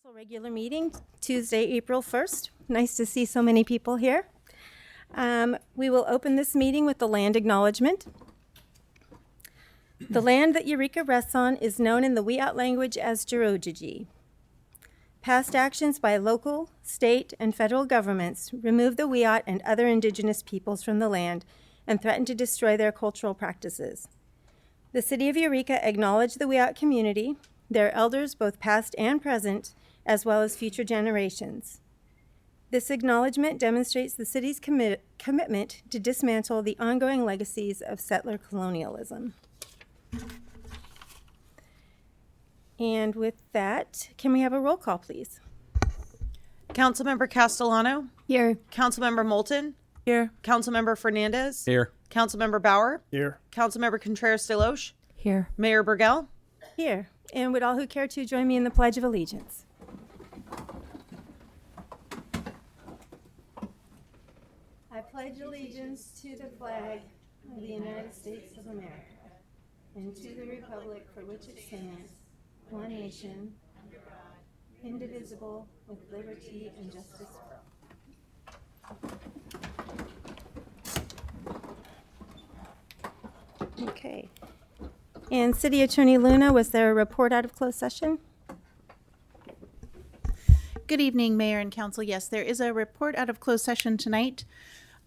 Council regular meeting, Tuesday, April 1st. Nice to see so many people here. We will open this meeting with the land acknowledgement. The land that Eureka rests on is known in the Wiyot language as Jirojiji. Past actions by local, state, and federal governments remove the Wiyot and other indigenous peoples from the land and threaten to destroy their cultural practices. The city of Eureka acknowledged the Wiyot community, their elders both past and present, as well as future generations. This acknowledgement demonstrates the city's commitment to dismantle the ongoing legacies of settler colonialism. And with that, can we have a roll call, please? Councilmember Castellano. Here. Councilmember Moulton. Here. Councilmember Fernandez. Here. Councilmember Bauer. Here. Councilmember Contreras-Deloche. Here. Mayor Burgell. Here. And would all who care to join me in the Pledge of Allegiance? I pledge allegiance to the flag of the United States of America and to the republic for which it stands, one nation, indivisible, with liberty and justice for all. Okay. And City Attorney Luna, was there a report out of closed session? Good evening, Mayor and Council. Yes, there is a report out of closed session tonight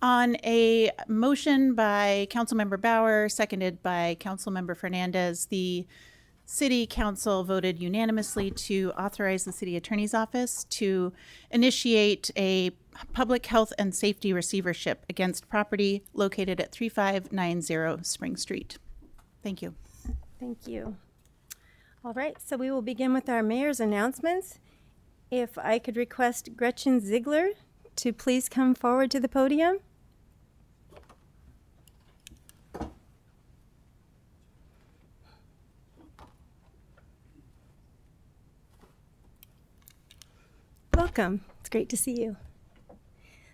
on a motion by Councilmember Bauer, seconded by Councilmember Fernandez. The City Council voted unanimously to authorize the City Attorney's Office to initiate a public health and safety receivership against property located at 3590 Spring Street. Thank you. Thank you. All right, so we will begin with our mayor's announcements. If I could request Gretchen Ziegler to please come forward to the podium. Welcome. It's great to see you.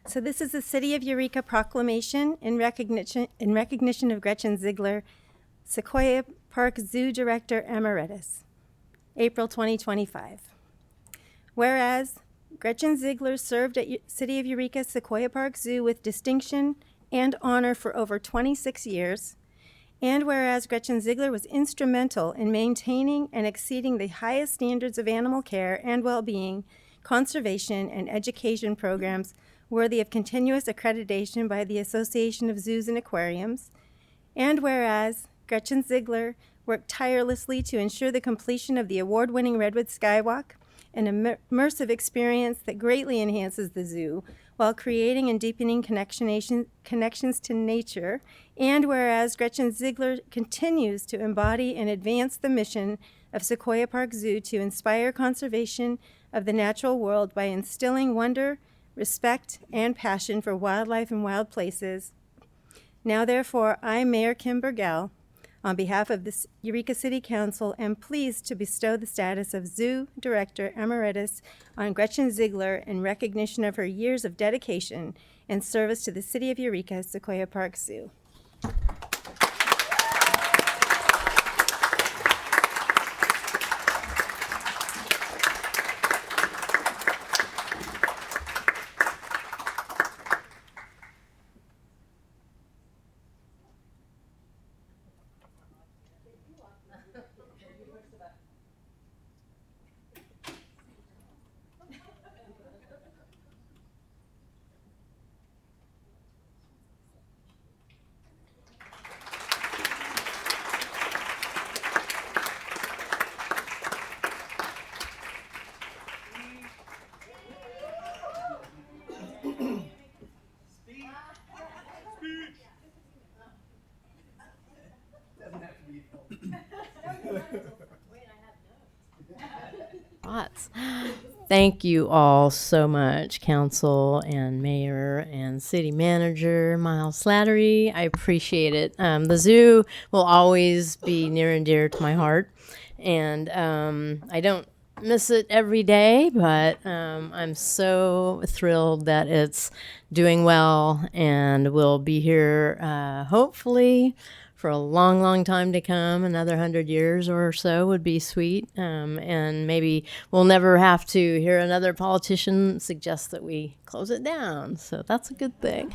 So this is the City of Eureka proclamation in recognition of Gretchen Ziegler, Sequoia Park Zoo Director Emeritus, April 2025. Whereas Gretchen Ziegler served at City of Eureka Sequoia Park Zoo with distinction and honor for over 26 years, and whereas Gretchen Ziegler was instrumental in maintaining and exceeding the highest standards of animal care and well-being, conservation, and education programs worthy of continuous accreditation by the Association of Zoos and Aquariums, and whereas Gretchen Ziegler worked tirelessly to ensure the completion of the award-winning Redwood Skywalk, an immersive experience that greatly enhances the zoo while creating and deepening connections to nature, and whereas Gretchen Ziegler continues to embody and advance the mission of Sequoia Park Zoo to inspire conservation of the natural world by instilling wonder, respect, and passion for wildlife and wild places. Now, therefore, I, Mayor Kim Burgell, on behalf of the Eureka City Council, am pleased to bestow the status of Zoo Director Emeritus on Gretchen Ziegler in recognition of her years of dedication and service to the City of Eureka Sequoia Park Zoo. Thank you all so much, Council and Mayor and City Manager Miles Slattery. I appreciate it. The zoo will always be near and dear to my heart, and I don't miss it every day, but I'm so thrilled that it's doing well and will be here hopefully for a long, long time to come. Another 100 years or so would be sweet. And maybe we'll never have to hear another politician suggest that we close it down. So that's a good thing.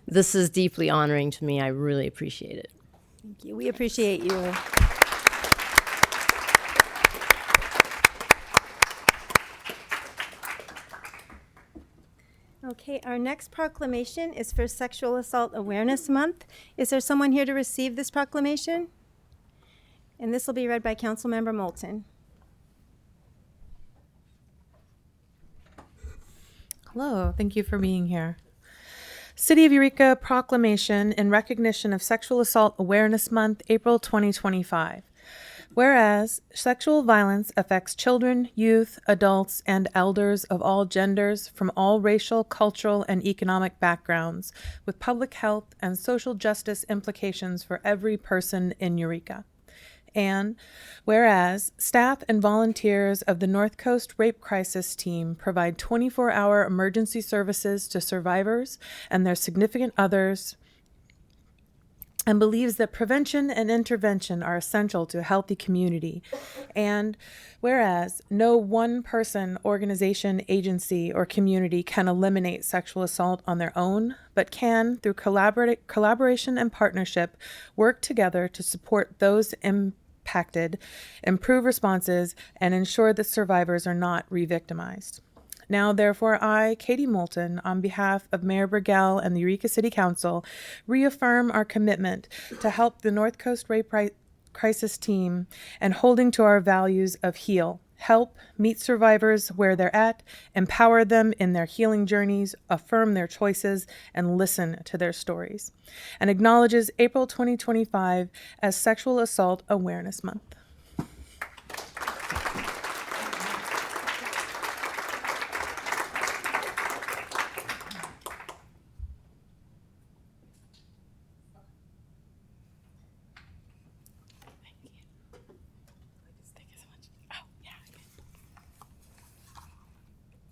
This is deeply honoring to me. I really appreciate it. Thank you. We appreciate you. Okay, our next proclamation is for Sexual Assault Awareness Month. Is there someone here to receive this proclamation? And this will be read by Councilmember Moulton. Hello, thank you for being here. City of Eureka Proclamation in recognition of Sexual Assault Awareness Month, April 2025. Whereas sexual violence affects children, youth, adults, and elders of all genders from all racial, cultural, and economic backgrounds, with public health and social justice implications for every person in Eureka. And whereas staff and volunteers of the North Coast Rape Crisis Team provide 24-hour emergency services to survivors and their significant others, and believes that prevention and intervention are essential to a healthy community. And whereas no one person, organization, agency, or community can eliminate sexual assault on their own, but can, through collaboration and partnership, work together to support those impacted, improve responses, and ensure that survivors are not re-victimized. Now, therefore, I, Katie Moulton, on behalf of Mayor Burgell and the Eureka City Council, reaffirm our commitment to help the North Coast Rape Crisis Team and holding to our values of heal, help, meet survivors where they're at, empower them in their healing journeys, affirm their choices, and listen to their stories, and acknowledges April 2025 as Sexual Assault Awareness Month.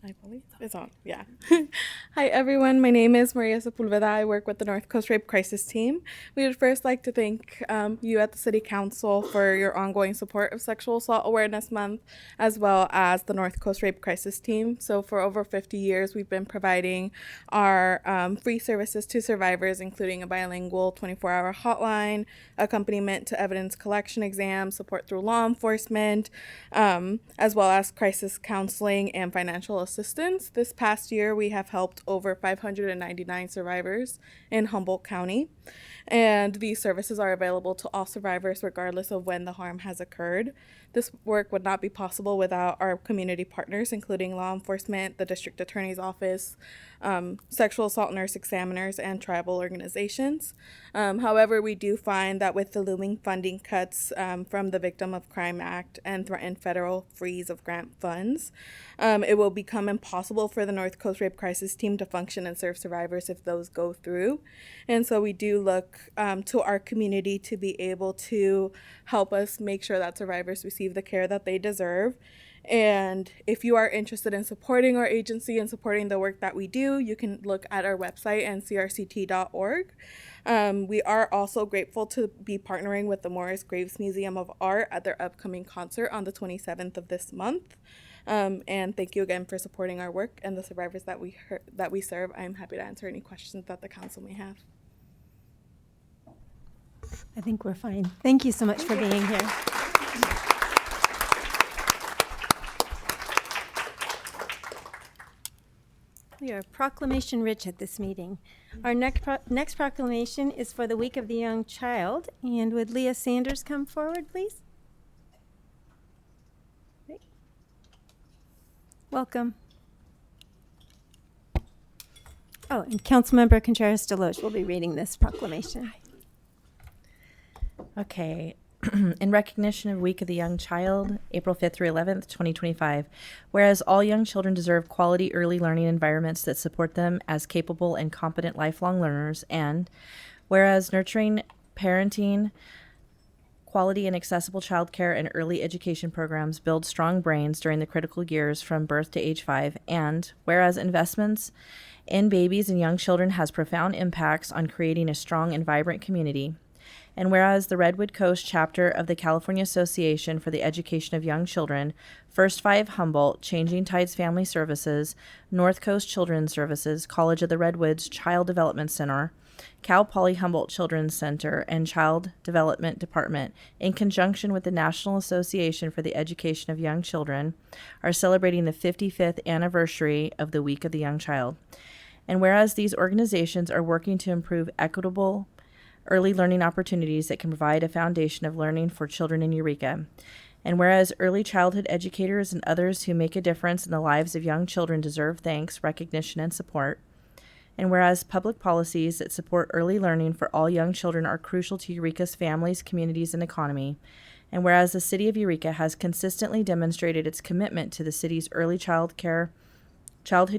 I believe it's on. Yeah. Hi, everyone. My name is Maria Sepulveda. I work with the North Coast Rape Crisis Team. We would first like to thank you at the City Council for your ongoing support of Sexual Assault Awareness Month, as well as the North Coast Rape Crisis Team. So for over 50 years, we've been providing our free services to survivors, including a bilingual 24-hour hotline, accompaniment to evidence collection exams, support through law enforcement, as well as crisis counseling and financial assistance. This past year, we have helped over 599 survivors in Humboldt County, and these services are available to all survivors regardless of when the harm has occurred. This work would not be possible without our community partners, including law enforcement, the district attorney's office, sexual assault nurse examiners, and tribal organizations. However, we do find that with the looming funding cuts from the Victim of Crime Act and threatened federal freeze of grant funds, it will become impossible for the North Coast Rape Crisis Team to function and serve survivors if those go through. And so we do look to our community to be able to help us make sure that survivors receive the care that they deserve. And if you are interested in supporting our agency and supporting the work that we do, you can look at our website and crct.org. We are also grateful to be partnering with the Morris Graves Museum of Art at their upcoming concert on the 27th of this month. And thank you again for supporting our work and the survivors that we serve. I'm happy to answer any questions that the council may have. I think we're fine. Thank you so much for being here. We are proclamation rich at this meeting. Our next proclamation is for the Week of the Young Child. And would Leah Sanders come forward, please? Great. Welcome. Oh, and Councilmember Contreras-Deloche will be reading this proclamation. Okay. In recognition of Week of the Young Child, April 5th through 11th, 2025, whereas all young children deserve quality early learning environments that support them as capable and competent lifelong learners, and whereas nurturing, parenting, Quality and accessible childcare and early education programs build strong brains during the critical years from birth to age 5. And whereas investments in babies and young children has profound impacts on creating a strong and vibrant community. And whereas the Redwood Coast chapter of the California Association for the Education of Young Children, First 5 Humboldt, Changing Tides Family Services, North Coast Children's Services, College of the Redwoods Child Development Center, Cal Poly Humboldt Children's Center, and Child Development Department, in conjunction with the National Association for the Education of Young Children, are celebrating the 55th anniversary of the Week of the Young Child. And whereas these organizations are working to improve equitable early learning opportunities that can provide a foundation of learning for children in Eureka. And whereas early childhood educators and others who make a difference in the lives of young children deserve thanks, recognition, and support. And whereas public policies that support early learning for all young children are crucial to Eureka's families, communities, and economy. And whereas the City of Eureka has consistently demonstrated its commitment to the city's early childhood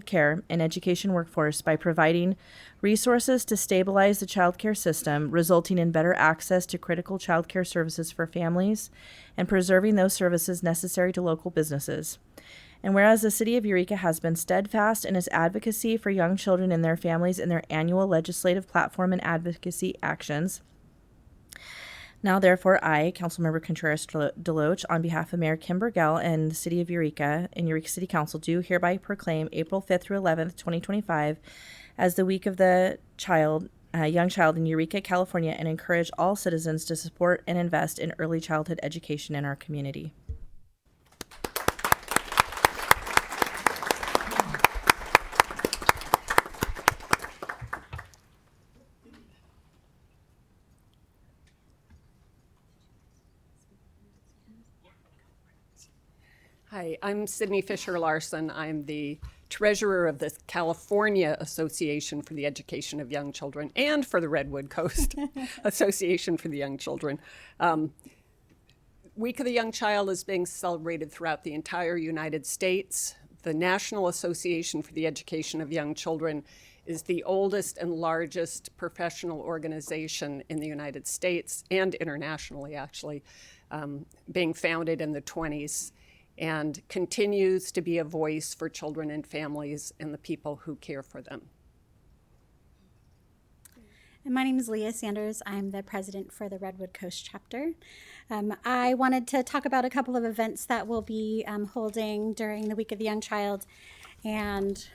care and education workforce by providing resources to stabilize the child care system, resulting in better access to critical child care services for families and preserving those services necessary to local businesses. And whereas the City of Eureka has been steadfast in its advocacy for young children and their families in their annual legislative platform and advocacy actions, now, therefore, I, Councilmember Contreras-Deloach, on behalf of Mayor Kim Burgell and the City of Eureka and Eureka City Council, do hereby proclaim April 5th through 11th, 2025, as the Week of the Young Child in Eureka, California, and encourage all citizens to support and invest in early childhood education in our community. Hi, I'm Sydney Fisher-Larson. I'm the treasurer of the California Association for the Education of Young Children and for the Redwood Coast Association for the Young Children. Week of the Young Child is being celebrated throughout the entire United States. The National Association for the Education of Young Children is the oldest and largest professional organization in the United States and internationally, actually, being founded in the 20s. And continues to be a voice for children and families and the people who care for them. And my name is Leah Sanders. I'm the president for the Redwood Coast chapter. I wanted to talk about a couple of events that we'll be holding during the Week of the Young Child. And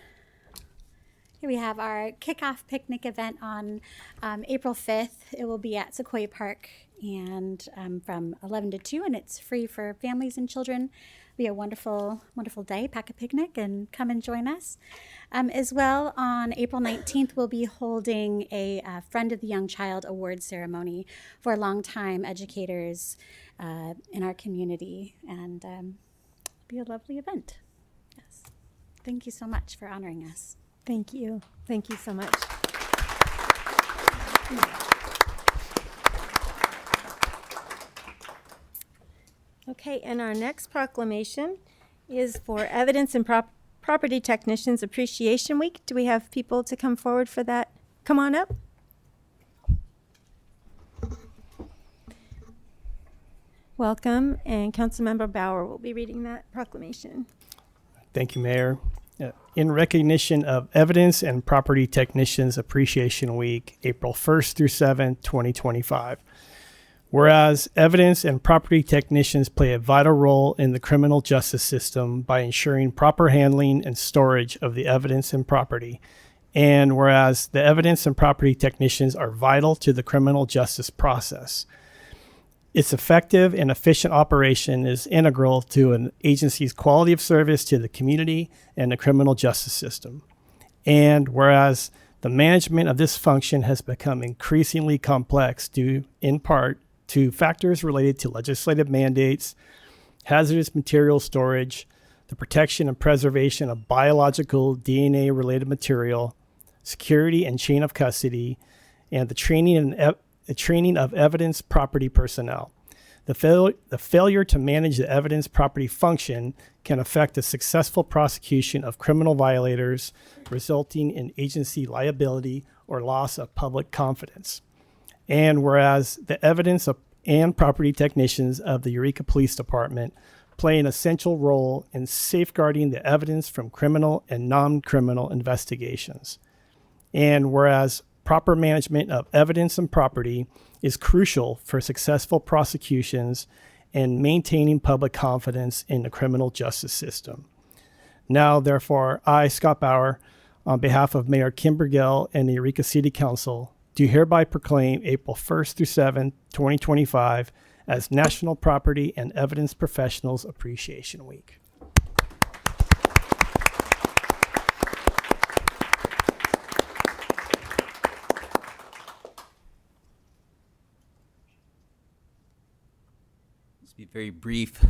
here we have our kickoff picnic event on April 5th. It will be at Sequoia Park and from 11 to 2, and it's free for families and children. Be a wonderful, wonderful day. Pack a picnic and come and join us. As well, on April 19th, we'll be holding a Friend of the Young Child award ceremony for longtime educators in our community, and it'll be a lovely event. Yes. Thank you so much for honoring us. Thank you. Thank you so much. Okay, and our next proclamation is for Evidence and Property Technicians Appreciation Week. Do we have people to come forward for that? Come on up. Welcome, and Councilmember Bauer will be reading that proclamation. Thank you, Mayor. In recognition of Evidence and Property Technicians Appreciation Week, April 1st through 7th, 2025. Whereas evidence and property technicians play a vital role in the criminal justice system by ensuring proper handling and storage of the evidence and property. And whereas the evidence and property technicians are vital to the criminal justice process. Its effective and efficient operation is integral to an agency's quality of service to the community and the criminal justice system. And whereas the management of this function has become increasingly complex due, in part, to factors related to legislative mandates, hazardous material storage, the protection and preservation of biological DNA-related material, security and chain of custody, and the training of evidence property personnel. The failure to manage the evidence property function can affect the successful prosecution of criminal violators, resulting in agency liability or loss of public confidence. And whereas the evidence and property technicians of the Eureka Police Department play an essential role in safeguarding the evidence from criminal and non-criminal investigations. And whereas proper management of evidence and property is crucial for successful prosecutions and maintaining public confidence in the criminal justice system. Now, therefore, I, Scott Bauer, on behalf of Mayor Kim Burgell and the Eureka City Council, do hereby proclaim April 1st through 7th, 2025 as National Property and Evidence Professionals Appreciation Week. Let's be very brief.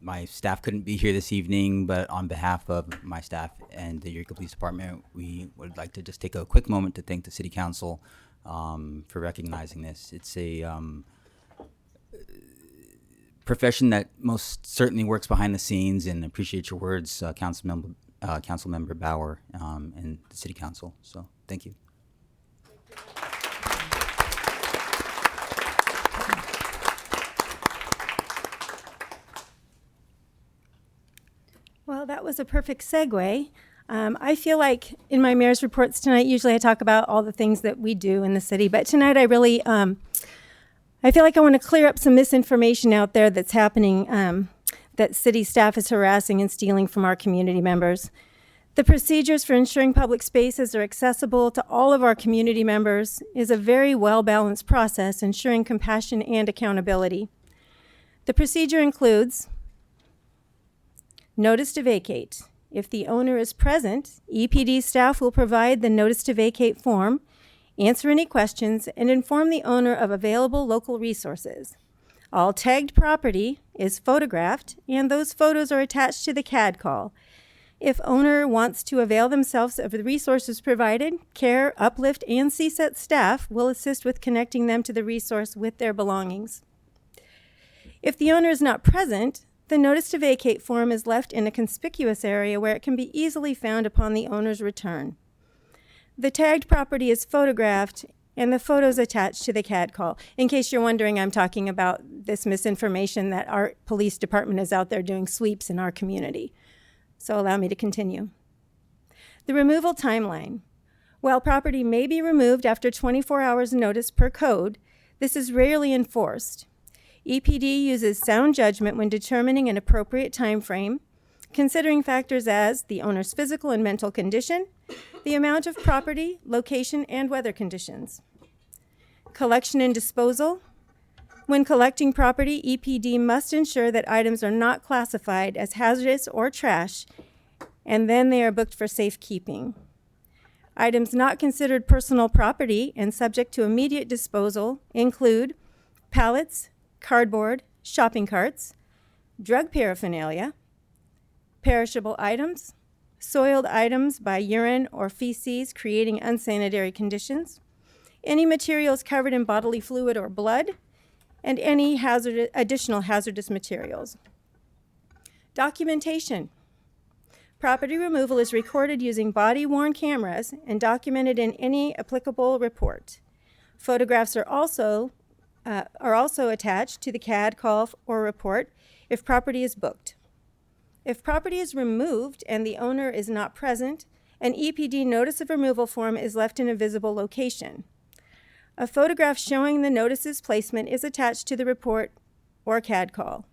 My staff couldn't be here this evening, but on behalf of my staff and the Eureka Police Department, we would like to just take a quick moment to thank the City Council for recognizing this. It's a profession that most certainly works behind the scenes, and appreciate your words, Councilmember Bauer and the City Council. So thank you. Well, that was a perfect segue. I feel like in my mayor's reports tonight, usually I talk about all the things that we do in the city, but tonight I really, I feel like I want to clear up some misinformation out there that's happening, that city staff is harassing and stealing from our community members. The procedures for ensuring public spaces are accessible to all of our community members is a very well-balanced process, ensuring compassion and accountability. The procedure includes notice to vacate. If the owner is present, EPD staff will provide the notice to vacate form, answer any questions, and inform the owner of available local resources. All tagged property is photographed, and those photos are attached to the CAD call. If owner wants to avail themselves of the resources provided, Care, Uplift, and CSET staff will assist with connecting them to the resource with their belongings. If the owner is not present, the notice to vacate form is left in a conspicuous area where it can be easily found upon the owner's return. The tagged property is photographed and the photos attached to the CAD call. In case you're wondering, I'm talking about this misinformation that our police department is out there doing sweeps in our community. So allow me to continue. The removal timeline. While property may be removed after 24 hours notice per code, this is rarely enforced. EPD uses sound judgment when determining an appropriate time frame, considering factors as the owner's physical and mental condition, the amount of property, location, and weather conditions. Collection and disposal. When collecting property, EPD must ensure that items are not classified as hazardous or trash, and then they are booked for safekeeping. Items not considered personal property and subject to immediate disposal include pallets, cardboard, shopping carts, drug paraphernalia, perishable items, soiled items by urine or feces creating unsanitary conditions, any materials covered in bodily fluid or blood, and any additional hazardous materials. Documentation. Property removal is recorded using body-worn cameras and documented in any applicable report. Photographs are also attached to the CAD call or report if property is booked. If property is removed and the owner is not present, an EPD notice of removal form is left in a visible location. A photograph showing the notice's placement is attached to the report or CAD call.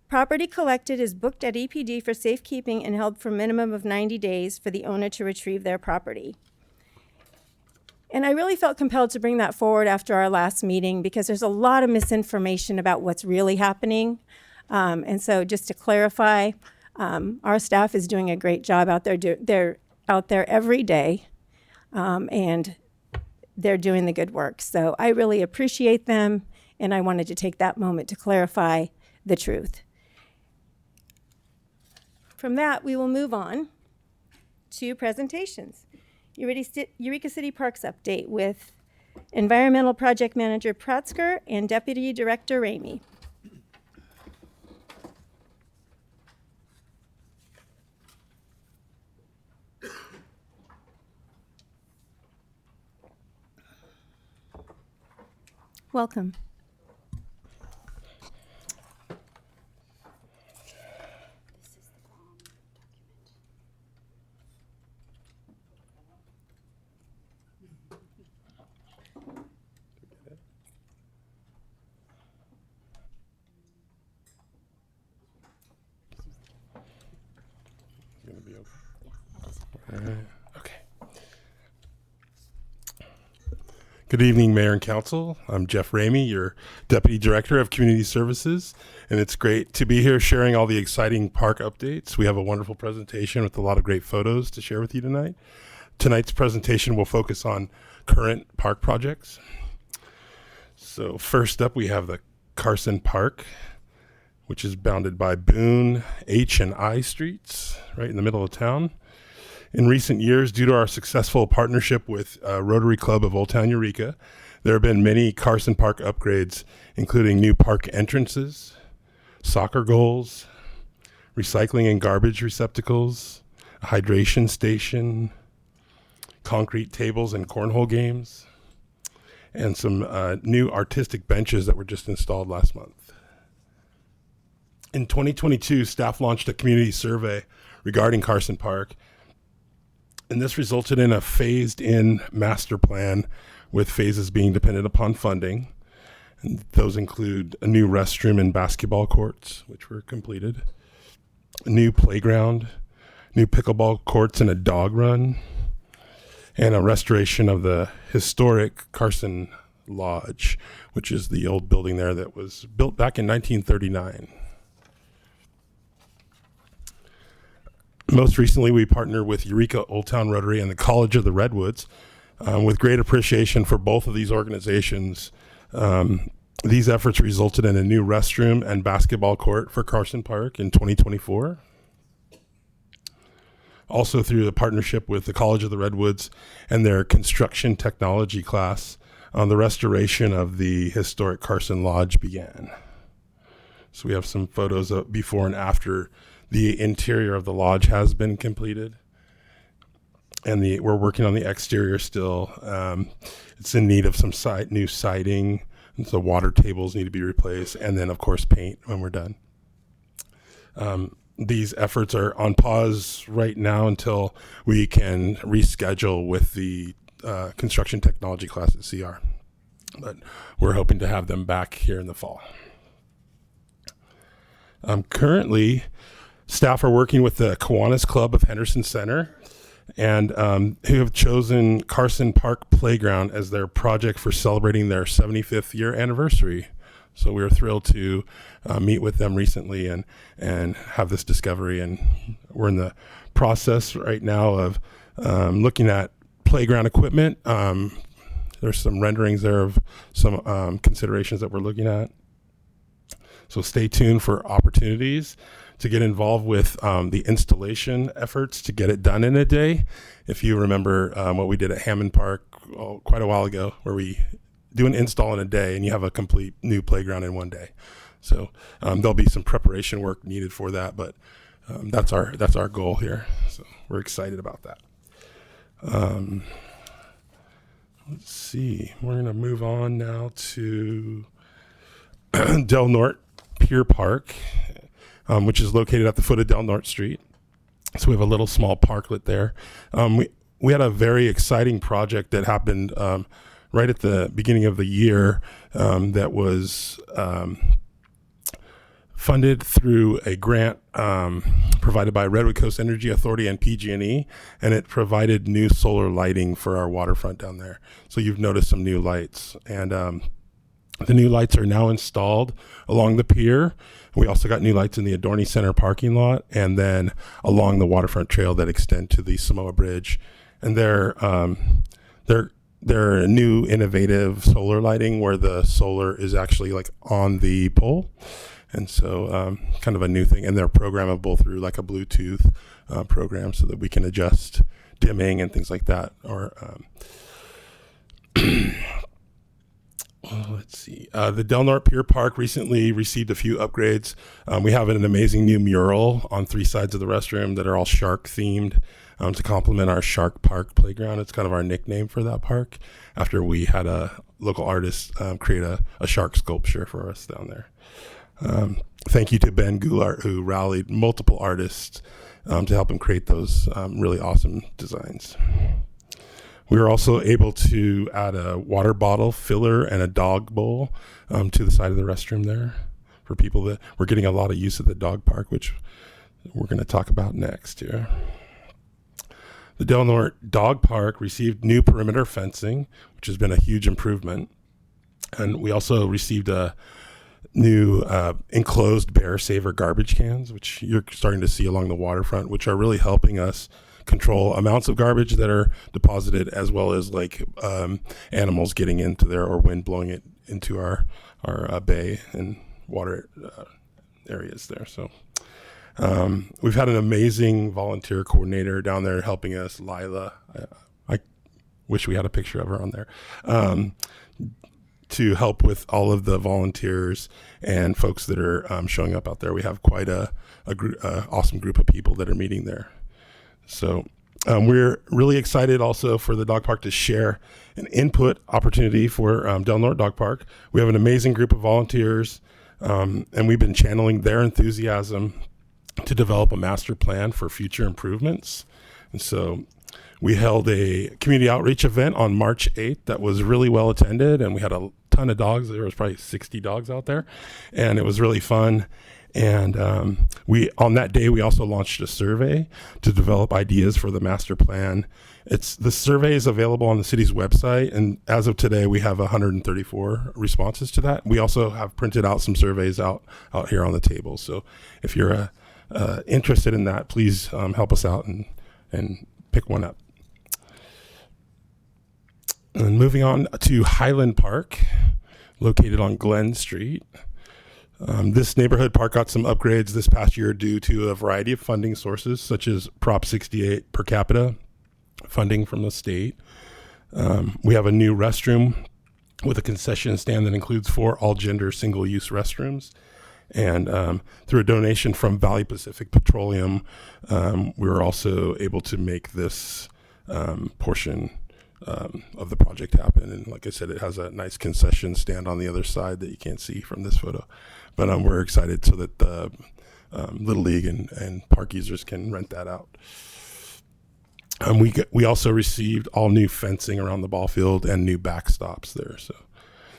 Property collected is booked at EPD for safekeeping and held for a minimum of 90 days for the owner to retrieve their property. And I really felt compelled to bring that forward after our last meeting because there's a lot of misinformation about what's really happening. And so just to clarify, our staff is doing a great job out there. They're out there every day, and they're doing the good work. So I really appreciate them, and I wanted to take that moment to clarify the truth. From that, we will move on to presentations. Eureka City Parks update with Environmental Project Manager Pratzker and Deputy Director Ramey. Welcome. be okay. All right. Okay. Good evening, Mayor and Council. I'm Jeff Ramey, your Deputy Director of Community Services, and it's great to be here sharing all the exciting park updates. We have a wonderful presentation with a lot of great photos to share with you tonight. Tonight's presentation will focus on current park projects. So first up, we have the Carson Park, which is bounded by Boone, H, and I streets, right in the middle of town. In recent years, due to our successful partnership with Rotary Club of Old Town Eureka, there have been many Carson Park upgrades, including new park entrances, soccer goals, recycling and garbage receptacles, a hydration station, concrete tables and cornhole games, and some new artistic benches that were just installed last month. In 2022, staff launched a community survey regarding Carson Park, and this resulted in a phased-in master plan with phases being dependent upon funding. And those include a new restroom and basketball courts, which were completed, a new playground, new pickleball courts and a dog run, and a restoration of the historic Carson Lodge, which is the old building there that was built back in 1939. Most recently, we partnered with Eureka Old Town Rotary and the College of the Redwoods. With great appreciation for both of these organizations, these efforts resulted in a new restroom and basketball court for Carson Park in 2024. Also through the partnership with the College of the Redwoods and their construction technology class, the restoration of the historic Carson Lodge began. So we have some photos of before and after. The interior of the lodge has been completed, and we're working on the exterior still. It's in need of some new siding, and so water tables need to be replaced, and then of course paint when we're done. These efforts are on pause right now until we can reschedule with the construction technology class at CR, but we're hoping to have them back here in the fall. Currently, staff are working with the Kiwanis Club of Henderson Center, and who have chosen Carson Park Playground as their project for celebrating their 75th year anniversary. So we were thrilled to meet with them recently and have this discovery. And we're in the process right now of looking at playground equipment. There's some renderings there of some considerations that we're looking at. So stay tuned for opportunities to get involved with the installation efforts to get it done in a day. If you remember what we did at Hammond Park quite a while ago, where we do an install in a day and you have a complete new playground in one day. So there'll be some preparation work needed for that, but that's our goal here. So we're excited about that. Let's see, we're gonna move on now to Del Norte Pier Park, which is located at the foot of Del Norte Street. So we have a little small parklet there. We had a very exciting project that happened right at the beginning of the year that was funded through a grant provided by Redwood Coast Energy Authority and PG&E, and it provided new solar lighting for our waterfront down there. So you've noticed some new lights, and the new lights are now installed along the pier. We also got new lights in the Adorni Center parking lot, and then along the waterfront trail that extend to the Samoa Bridge. And they're new innovative solar lighting where the solar is actually like on the pole. And so kind of a new thing. And they're programmable through like a Bluetooth program so that we can adjust dimming and things like that. Or let's see. The Del Norte Pier Park recently received a few upgrades. We have an amazing new mural on 3 sides of the restroom that are all shark themed to complement our Shark Park playground. It's kind of our nickname for that park after we had a local artist create a shark sculpture for us down there. Thank you to Ben Goulart, who rallied multiple artists to help him create those really awesome designs. We were also able to add a water bottle filler and a dog bowl to the side of the restroom there for people that we're getting a lot of use at the dog park, which we're going to talk about next here. The Del Norte Dog Park received new perimeter fencing, which has been a huge improvement. And we also received a new enclosed bear saver garbage cans, which you're starting to see along the waterfront, which are really helping us control amounts of garbage that are deposited, as well as like animals getting into there or wind blowing it into our bay and water areas there. So we've had an amazing volunteer coordinator down there helping us, Lila. I wish we had a picture of her on there. To help with all of the volunteers and folks that are showing up out there. We have quite a awesome group of people that are meeting there. So we're really excited also for the dog park to share an input opportunity for Del Norte Dog Park. We have an amazing group of volunteers, and we've been channeling their enthusiasm to develop a master plan for future improvements. And so we held a community outreach event on March 8th that was really well attended, and we had a ton of dogs. There was probably 60 dogs out there, and it was really fun. And on that day, we also launched a survey to develop ideas for the master plan. The survey is available on the city's website, and as of today, we have 134 responses to that. We also have printed out some surveys out here on the table. So if you're interested in that, please help us out and pick one up. And moving on to Highland Park, located on Glen Street. This neighborhood park got some upgrades this past year due to a variety of funding sources, such as Prop 68 per capita funding from the state. We have a new restroom with a concession stand that includes 4 all-gender single-use restrooms. And through a donation from Valley Pacific Petroleum, we were also able to make this portion of the project happen. And like I said, it has a nice concession stand on the other side that you can't see from this photo. But we're excited so that the Little League and park users can rent that out. We also received all new fencing around the ball field and new backstops there. So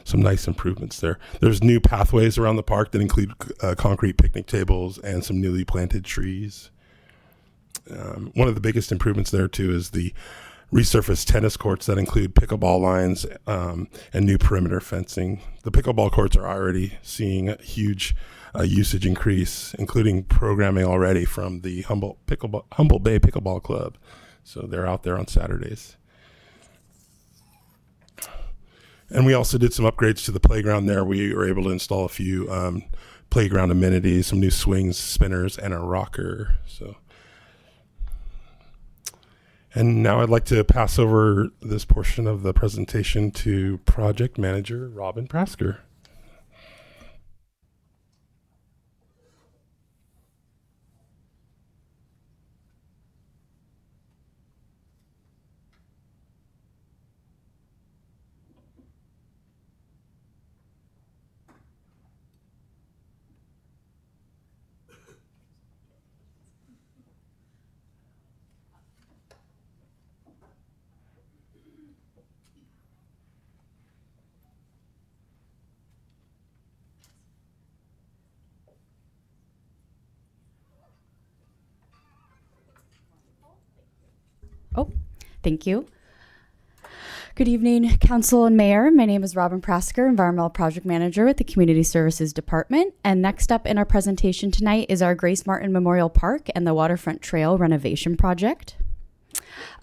some nice improvements there. There's new pathways around the park that include concrete picnic tables and some newly planted trees. One of the biggest improvements there too is the resurfaced tennis courts that include pickleball lines and new perimeter fencing. The pickleball courts are already seeing a huge usage increase, including programming already from the Humboldt Bay Pickleball Club. So they're out there on Saturdays. And we also did some upgrades to the playground there. We were able to install a few playground amenities, some new swings, spinners, and a rocker. And now I'd like to pass over this portion of the presentation to Project Manager Robin Prasker. Thank you. Good evening, Council and Mayor. My name is Robin Prasker, Environmental Project Manager with the Community Services Department. And next up in our presentation tonight is our Grace Martin Memorial Park and the Waterfront Trail Renovation Project.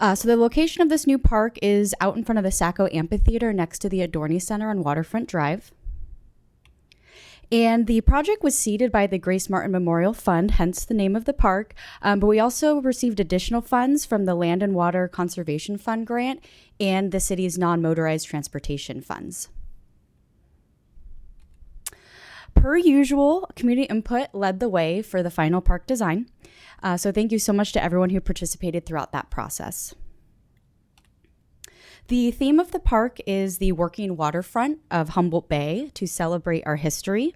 So the location of this new park is out in front of the Sacco Amphitheater next to the Adorney Center on Waterfront Drive. And the project was seeded by the Grace Martin Memorial Fund, hence the name of the park. But we also received additional funds from the Land and Water Conservation Fund grant and the city's non-motorized transportation funds. Per usual, community input led the way for the final park design. So thank you so much to everyone who participated throughout that process. The theme of the park is the working waterfront of Humboldt Bay to celebrate our history,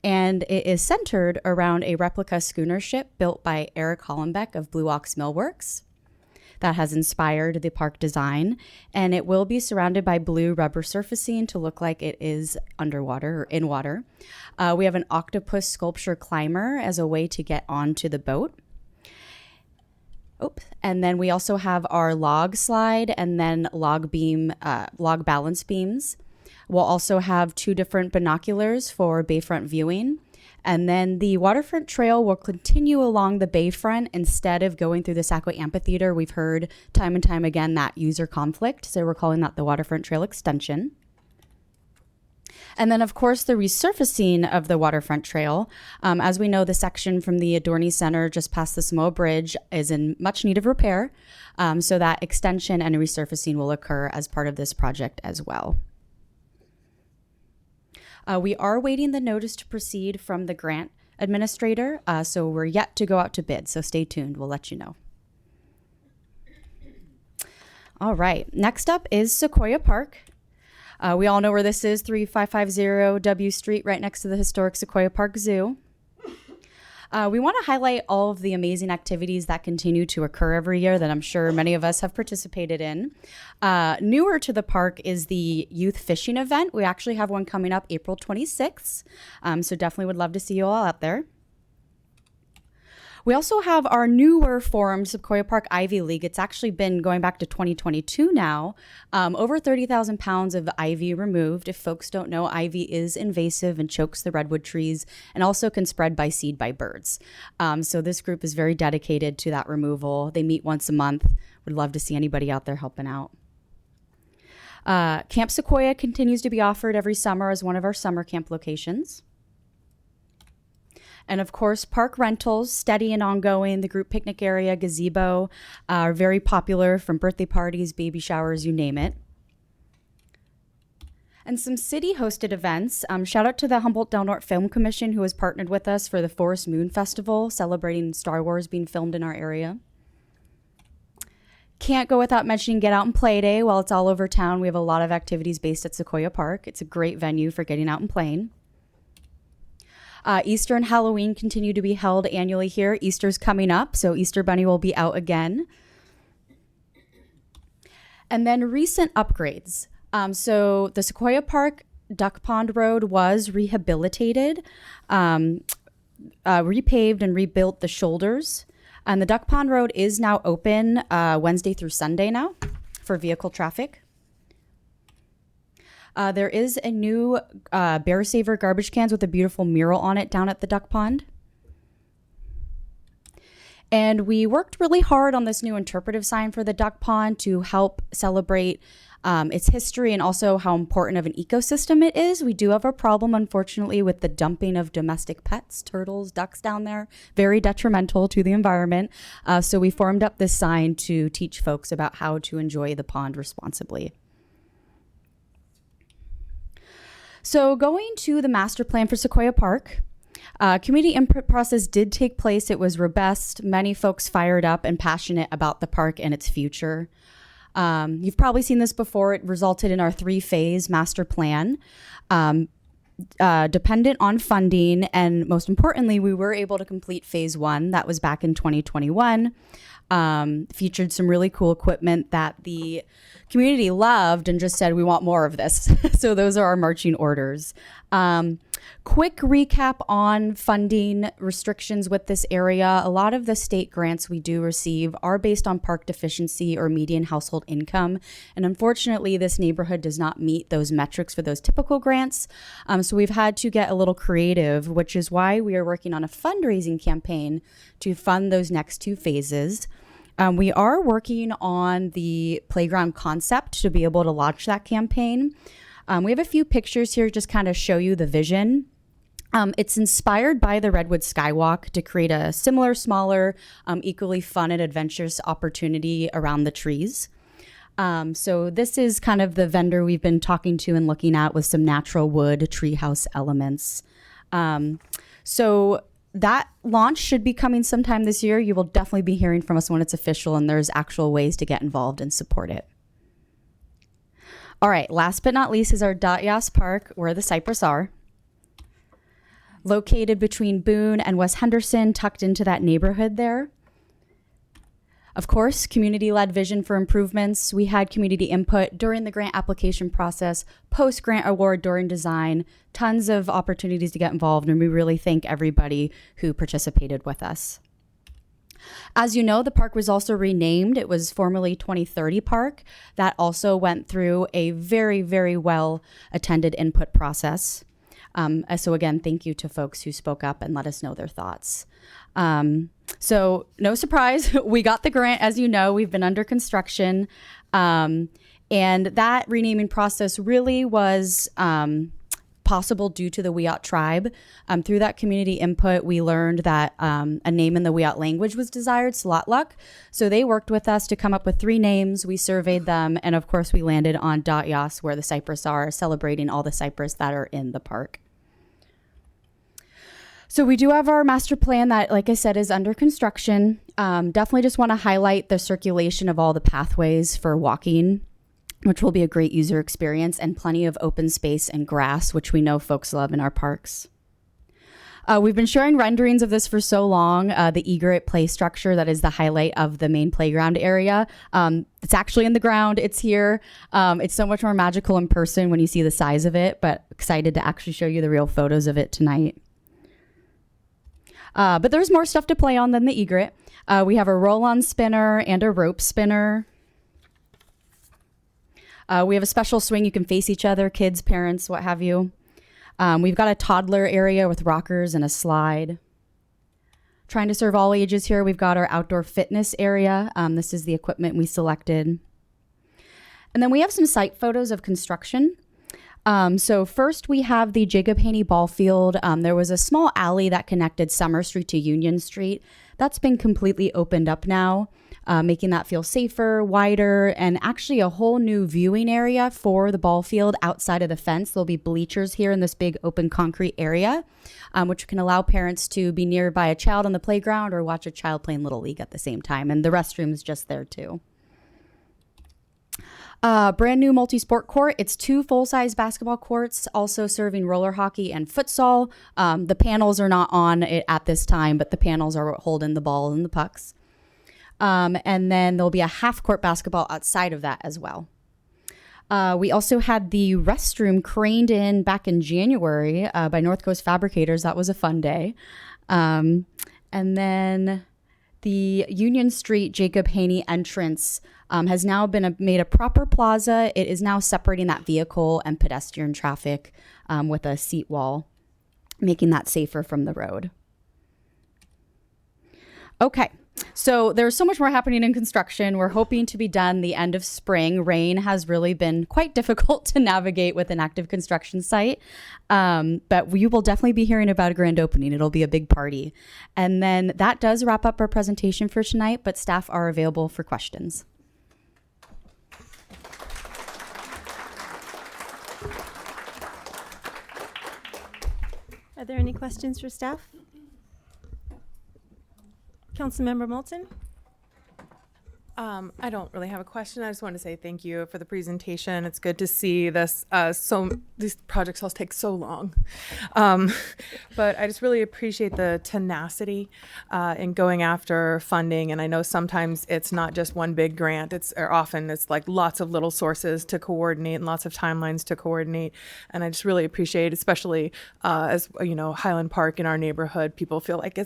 and it is centered around a replica schooner ship built by Eric Hollenbeck of Blue Ox Millworks that has inspired the park design, and it will be surrounded by blue rubber surfacing to look like it is underwater or in water. We have an octopus sculpture climber as a way to get onto the boat. And then we also have our log slide and then log balance beams. We'll also have 2 different binoculars for bayfront viewing. And then the waterfront trail will continue along the bayfront instead of going through the Sackway Amphitheater. We've heard time and time again that user conflict, so we're calling that the waterfront trail extension. And then, of course, the resurfacing of the waterfront trail. As we know, the section from the Adorney Center just past the Samoa Bridge is in much need of repair. So that extension and resurfacing will occur as part of this project as well. We are waiting the notice to proceed from the grant administrator. So we're yet to go out to bid. So stay tuned. We'll let you know. All right. Next up is Sequoia Park. We all know where this is, 3550 W Street, right next to the historic Sequoia Park Zoo. We want to highlight all of the amazing activities that continue to occur every year that I'm sure many of us have participated in. Newer to the park is the youth fishing event. We actually have one coming up April 26th, so definitely would love to see you all out there. We also have our newer forum, Sequoia Park Ivy League. It's actually been going back to 2022 now. Over 30,000 pounds of ivy removed. If folks don't know, ivy is invasive and chokes the redwood trees and also can spread by seed by birds. So this group is very dedicated to that removal. They meet once a month. Would love to see anybody out there helping out. Camp Sequoia continues to be offered every summer as one of our summer camp locations. And of course, park rentals, steady and ongoing. The group picnic area, gazebo, are very popular from birthday parties, baby showers, you name it. And some city-hosted events. Shout out to the Humboldt Del Norte Film Commission, who has partnered with us for the Forest Moon Festival, celebrating Star Wars being filmed in our area. Can't go without mentioning Get Out and Play Day. While it's all over town, we have a lot of activities based at Sequoia Park. It's a great venue for getting out and playing. Easter and Halloween continue to be held annually here. Easter's coming up, so Easter Bunny will be out again. And then recent upgrades. So the Sequoia Park Duck Pond Road was rehabilitated, repaved and rebuilt the shoulders. And the Duck Pond Road is now open Wednesday through Sunday now for vehicle traffic. There is a new Bear Saver garbage cans with a beautiful mural on it down at the Duck Pond. And we worked really hard on this new interpretive sign for the Duck Pond to help celebrate its history and also how important of an ecosystem it is. We do have a problem, unfortunately, with the dumping of domestic pets, turtles, ducks down there. Very detrimental to the environment. So we formed up this sign to teach folks about how to enjoy the pond responsibly. So going to the master plan for Sequoia Park, community input process did take place. It was robust, many folks fired up and passionate about the park and its future. You've probably seen this before. It resulted in our 3-phase master plan, dependent on funding. And most importantly, we were able to complete phase 1. That was back in 2021. Featured some really cool equipment that the community loved and just said, we want more of this. So those are our marching orders. Quick recap on funding restrictions with this area. A lot of the state grants we do receive are based on park deficiency or median household income. And unfortunately, this neighborhood does not meet those metrics for those typical grants. So we've had to get a little creative, which is why we are working on a fundraising campaign to fund those next 2 phases. We are working on the playground concept to be able to launch that campaign. We have a few pictures here just kind of show you the vision. It's inspired by the Redwood Skywalk to create a similar, smaller, equally fun and adventurous opportunity around the trees. So this is kind of the vendor we've been talking to and looking at with some natural wood treehouse elements. So that launch should be coming sometime this year. You will definitely be hearing from us when it's official and there's actual ways to get involved and support it. All right, last but not least is our Yas Park, where the cypress are. Located between Boone and West Henderson, tucked into that neighborhood there. Of course, community-led vision for improvements. We had community input during the grant application process, post-grant award during design, tons of opportunities to get involved, and we really thank everybody who participated with us. As you know, the park was also renamed. It was formerly 2030 Park. That also went through a very, very well attended input process. So again, thank you to folks who spoke up and let us know their thoughts. So no surprise, we got the grant. As you know, we've been under construction. And that renaming process really was possible due to the Wiyot tribe. Through that community input, we learned that a name in the Wiyot language was desired, Slatluk. So they worked with us to come up with 3 names. We surveyed them, and of course we landed on Dot Yas, where the cypress are, celebrating all the cypress that are in the park. So we do have our master plan that, like I said, is under construction. Definitely just want to highlight the circulation of all the pathways for walking, which will be a great user experience, and plenty of open space and grass, which we know folks love in our parks. We've been sharing renderings of this for so long. The egret play structure that is the highlight of the main playground area. It's actually in the ground. It's here. It's so much more magical in person when you see the size of it, but excited to actually show you the real photos of it tonight. But there's more stuff to play on than the egret. We have a roll-on spinner and a rope spinner. We have a special swing. You can face each other, kids, parents, what have you. We've got a toddler area with rockers and a slide. Trying to serve all ages here. We've got our outdoor fitness area. This is the equipment we selected. And then we have some site photos of construction. So first we have the Jacob Haney ball field. There was a small alley that connected Summer Street to Union Street. That's been completely opened up now, making that feel safer, wider, and actually a whole new viewing area for the ball field outside of the fence. There'll be bleachers here in this big open concrete area, which can allow parents to be nearby a child on the playground or watch a child playing Little League at the same time. And the restroom's just there too. Brand new multi-sport court. It's 2 full-size basketball courts, also serving roller hockey and futsal. The panels are not on it at this time, but the panels are holding the ball and the pucks. And then there'll be a half-court basketball outside of that as well. We also had the restroom craned in back in January by North Coast Fabricators. That was a fun day. And then the Union Street Jacob Haney entrance has now been made a proper plaza. It is now separating that vehicle and pedestrian traffic with a seat wall, making that safer from the road. Okay, so there's so much more happening in construction. We're hoping to be done the end of spring. Rain has really been quite difficult to navigate with an active construction site, but we will definitely be hearing about a grand opening. It'll be a big party. And then that does wrap up our presentation for tonight, but staff are available for questions. Are there any questions for staff? Councilmember Moulton? I don't really have a question. I just want to say thank you for the presentation. It's good to see this. These projects all take so long, but I just really appreciate the tenacity in going after funding. And I know sometimes it's not just one big grant. Often it's like lots of little sources to coordinate and lots of timelines to coordinate. And I just really appreciate, especially as you know, Highland Park in our neighborhood, people feel like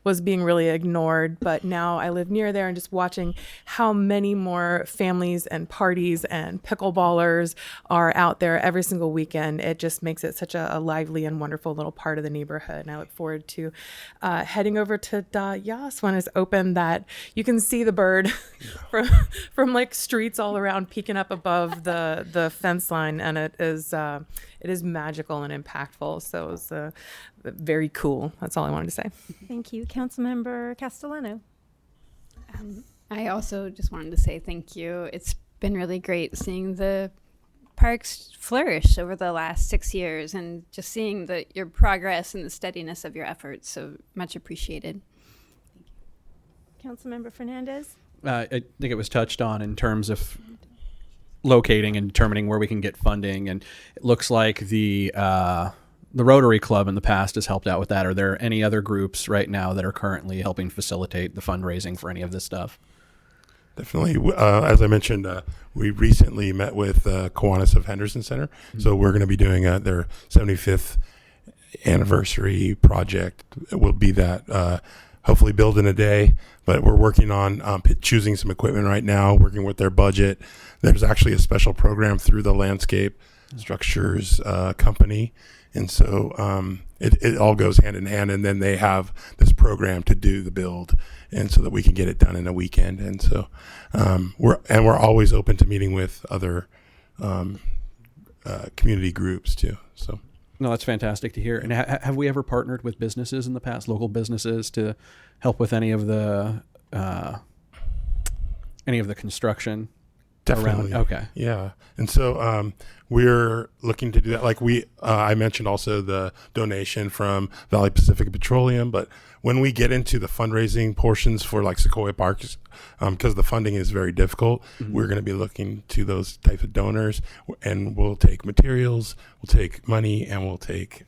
was being really ignored. But now I live near there, and just watching how many more families and parties and pickleballers are out there every single weekend. It just makes it such a lively and wonderful little part of the neighborhood. And I look forward to heading over to Da Yas when it's open, that you can see the bird from like streets all around peeking up above the fence line. And it is magical and impactful. So it's very cool. That's all I wanted to say. Thank you. Councilmember Castellano. I also just wanted to say thank you. It's been really great seeing the parks flourish over the last 6 years, and just seeing your progress and the steadiness of your efforts. So much appreciated. Councilmember Fernandez. I think it was touched on in terms of locating and determining where we can get funding, and it looks like the Rotary Club in the past has helped out with that. Are there any other groups right now that are currently helping facilitate the fundraising for any of this stuff? Definitely. As I mentioned, we recently met with Kiwanis of Henderson Center. Mm-hmm. So we're going to be doing their 75th anniversary project. It will be that hopefully build in a day. But we're working on choosing some equipment right now, working with their budget. There's actually a special program through the landscape structures company. And so it all goes hand in hand. And then they have this program to do the build, and so that we can get it done in a weekend. And so we're always open to meeting with other community groups too. So. No, that's fantastic to hear. And have we ever partnered with businesses in the past, local businesses, to help with any of the construction? Definitely. Around? Okay. Yeah. And so we're looking to do that. Like I mentioned also the donation from Valley Pacific Petroleum, but when we get into the fundraising portions for like Sequoia Parks, because the funding is very difficult, we're going to be looking to those types of donors, and we'll take materials, we'll take money, and we'll take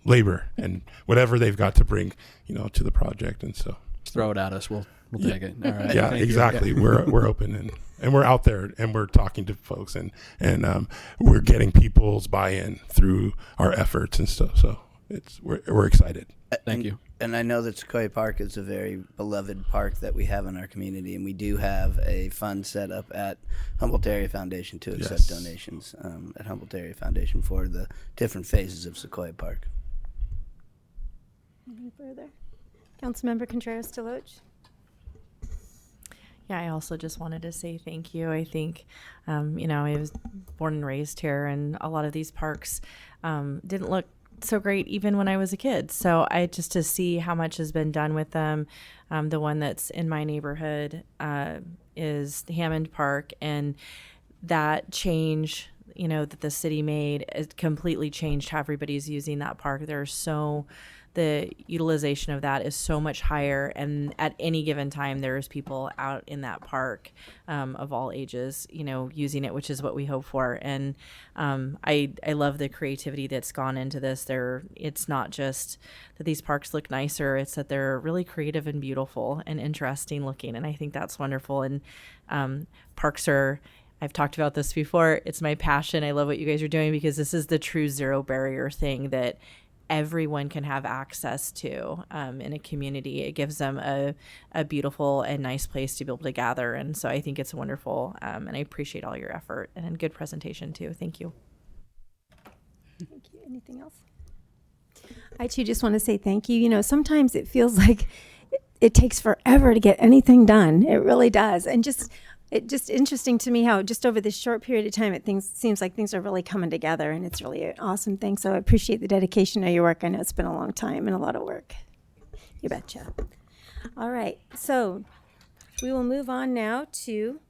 labor and whatever they've got to bring, to the project. And so just throw it at us. We'll take it. All right. Yeah, exactly. We're open and we're out there and we're talking to folks and we're getting people's buy-in through our efforts and stuff. So we're excited. Thank you. And I know that Sequoia Park is a very beloved park that we have in our community, and we do have a fund set up at Humboldt Area Foundation to accept donations at Humboldt Area Foundation for the different phases of Sequoia Park. Anything further? Councilmember Contreras-Deloach. Yeah, I also just wanted to say thank you. I think, I was born and raised here, and a lot of these parks didn't look so great even when I was a kid. So to see how much has been done with them. The one that's in my neighborhood is Hammond Park, and that change, that the city made, it completely changed how everybody's using that park. The utilization of that is so much higher, and at any given time there's people out in that park of all ages, using it, which is what we hope for. And I love the creativity that's gone into this. It's not just that these parks look nicer, it's that they're really creative and beautiful and interesting looking, and I think that's wonderful. And parks are, I've talked about this before, it's my passion. I love what you guys are doing, because this is the true zero barrier thing that everyone can have access to in a community. It gives them a beautiful and nice place to be able to gather. And so I think it's wonderful. And I appreciate all your effort and good presentation too. Thank you. Thank you. Anything else? I too just want to say thank you. Sometimes it feels like it takes forever to get anything done. It really does. And it's just interesting to me how just over this short period of time, seems like things are really coming together, and it's really an awesome thing. So I appreciate the dedication of your work. I know it's been a long time and a lot of work. You betcha. All right, so we will move on now to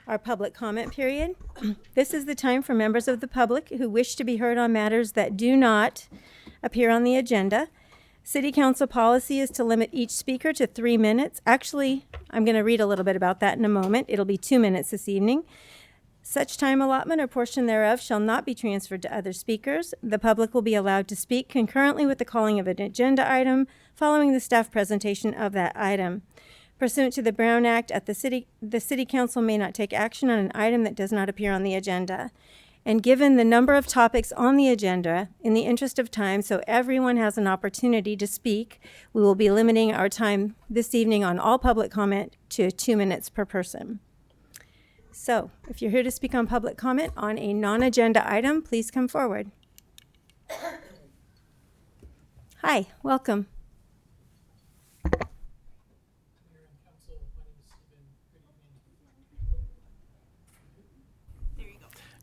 our public comment period. This is the time for members of the public who wish to be heard on matters that do not appear on the agenda. City Council policy is to limit each speaker to 3 minutes. Actually, I'm going to read a little bit about that in a moment. It'll be 2 minutes this evening. Such time allotment or portion thereof shall not be transferred to other speakers. The public will be allowed to speak concurrently with the calling of an agenda item following the staff presentation of that item. Pursuant to the Brown Act, the City Council may not take action on an item that does not appear on the agenda. And given the number of topics on the agenda, in the interest of time, so everyone has an opportunity to speak, we will be limiting our time this evening on all public comment to 2 minutes per person. So, if you're here to speak on public comment on a non-agenda item, please come forward. Hi, welcome.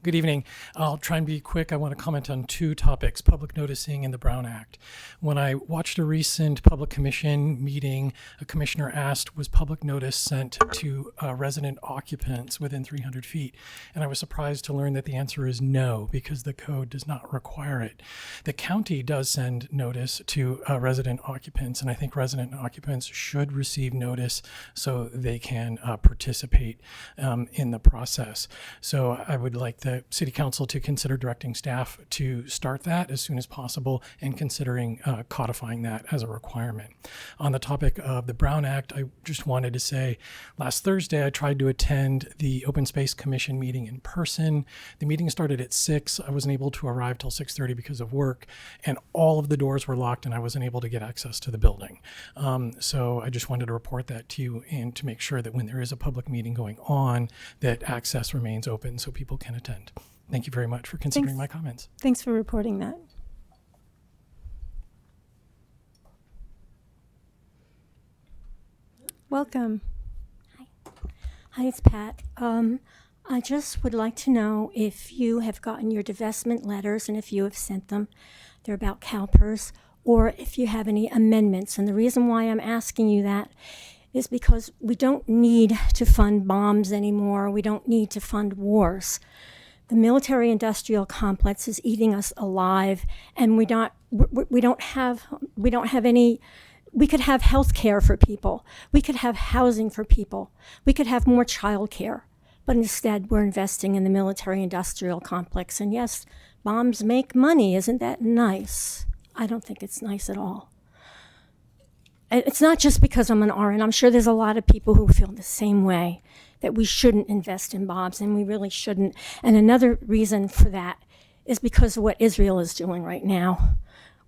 Good evening. I'll try and be quick. I want to comment on 2 topics, public noticing and the Brown Act. When I watched a recent public commission meeting, a commissioner asked, was public notice sent to resident occupants within 300 feet? And I was surprised to learn that the answer is no, because the code does not require it. The county does send notice to resident occupants, and I think resident occupants should receive notice so they can participate in the process. So I would like the City Council to consider directing staff to start that as soon as possible and considering codifying that as a requirement. On the topic of the Brown Act, I just wanted to say last Thursday I tried to attend the Open Space Commission meeting in person. The meeting started at 6. I wasn't able to arrive till 6:30 because of work, and all of the doors were locked and I wasn't able to get access to the building. So I just wanted to report that to you and to make sure that when there is a public meeting going on, that access remains open so people can attend. Thank you very much for considering my comments. Thanks for reporting that. Welcome. Hi, it's Pat. I just would like to know if you have gotten your divestment letters and if you have sent them. They're about CalPERS, or if you have any amendments. And the reason why I'm asking you that is because we don't need to fund bombs anymore. We don't need to fund wars. The military-industrial complex is eating us alive, and we don't have any. We could have health care for people. We could have housing for people. We could have more child care. But instead, we're investing in the military-industrial complex. And yes, bombs make money. Isn't that nice? I don't think it's nice at all. It's not just because I'm an RN. I'm sure there's a lot of people who feel the same way, that we shouldn't invest in bombs, and we really shouldn't. And another reason for that is because of what Israel is doing right now.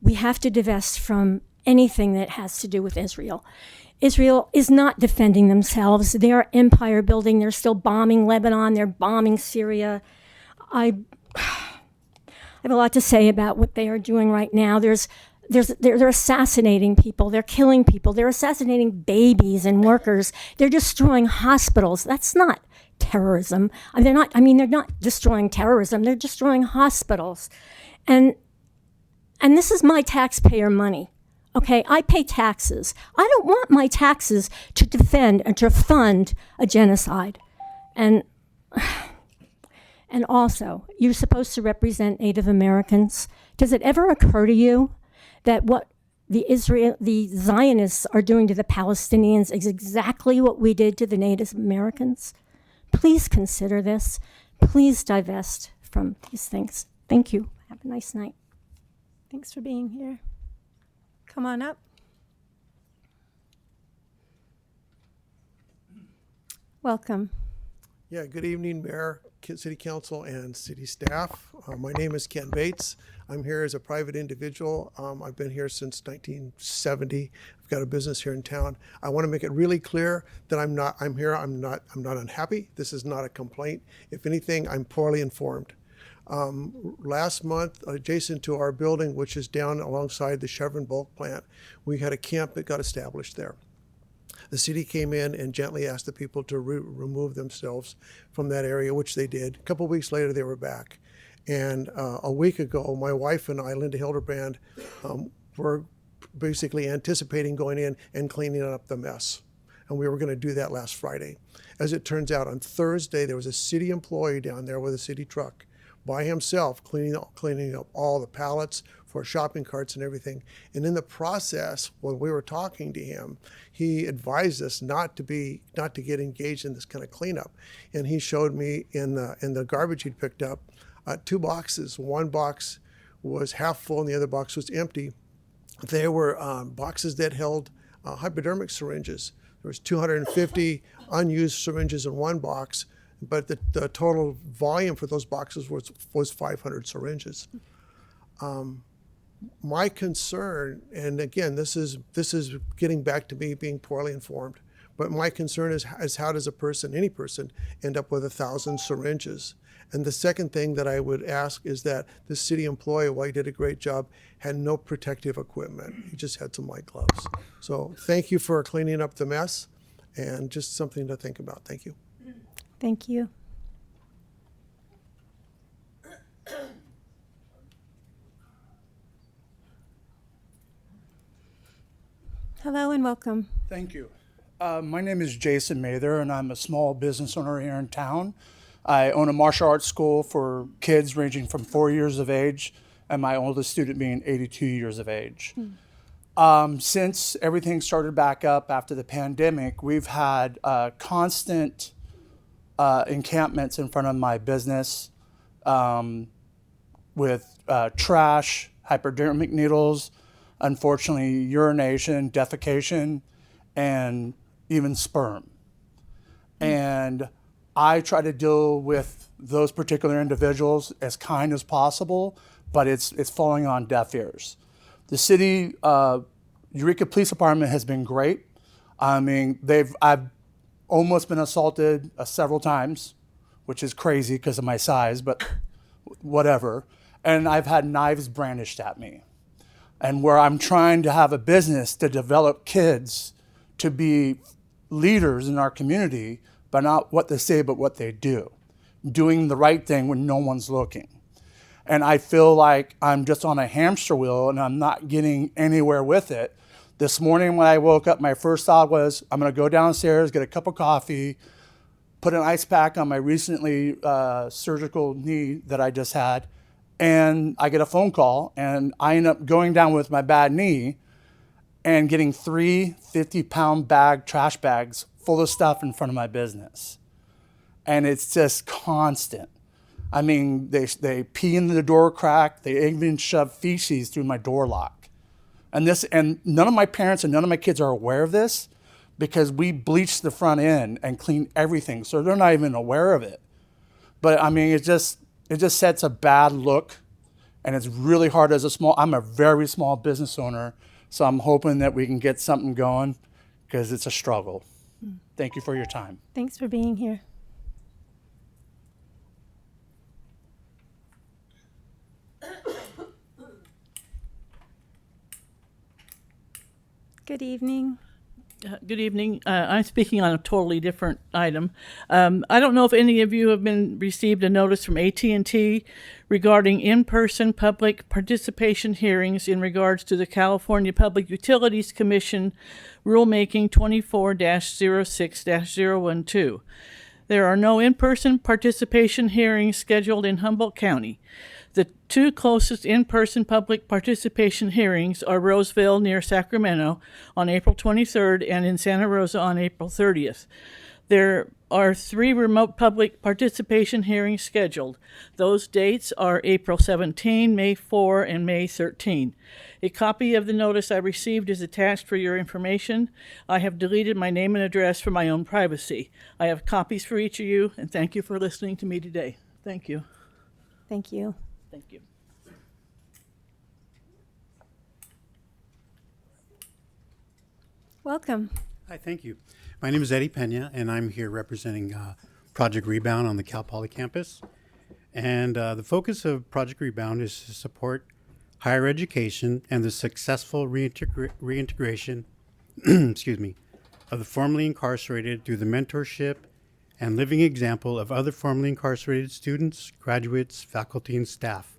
We have to divest from anything that has to do with Israel. Israel is not defending themselves. They are empire building. They're still bombing Lebanon. They're bombing Syria. I have a lot to say about what they are doing right now. They're assassinating people. They're killing people. They're assassinating babies and workers. They're destroying hospitals. That's not terrorism. They're not destroying terrorism. They're destroying hospitals. And this is my taxpayer money. Okay, I pay taxes. I don't want my taxes to defend and to fund a genocide. And also, you're supposed to represent Native Americans. Does it ever occur to you that what the Zionists are doing to the Palestinians is exactly what we did to the Native Americans? Please consider this. Please divest from these things. Thank you. Have a nice night. Thanks for being here. Come on up. Welcome. Yeah, good evening, Mayor, City Council, and City staff. My name is Ken Bates. I'm here as a private individual. I've been here since 1970. I've got a business here in town. I want to make it really clear that I'm not unhappy. This is not a complaint. If anything, I'm poorly informed. Last month, adjacent to our building, which is down alongside the Chevron bulk plant, we had a camp that got established there. The city came in and gently asked the people to remove themselves from that area, which they did. A couple of weeks later, they were back. And a week ago, my wife and I, Linda Hildebrand, were basically anticipating going in and cleaning up the mess. And we were going to do that last Friday. As it turns out, on Thursday, there was a city employee down there with a city truck by himself, cleaning up all the pallets for shopping carts and everything. And in the process, when we were talking to him, he advised us not to get engaged in this kind of cleanup. And he showed me in the garbage he'd picked up 2 boxes. One box was half full and the other box was empty. They were boxes that held hypodermic syringes. There was 250 unused syringes in one box, but the total volume for those boxes was 500 syringes. My concern, and again, this is getting back to me being poorly informed, but my concern is how does any person, end up with 1,000 syringes? And the second thing that I would ask is that the city employee, while he did a great job, had no protective equipment. He just had some white gloves. So thank you for cleaning up the mess, and just something to think about. Thank you. Thank you. Hello and welcome. Thank you. My name is Jason Mather, and I'm a small business owner here in town. I own a martial arts school for kids ranging from 4 years of age, and my oldest student being 82 years of age. Since everything started back up after the pandemic, we've had constant encampments in front of my business, with trash, hypodermic needles, unfortunately urination, defecation, and even sperm. And I try to deal with those particular individuals as kind as possible, but it's falling on deaf ears. The city, Eureka Police Department has been great. I mean, I've almost been assaulted several times, which is crazy because of my size, but whatever. And I've had knives brandished at me. And where I'm trying to have a business to develop kids to be leaders in our community, but not what they say, but what they do. Doing the right thing when no one's looking. And I feel like I'm just on a hamster wheel and I'm not getting anywhere with it. This morning when I woke up, my first thought was, I'm gonna go downstairs, get a cup of coffee, put an ice pack on my recently surgical knee that I just had, and I get a phone call and I end up going down with my bad knee and getting 3 50-pound trash bags full of stuff in front of my business. And it's just constant. I mean, they pee in the door crack, they even shove feces through my door lock. And none of my parents and none of my kids are aware of this because we bleach the front end and clean everything, so they're not even aware of it. But I mean, it just sets a bad look, and it's really hard I'm a very small business owner, so I'm hoping that we can get something going because it's a struggle. Thank you for your time. Thanks for being here. Good evening. Good evening. I'm speaking on a totally different item. I don't know if any of you have received a notice from AT&T regarding in-person public participation hearings in regards to the California Public Utilities Commission Rulemaking 24-06-012. There are no in-person participation hearings scheduled in Humboldt County. The two closest in-person public participation hearings are Roseville near Sacramento on April 23rd and in Santa Rosa on April 30th. There are 3 remote public participation hearings scheduled. Those dates are April 17, May 4, and May 13. A copy of the notice I received is attached for your information. I have deleted my name and address for my own privacy. I have copies for each of you, and thank you for listening to me today. Thank you. Thank you. Thank you. Welcome. Hi, thank you. My name is Eddie Pena, and I'm here representing Project Rebound on the Cal Poly campus. And the focus of Project Rebound is to support higher education and the successful reintegration excuse me, of the formerly incarcerated through the mentorship and living example of other formerly incarcerated students, graduates, faculty, and staff.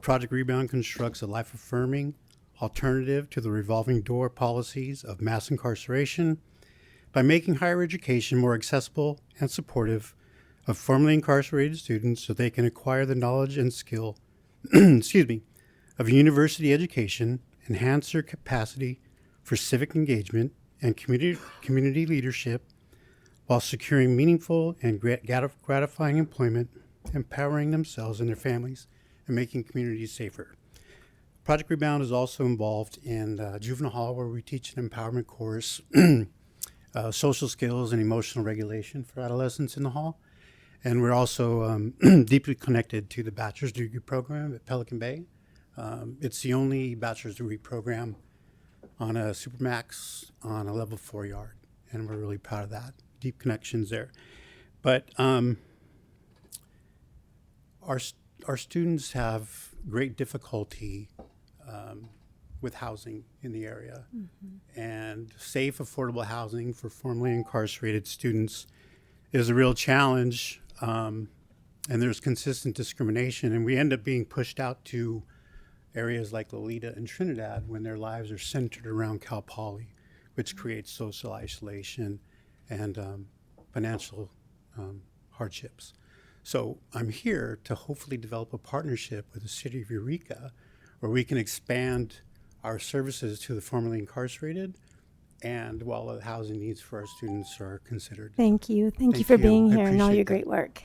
Project Rebound constructs a life-affirming alternative to the revolving door policies of mass incarceration by making higher education more accessible and supportive of formerly incarcerated students so they can acquire the knowledge and skill excuse me, of university education, enhance their capacity for civic engagement and community leadership, while securing meaningful and gratifying employment, empowering themselves and their families, and making communities safer. Project Rebound is also involved in Juvenile Hall, where we teach an empowerment course, social skills and emotional regulation for adolescents in the hall. And we're also deeply connected to the bachelor's degree program at Pelican Bay. It's the only bachelor's degree program on a Supermax on a level 4 yard, and we're really proud of that. Deep connections there. But our students have great difficulty with housing in the area. Mm-hmm. And safe, affordable housing for formerly incarcerated students is a real challenge. And there's consistent discrimination, and we end up being pushed out to areas like Lolita and Trinidad when their lives are centered around Cal Poly, which creates social isolation and financial hardships. So I'm here to hopefully develop a partnership with the city of Eureka where we can expand our services to the formerly incarcerated and while the housing needs for our students are considered. Thank you. Thank you for being here and all your great work.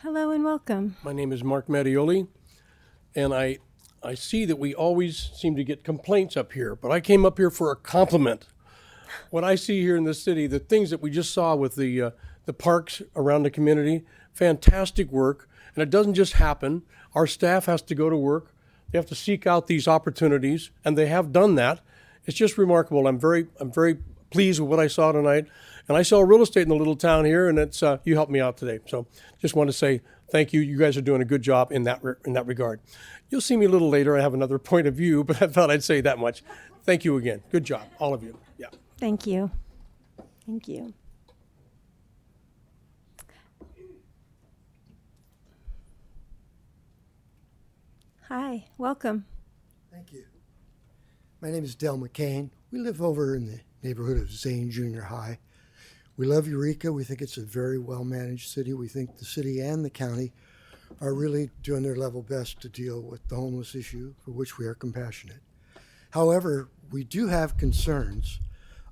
Hello and welcome. My name is Mark Mattioli, and I see that we always seem to get complaints up here, but I came up here for a compliment. What I see here in the city, the things that we just saw with the parks around the community, fantastic work, and it doesn't just happen. Our staff has to go to work. They have to seek out these opportunities, and they have done that. It's just remarkable. I'm very pleased with what I saw tonight. And I sell real estate in the little town here, and it's you helped me out today. So just want to say thank you. You guys are doing a good job in that regard. You'll see me a little later. I have another point of view, but I thought I'd say that much. Thank you again. Good job, all of you. Yeah. Thank you. Thank you. Hi, welcome. Thank you. My name is Del McCain. We live over in the neighborhood of Zane Junior High. We love Eureka. We think it's a very well-managed city. We think the city and the county are really doing their level best to deal with the homeless issue, for which we are compassionate. However, we do have concerns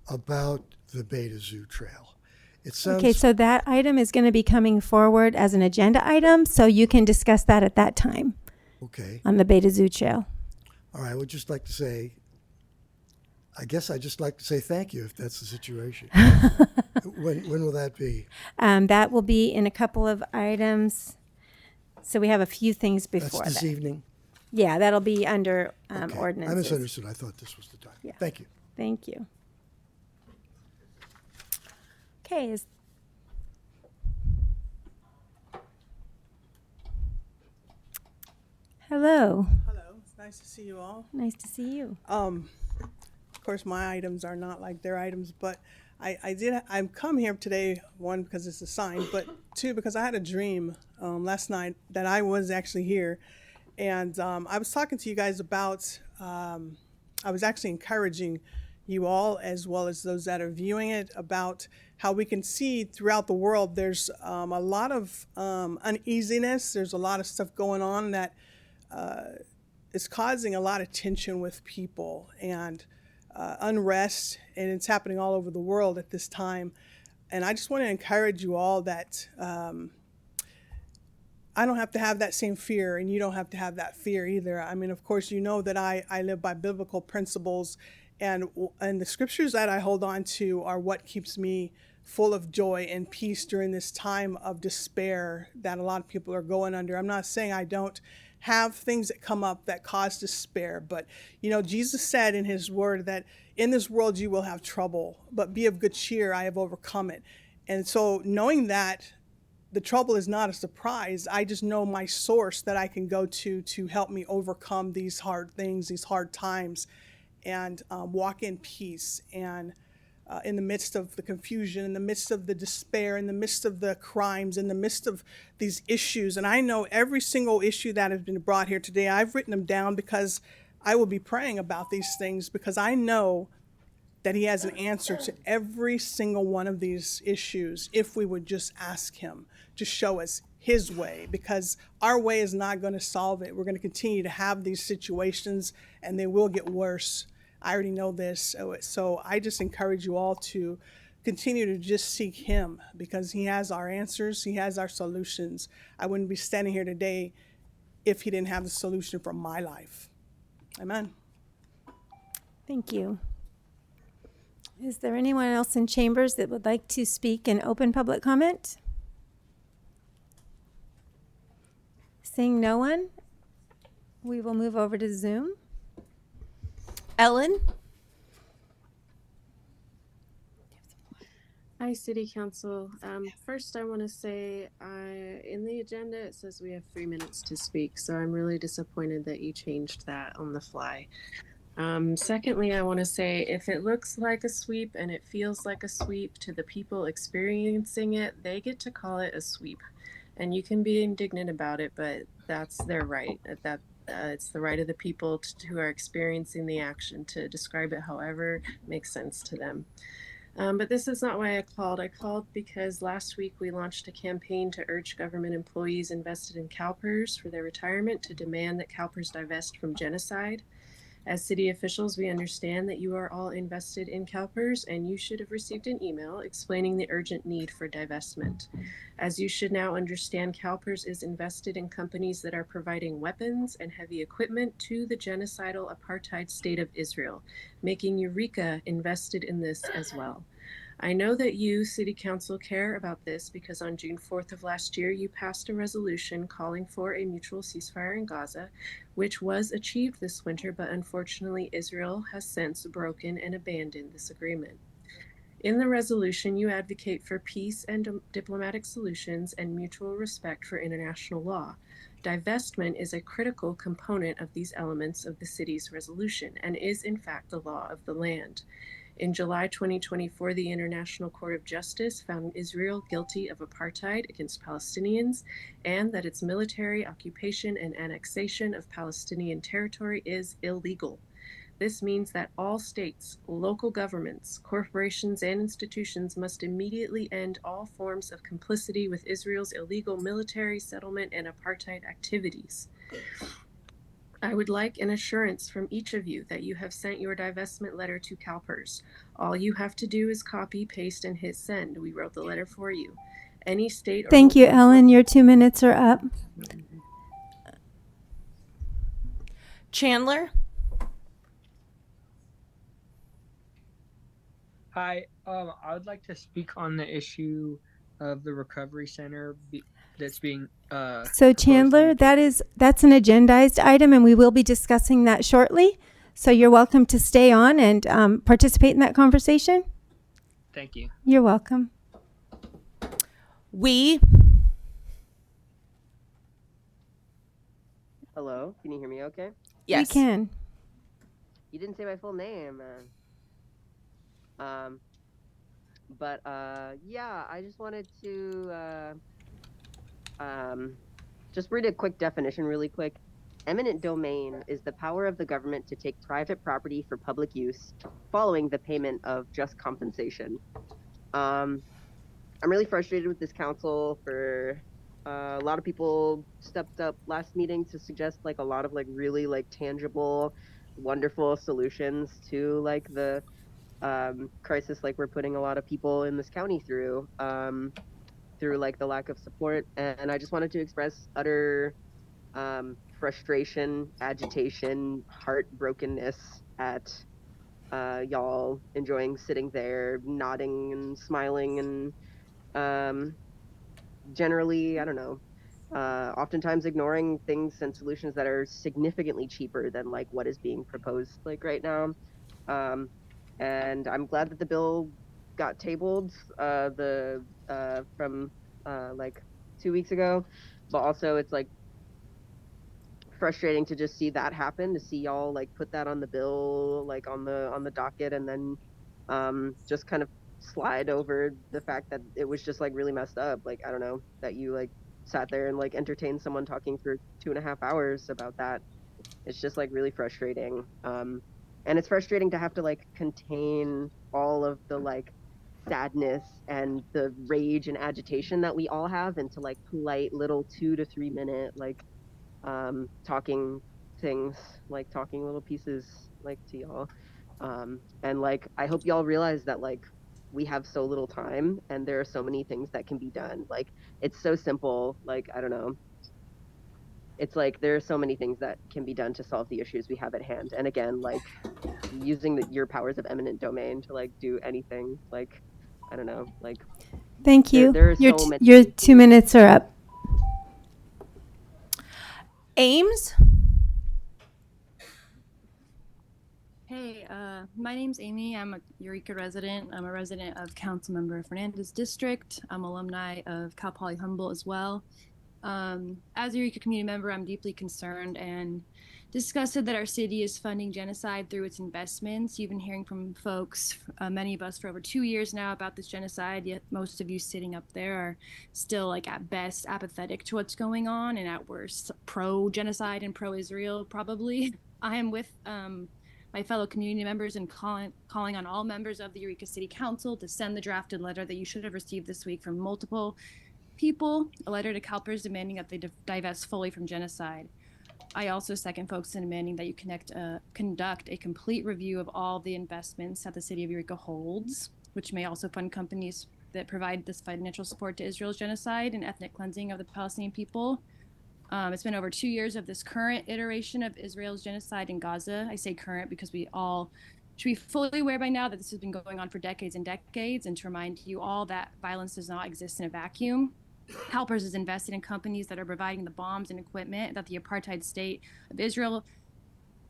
about the Beta Zoo Trail. It sounds Okay, so that item is going to be coming forward as an agenda item, so you can discuss that at that time. Okay. On the Beta Zoo Trail. All right, I would just like to say, I guess I'd just like to say thank you if that's the situation. When will that be? That will be in a couple of items. So we have a few things before That's this that. evening? Yeah, that'll be under Okay. ordinances. I misunderstood. I thought this was the time. Yeah. Thank you. Thank you. Okay. Hello. Hello. It's nice to see you all. Nice to see you. Of course, my items are not like their items, but I've come here today, one, because it's a sign, but two, because I had a dream last night that I was actually here. And I was talking to you guys about, I was actually encouraging you all, as well as those that are viewing it, about how we can see throughout the world there's a lot of uneasiness. There's a lot of stuff going on that is causing a lot of tension with people and unrest, and it's happening all over the world at this time. And I just want to encourage you all that I don't have to have that same fear, and you don't have to have that fear either. I mean, of course, you know that I live by biblical principles, and the scriptures that I hold on to are what keeps me full of joy and peace during this time of despair that a lot of people are going under. I'm not saying I don't have things that come up that cause despair, but you know, Jesus said in his word that in this world you will have trouble, but be of good cheer, I have overcome it. And so knowing that the trouble is not a surprise, I just know my source that I can go to help me overcome these hard things, these hard times, and walk in peace. And in the midst of the confusion, in the midst of the despair, in the midst of the crimes, in the midst of these issues. And I know every single issue that has been brought here today, I've written them down because I will be praying about these things, because I know that he has an answer to every single one of these issues if we would just ask him to show us his way, because our way is not going to solve it. We're going to continue to have these situations, and they will get worse. I already know this. So I just encourage you all to continue to just seek him, because he has our answers. He has our solutions. I wouldn't be standing here today if he didn't have the solution for my life. Amen. Thank you. Is there anyone else in chambers that would like to speak in open public comment? Seeing no one, we will move over to Zoom. Ellen? Hi, City Council. First, I want to say in the agenda it says we have 3 minutes to speak, so I'm really disappointed that you changed that on the fly. Secondly, I want to say if it looks like a sweep and it feels like a sweep to the people experiencing it, they get to call it a sweep. And you can be indignant about it, but that's their right. It's the right of the people who are experiencing the action to describe it however makes sense to them. But this is not why I called. I called because last week we launched a campaign to urge government employees invested in CalPERS for their retirement to demand that CalPERS divest from genocide. As city officials, we understand that you are all invested in CalPERS, and you should have received an email explaining the urgent need for divestment. As you should now understand, CalPERS is invested in companies that are providing weapons and heavy equipment to the genocidal apartheid state of Israel, making Eureka invested in this as well. I know that you, City Council, care about this because on June 4th of last year, you passed a resolution calling for a mutual ceasefire in Gaza, which was achieved this winter, but unfortunately, Israel has since broken and abandoned this agreement. In the resolution, you advocate for peace and diplomatic solutions and mutual respect for international law. Divestment is a critical component of these elements of the city's resolution and is, in fact, the law of the land. In July 2024, the International Court of Justice found Israel guilty of apartheid against Palestinians and that its military occupation and annexation of Palestinian territory is illegal. This means that all states, local governments, corporations, and institutions must immediately end all forms of complicity with Israel's illegal military settlement and apartheid activities. I would like an assurance from each of you that you have sent your divestment letter to CalPERS. All you have to do is copy, paste, and hit send. We wrote the letter for you. Any state or Thank you, local Ellen. Your 2 minutes are up. Chandler? Hi, I would like to speak on the issue of the recovery center that's being So Chandler, that's an agendized item, and we will be discussing that shortly. So you're welcome to stay on and participate in that conversation. Thank you. You're welcome. Hello, can you hear me okay? Yes. We can. You didn't say my full name. Yeah, I just wanted to just read a quick definition really quick. Eminent domain is the power of the government to take private property for public use following the payment of just compensation. I'm really frustrated with this council for a lot of people stepped up last meeting to suggest like a lot of like really like tangible, wonderful solutions to like the crisis like we're putting a lot of people in this county through like the lack of support. And I just wanted to express utter frustration, agitation, heartbrokenness at y'all enjoying sitting there nodding and smiling and generally, I don't know, oftentimes ignoring things and solutions that are significantly cheaper than like what is being proposed like right now. And I'm glad that the bill got tabled from like 2 weeks ago, but also it's like frustrating to just see that happen, to see y'all like put that on the bill, like on the docket, and then just kind of slide over the fact that it was just like really messed up. Like, I don't know, that you like sat there and like entertained someone talking for 2.5 hours about that. It's just like really frustrating. And it's frustrating to have to like contain all of the like sadness and the rage and agitation that we all have into like polite little 2 to 3 minute like talking things, like talking little pieces like to y'all. And like I hope y'all realize that like we have so little time and there are so many things that can be done. Like it's so simple, like I don't know, it's like there are so many things that can be done to solve the issues we have at hand. And again, like using your powers of eminent domain to like do anything, like I don't know, like Thank you. there are so many your 2 minutes are up. Ames? Hey, my name's Amy. I'm a Eureka resident. I'm a resident of Councilmember Fernandez District. I'm alumni of Cal Poly Humboldt as well. As a Eureka community member, I'm deeply concerned and disgusted that our city is funding genocide through its investments. You've been hearing from folks, many of us, for over 2 years now about this genocide, yet most of you sitting up there are still, like, at best apathetic to what's going on, and at worst pro-genocide and pro-Israel, probably. I am with my fellow community members and calling on all members of the Eureka City Council to send the drafted letter that you should have received this week from multiple people, a letter to CalPERS demanding that they divest fully from genocide. I also second folks in demanding that you conduct a complete review of all the investments that the city of Eureka holds, which may also fund companies that provide this financial support to Israel's genocide and ethnic cleansing of the Palestinian people. It's been over 2 years of this current iteration of Israel's genocide in Gaza. I say current because we all should be fully aware by now that this has been going on for decades and decades, and to remind you all that violence does not exist in a vacuum. CalPERS is invested in companies that are providing the bombs and equipment that the apartheid state of Israel,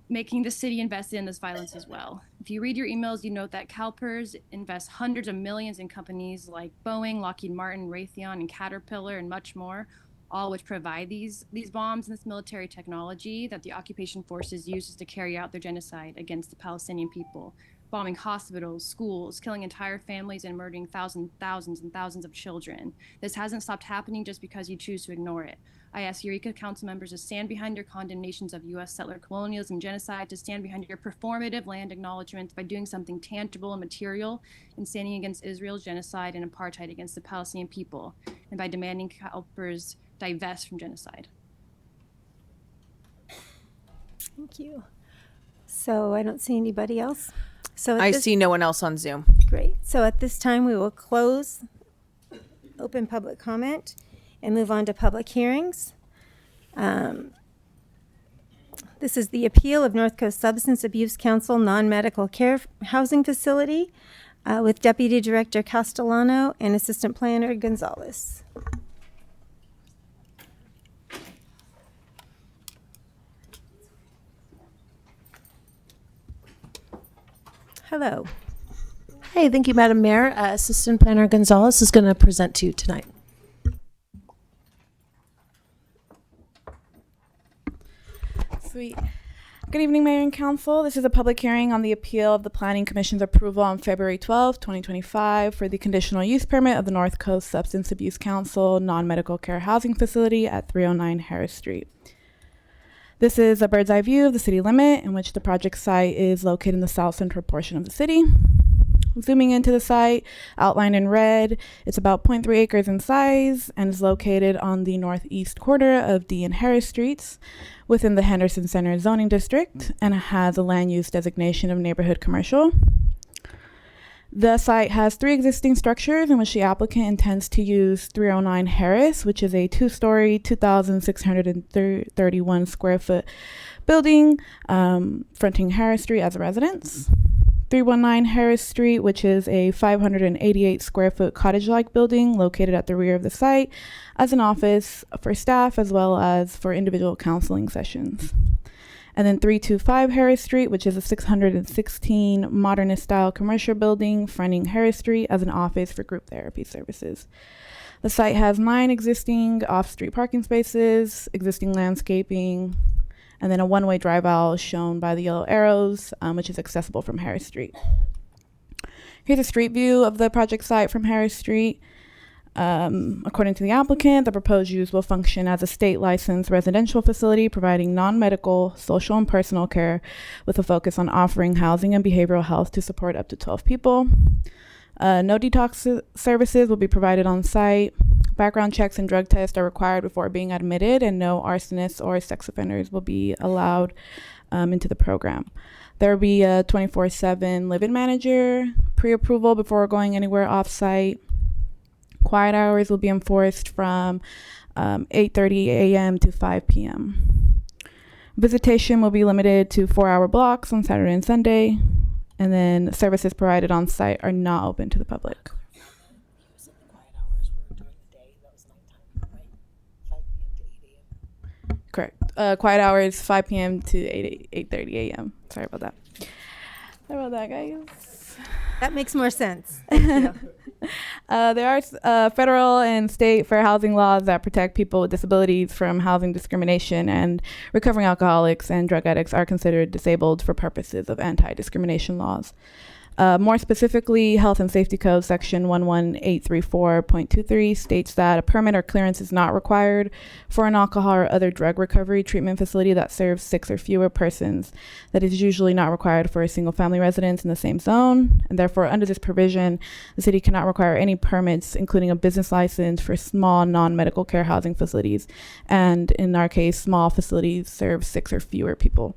making the city invested in this violence as well. If you read your emails, you note that CalPERS invests hundreds of millions in companies like Boeing, Lockheed Martin, Raytheon, and Caterpillar, and much more, all which provide these bombs and this military technology that the occupation forces uses to carry out their genocide against the Palestinian people, bombing hospitals, schools, killing entire families, and murdering thousands and thousands of children. This hasn't stopped happening just because you choose to ignore it. I ask Eureka Council members to stand behind your condemnations of U.S. settler colonialism and genocide, to stand behind your performative land acknowledgments by doing something tangible and material in standing against Israel's genocide and apartheid against the Palestinian people, and by demanding CalPERS divest from genocide. Thank you. So I don't see anybody else. So I see no one else on Zoom. Great. So at this time, we will close open public comment and move on to public hearings. This is the appeal of North Coast Substance Abuse Council non-medical care housing facility with Deputy Director Castellano and Assistant Planner Gonzalez. Hello. Hey, thank you, Madam Mayor. Assistant Planner Gonzalez is going to present to you tonight. Sweet. Good evening, Mayor and Council. This is a public hearing on the appeal of the Planning Commission's approval on February 12, 2025 for the conditional use permit of the North Coast Substance Abuse Council non-medical care housing facility at 309 Harris Street. This is a bird's eye view of the city limit, in which the project site is located in the south central portion of the city. Zooming into the site, outlined in red, it's about 0.3 acres in size and is located on the northeast corner of D and Harris Streets within the Henderson Center zoning district, and has a land use designation of neighborhood commercial. The site has 3 existing structures in which the applicant intends to use 309 Harris, which is a 2-story, 2,631 square foot building fronting Harris Street as a residence. 319 Harris Street, which is a 588 square foot cottage-like building located at the rear of the site as an office for staff as well as for individual counseling sessions. And then 325 Harris Street, which is a 616 modernist style commercial building fronting Harris Street as an office for group therapy services. The site has 9 existing off-street parking spaces, existing landscaping, and then a one-way drive aisle shown by the yellow arrows, which is accessible from Harris Street. Here's a street view of the project site from Harris Street. According to the applicant, the proposed use will function as a state licensed residential facility providing non-medical, social, and personal care with a focus on offering housing and behavioral health to support up to 12 people. No detox services will be provided on site. Background checks and drug tests are required before being admitted, and no arsonists or sex offenders will be allowed into the program. There will be a 24/7 live-in manager pre-approval before going anywhere off-site. Quiet hours will be enforced from 8:30 a.m. to 5 p.m. Visitation will be limited to 4-hour blocks on Saturday and Sunday, and then services provided on site are not open to the public. Correct. Quiet hours 5 p.m. to 8:30 a.m. Sorry about that. Sorry about that, guys. That makes more sense. Thank you. There are federal and state fair housing laws that protect people with disabilities from housing discrimination, and recovering alcoholics and drug addicts are considered disabled for purposes of anti-discrimination laws. More specifically, Health and Safety Code Section 11834.23 states that a permit or clearance is not required for an alcohol or other drug recovery treatment facility that serves 6 or fewer persons. That is usually not required for a single family residence in the same zone, and therefore under this provision, the city cannot require any permits, including a business license for small non-medical care housing facilities, and in our case, small facilities serve 6 or fewer people.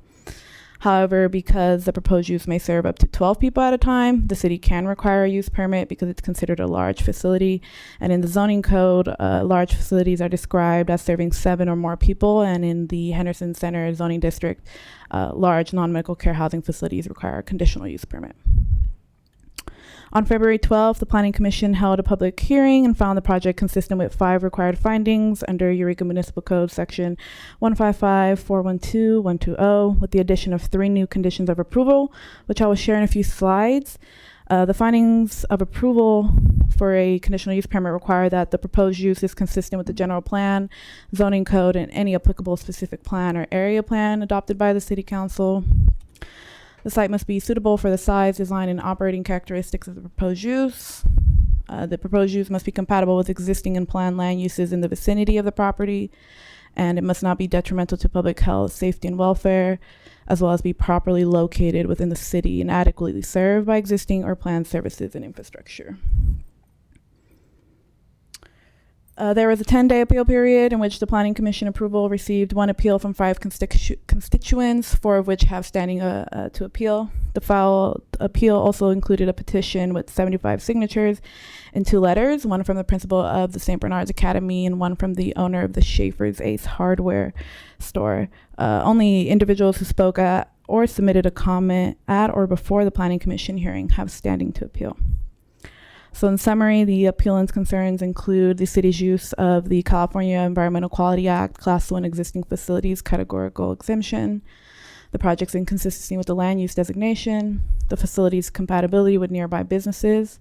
However, because the proposed use may serve up to 12 people at a time, the city can require a use permit because it's considered a large facility. And in the zoning code, large facilities are described as serving 7 or more people. And in the Henderson Center zoning district, large non-medical care housing facilities require a conditional use permit. On February 12th, the Planning Commission held a public hearing and found the project consistent with 5 required findings under Eureka Municipal Code Section 155.412.120, with the addition of 3 new conditions of approval, which I will share in a few slides. The findings of approval for a conditional use permit require that the proposed use is consistent with the general plan, zoning code, and any applicable specific plan or area plan adopted by the City Council. The site must be suitable for the size, design, and operating characteristics of the proposed use. The proposed use must be compatible with existing and planned land uses in the vicinity of the property, and it must not be detrimental to public health, safety, and welfare, as well as be properly located within the city and adequately served by existing or planned services and infrastructure. There was a 10-day appeal period in which the Planning Commission approval received 1 appeal from 5 constituents, 4 of which have standing to appeal. The file appeal also included a petition with 75 signatures and 2 letters, one from the principal of the St. Bernard's Academy and one from the owner of the Schaefer's Ace hardware store. Only individuals who spoke at or submitted a comment at or before the Planning Commission hearing have standing to appeal. So in summary, the appellant's concerns include the city's use of the California Environmental Quality Act Class 1 existing facilities categorical exemption, the project's inconsistency with the land use designation, the facility's compatibility with nearby businesses,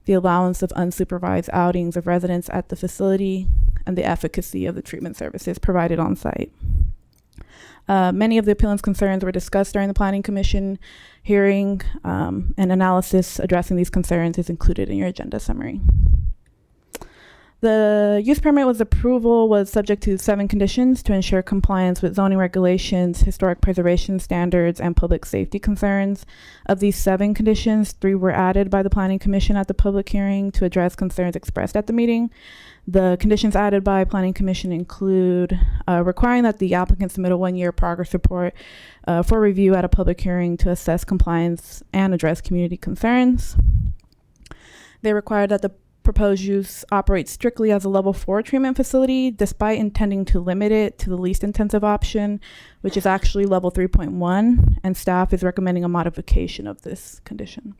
the allowance of unsupervised outings of residents at the facility, and the efficacy of the treatment services provided on site. Many of the appellant's concerns were discussed during the Planning Commission hearing, and analysis addressing these concerns is included in your agenda summary. The use permit approval was subject to 7 conditions to ensure compliance with zoning regulations, historic preservation standards, and public safety concerns. Of these 7 conditions, 3 were added by the Planning Commission at the public hearing to address concerns expressed at the meeting. The conditions added by Planning Commission include requiring that the applicant submit a 1-year progress report for review at a public hearing to assess compliance and address community concerns. They require that the proposed use operates strictly as a level 4 treatment facility, despite intending to limit it to the least intensive option, which is actually level 3.1, and staff is recommending a modification of this condition.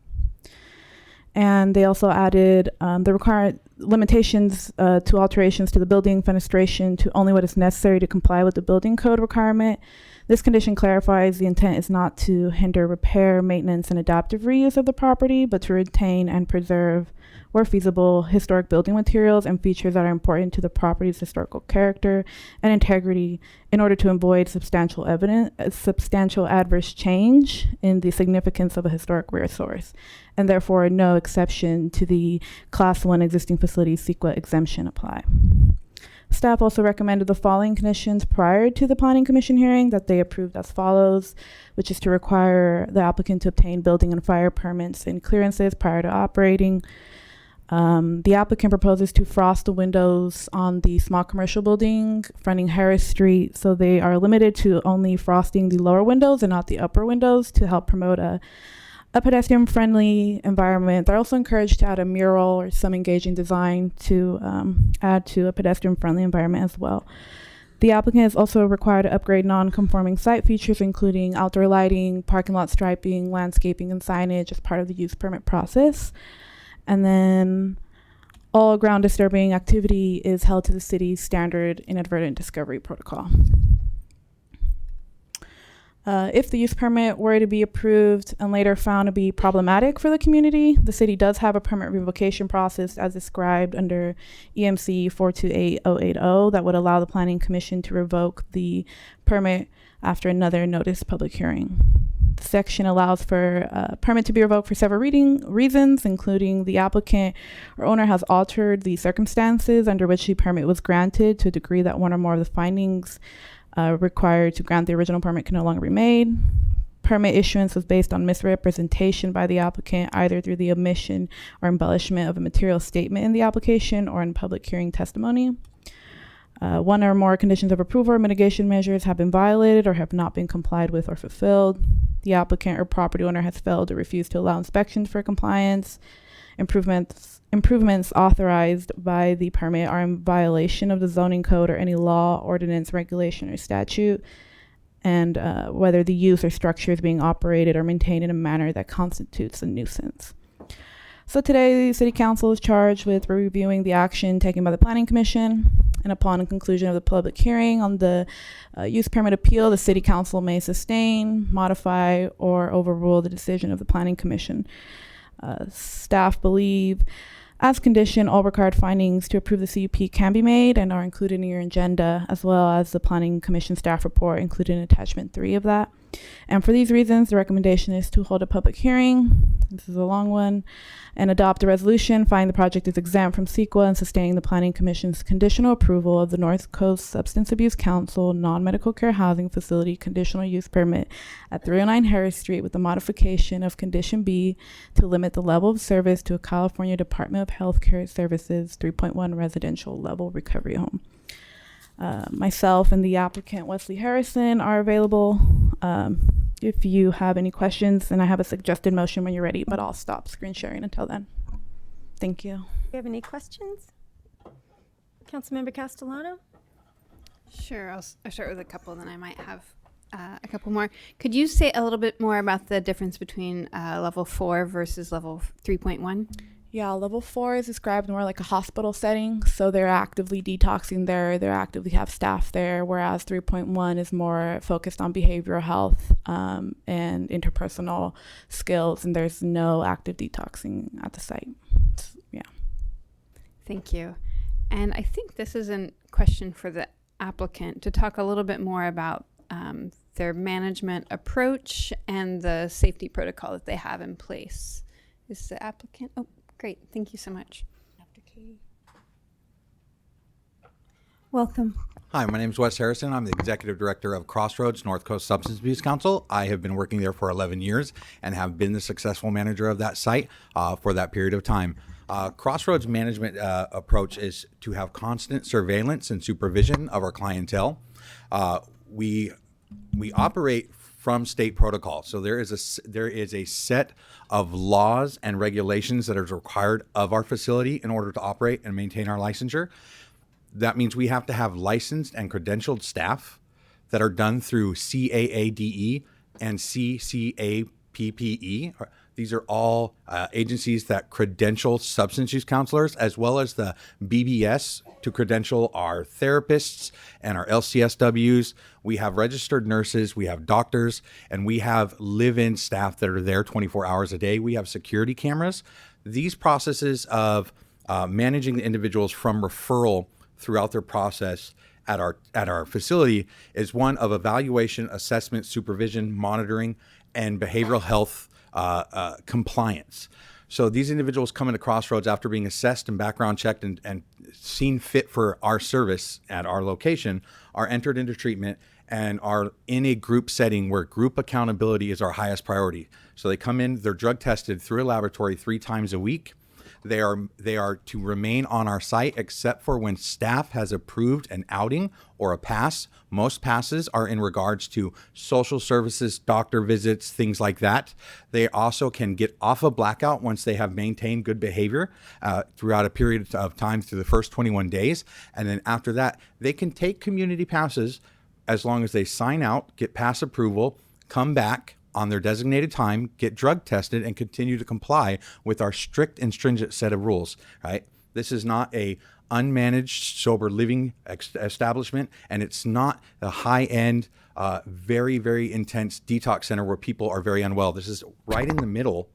And they also added the required limitations to alterations to the building fenestration to only what is necessary to comply with the building code requirement. This condition clarifies the intent is not to hinder repair, maintenance, and adaptive reuse of the property, but to retain and preserve, where feasible, historic building materials and features that are important to the property's historical character and integrity in order to avoid substantial adverse change in the significance of a historic resource, and therefore no exception to the Class 1 existing facilities CEQA exemption apply. Staff also recommended the following conditions prior to the Planning Commission hearing that they approved as follows, which is to require the applicant to obtain building and fire permits and clearances prior to operating. The applicant proposes to frost the windows on the small commercial building fronting Harris Street, so they are limited to only frosting the lower windows and not the upper windows to help promote a pedestrian-friendly environment. They're also encouraged to add a mural or some engaging design to add to a pedestrian-friendly environment as well. The applicant is also required to upgrade non-conforming site features, including outdoor lighting, parking lot striping, landscaping, and signage as part of the use permit process. And then all ground disturbing activity is held to the city's standard inadvertent discovery protocol. If the use permit were to be approved and later found to be problematic for the community, the city does have a permit revocation process as described under EMC 428080 that would allow the Planning Commission to revoke the permit after another notice public hearing. The section allows for a permit to be revoked for several reasons, including the applicant or owner has altered the circumstances under which the permit was granted to a degree that one or more of the findings required to grant the original permit can no longer be made. Permit issuance was based on misrepresentation by the applicant, either through the omission or embellishment of a material statement in the application or in public hearing testimony. One or more conditions of approval or mitigation measures have been violated or have not been complied with or fulfilled. The applicant or property owner has failed or refused to allow inspections for compliance. Improvements authorized by the permit are in violation of the zoning code or any law, ordinance, regulation, or statute, and whether the use or structure is being operated or maintained in a manner that constitutes a nuisance. So today, the City Council is charged with reviewing the action taken by the Planning Commission, and upon conclusion of the public hearing on the use permit appeal, the City Council may sustain, modify, or overrule the decision of the Planning Commission. Staff believe, as condition, all required findings to approve the CUP can be made and are included in your agenda, as well as the Planning Commission staff report included in attachment 3 of that. And for these reasons, the recommendation is to hold a public hearing. This is a long one. And adopt a resolution finding the project is exempt from CEQA and sustaining the Planning Commission's conditional approval of the North Coast Substance Abuse Council non-medical care housing facility conditional use permit at 309 Harris Street with the modification of Condition B to limit the level of service to a California Department of Health Care Services 3.1 residential level recovery home. Myself and the applicant Wesley Harrison are available if you have any questions, and I have a suggested motion when you're ready, but I'll stop screen sharing until then. Thank you. Do you have any questions? Councilmember Castellano? Sure, I'll start with a couple, then I might have a couple more. Could you say a little bit more about the difference between level 4 versus level 3.1? Yeah, level 4 is described more like a hospital setting, so they're actively detoxing there, they actively have staff there, whereas 3.1 is more focused on behavioral health and interpersonal skills, and there's no active detoxing at the site. Yeah. Thank you. And I think this is a question for the applicant to talk a little bit more about their management approach and the safety protocol that they have in place. Is the applicant? Oh, great. Thank you so much. Welcome. Hi, my name is Wes Harrison. I'm the Executive Director of Crossroads North Coast Substance Abuse Council. I have been working there for 11 years and have been the successful manager of that site for that period of time. Crossroads management approach is to have constant surveillance and supervision of our clientele. We operate from state protocol. So there is a set of laws and regulations that are required of our facility in order to operate and maintain our licensure. That means we have to have licensed and credentialed staff that are done through CAADE and CCAPPE. These are all agencies that credential substance use counselors, as well as the BBS to credential our therapists and our LCSWs. We have registered nurses, we have doctors, and we have live-in staff that are there 24 hours a day. We have security cameras. These processes of managing the individuals from referral throughout their process at our facility is one of evaluation, assessment, supervision, monitoring, and behavioral health compliance. So these individuals come into Crossroads after being assessed and background checked and seen fit for our service at our location, are entered into treatment and are in a group setting where group accountability is our highest priority. So they come in, they're drug tested through a laboratory 3 times a week. They are to remain on our site except for when staff has approved an outing or a pass. Most passes are in regards to social services, doctor visits, things like that. They also can get off a blackout once they have maintained good behavior throughout a period of time through the first 21 days. And then after that, they can take community passes as long as they sign out, get pass approval, come back on their designated time, get drug tested, and continue to comply with our strict and stringent set of rules, right? This is not a unmanaged sober living establishment, and it's not a high-end, very, very intense detox center where people are very unwell. This is right in the middle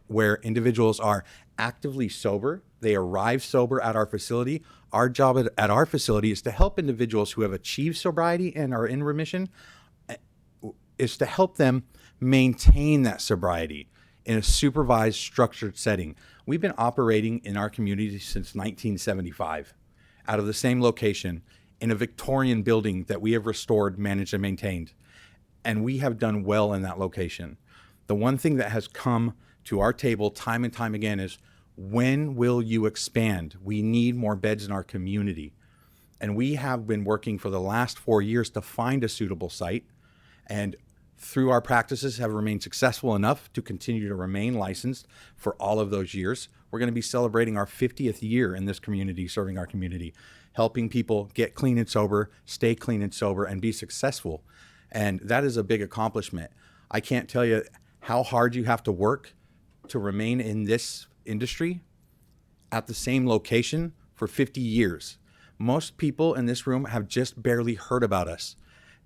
where individuals are actively sober. They arrive sober at our facility. Our job at our facility is to help individuals who have achieved sobriety and are in remission is to help them maintain that sobriety in a supervised, structured setting. We've been operating in our community since 1975 out of the same location in a Victorian building that we have restored, managed, and maintained. And we have done well in that location. The one thing that has come to our table time and time again is, when will you expand? We need more beds in our community. And we have been working for the last 4 years to find a suitable site, and through our practices have remained successful enough to continue to remain licensed for all of those years. We're going to be celebrating our 50th year in this community, serving our community, helping people get clean and sober, stay clean and sober, and be successful. And that is a big accomplishment. I can't tell you how hard you have to work to remain in this industry at the same location for 50 years. Most people in this room have just barely heard about us.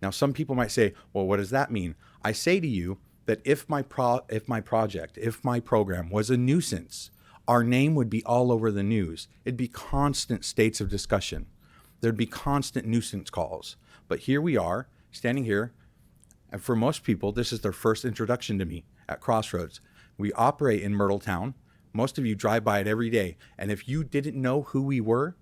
Now, some people might say, well, what does that mean? I say to you that if my program was a nuisance, our name would be all over the news. It'd be constant states of discussion. There'd be constant nuisance calls. But here we are, standing here, and for most people, this is their first introduction to me at Crossroads. We operate in Myrtletown. Most of you drive by it every day. And if you didn't know who we were,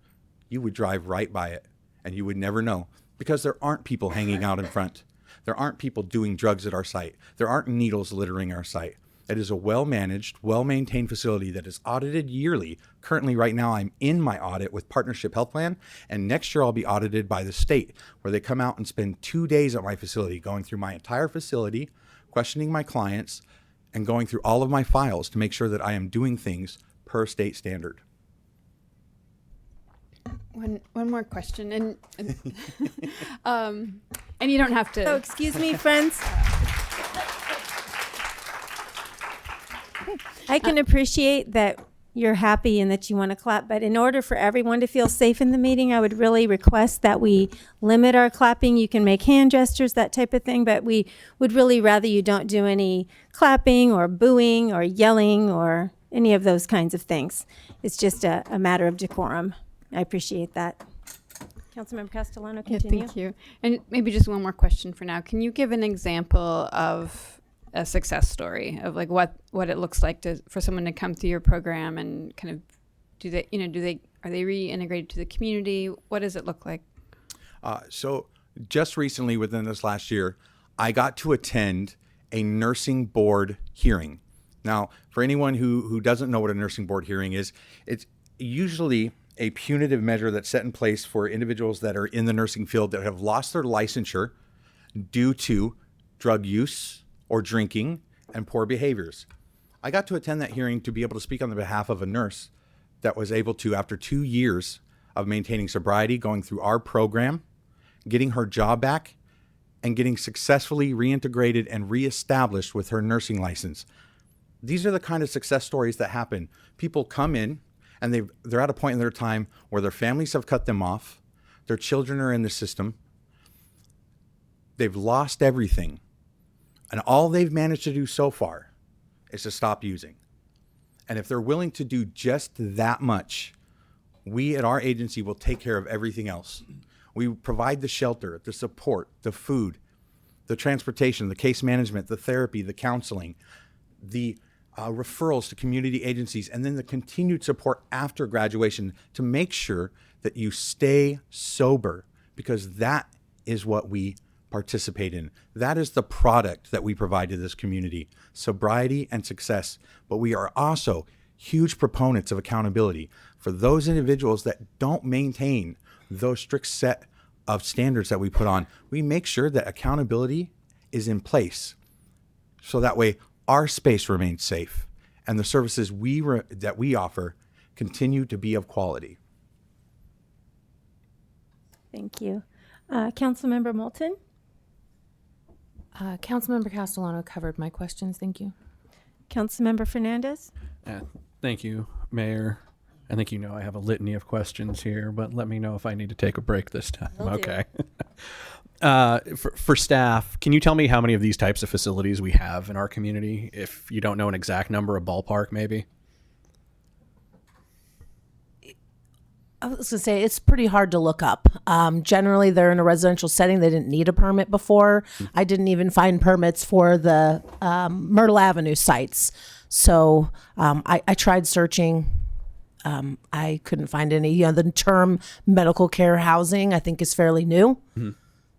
you would drive right by it, and you would never know, because there aren't people hanging out in front. There aren't people doing drugs at our site. There aren't needles littering our site. It is a well-managed, well-maintained facility that is audited yearly. Currently, right now, I'm in my audit with Partnership Health Plan, and next year I'll be audited by the state, where they come out and spend 2 days at my facility, going through my entire facility, questioning my clients, and going through all of my files to make sure that I am doing things per state standard. One more question, and you don't have to. So, excuse me, friends. I can appreciate that you're happy and that you want to clap, but in order for everyone to feel safe in the meeting, I would really request that we limit our clapping. You can make hand gestures, that type of thing, but we would really rather you don't do any clapping or booing or yelling or any of those kinds of things. It's just a matter of decorum. I appreciate that. Councilmember Castellano, continue. Yeah, thank you. And maybe just one more question for now. Can you give an example of a success story of like what it looks like for someone to come through your program, and kind of are they reintegrated to the community? What does it look like? So just recently, within this last year, I got to attend a nursing board hearing. Now, for anyone who doesn't know what a nursing board hearing is, it's usually a punitive measure that's set in place for individuals that are in the nursing field that have lost their licensure due to drug use or drinking and poor behaviors. I got to attend that hearing to be able to speak on the behalf of a nurse that was able to, after 2 years of maintaining sobriety, going through our program, getting her job back, and getting successfully reintegrated and reestablished with her nursing license. These are the kind of success stories that happen. People come in, and they're at a point in their time where their families have cut them off, their children are in the system, they've lost everything, and all they've managed to do so far is to stop using. And if they're willing to do just that much, we at our agency will take care of everything else. We provide the shelter, the support, the food, the transportation, the case management, the therapy, the counseling, the referrals to community agencies, and then the continued support after graduation to make sure that you stay sober, because that is what we participate in. That is the product that we provide to this community, sobriety and success. But we are also huge proponents of accountability for those individuals that don't maintain those strict set of standards that we put on. We make sure that accountability is in place, so that way our space remains safe and the services that we offer continue to be of quality. Thank you. Councilmember Moulton? Councilmember Castellano covered my questions. Thank you. Councilmember Fernandez? Thank you, Mayor. I think you know I have a litany of questions here, but let me know if I need to take a break this time. Okay. For staff, can you tell me how many of these types of facilities we have in our community? If you don't know an exact number, a ballpark maybe? I was going to say, it's pretty hard to look up. Generally, they're in a residential setting. They didn't need a permit before. I didn't even find permits for the Myrtle Avenue sites. So I tried searching. I couldn't find any. You know, the term medical care housing, I think, is fairly new.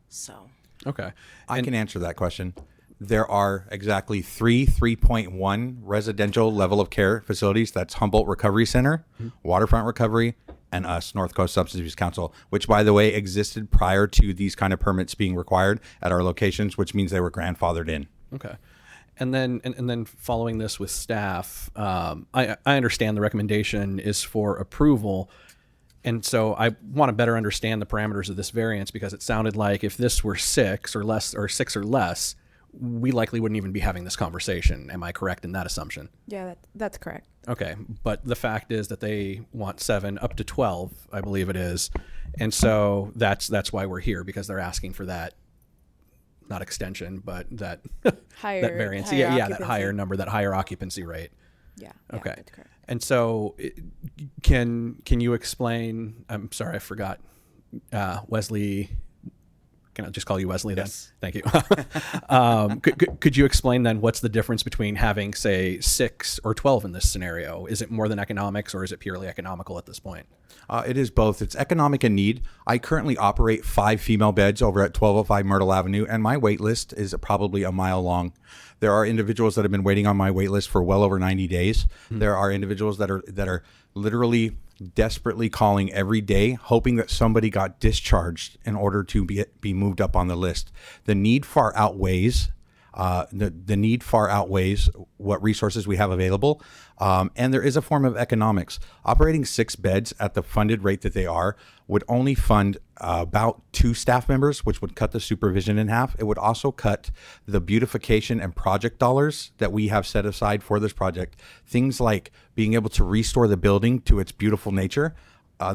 So. Okay. I can answer that question. There are exactly 3.1 residential level of care facilities. That's Humboldt Recovery Center, Waterfront Recovery, and us, North Coast Substance Abuse Council, which, by the way, existed prior to these kind of permits being required at our locations, which means they were grandfathered in. Okay. And then following this with staff, I understand the recommendation is for approval. And so I want to better understand the parameters of this variance, because it sounded like if this were 6 or less, we likely wouldn't even be having this conversation. Am I correct in that assumption? Yeah, that's correct. Okay. But the fact is that they want 7 up to 12, I believe it is. And so that's why we're here, because they're asking for that, not extension, but that Higher, that variance. higher Yeah, that occupancy. higher number, that higher occupancy rate. Yeah. Okay. That's correct. And so can you explain, I'm sorry, I forgot, Wesley, can I just call you Wesley then? Yes. Thank you. Could you explain then what's the difference between having, say, 6 or 12 in this scenario? Is it more than economics, or is it purely economical at this point? It is both. It's economic and need. I currently operate 5 female beds over at 1205 Myrtle Avenue, and my wait list is probably a mile long. There are individuals that have been waiting on my wait list for well over 90 days. There are individuals that are literally desperately calling every day, hoping that somebody got discharged in order to be moved up on the list. The need far outweighs the need far outweighs what resources we have available. And there is a form of economics. Operating 6 beds at the funded rate that they are would only fund about 2 staff members, which would cut the supervision in half. It would also cut the beautification and project dollars that we have set aside for this project. Things like being able to restore the building to its beautiful nature.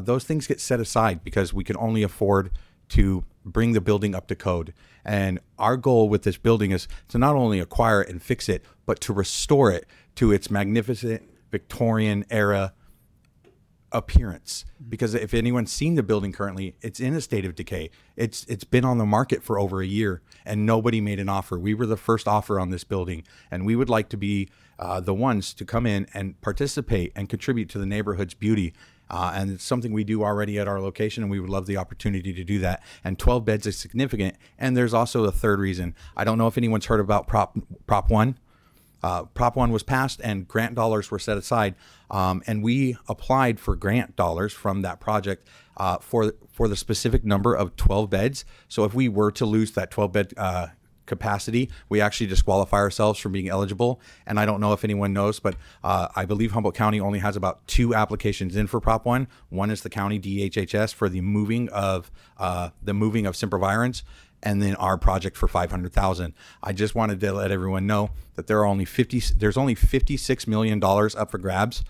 Those things get set aside because we can only afford to bring the building up to code. And our goal with this building is to not only acquire it and fix it, but to restore it to its magnificent Victorian era appearance. Because if anyone's seen the building currently, it's in a state of decay. It's been on the market for over a year and nobody made an offer. We were the first offer on this building, and we would like to be the ones to come in and participate and contribute to the neighborhood's beauty. And it's something we do already at our location, and we would love the opportunity to do that. And 12 beds is significant. And there's also a third reason. I don't know if anyone's heard about Prop 1. Prop 1 was passed and grant dollars were set aside. And we applied for grant dollars from that project for the specific number of 12 beds. So if we were to lose that 12 bed capacity, we actually disqualify ourselves from being eligible. And I don't know if anyone knows, but I believe Humboldt County only has about 2 applications in for Prop 1. One is the county DHHS for the moving of sempervirens, and then our project for $500,000. I just wanted to let everyone know that there's only $56 million up for grabs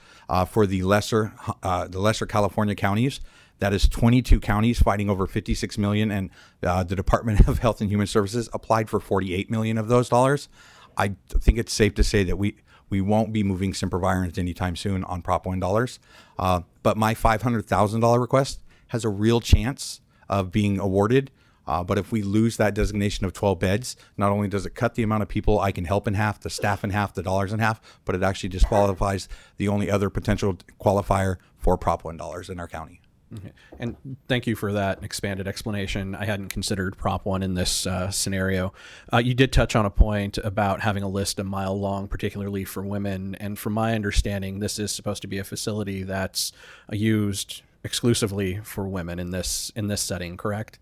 for the lesser California counties. That is 22 counties fighting over $56 million, and the Department of Health and Human Services applied for $48 million of those dollars. I think it's safe to say that we won't be moving sempervirens anytime soon on Prop 1 dollars. But my $500,000 request has a real chance of being awarded. But if we lose that designation of 12 beds, not only does it cut the amount of people I can help in half, the staff in half, the dollars in half, but it actually disqualifies the only other potential qualifier for Prop 1 dollars in our county. Okay. And thank you for that expanded explanation. I hadn't considered Prop 1 in this scenario. You did touch on a point about having a list a mile long, particularly for women. And from my understanding, this is supposed to be a facility that's used exclusively for women in this setting, correct?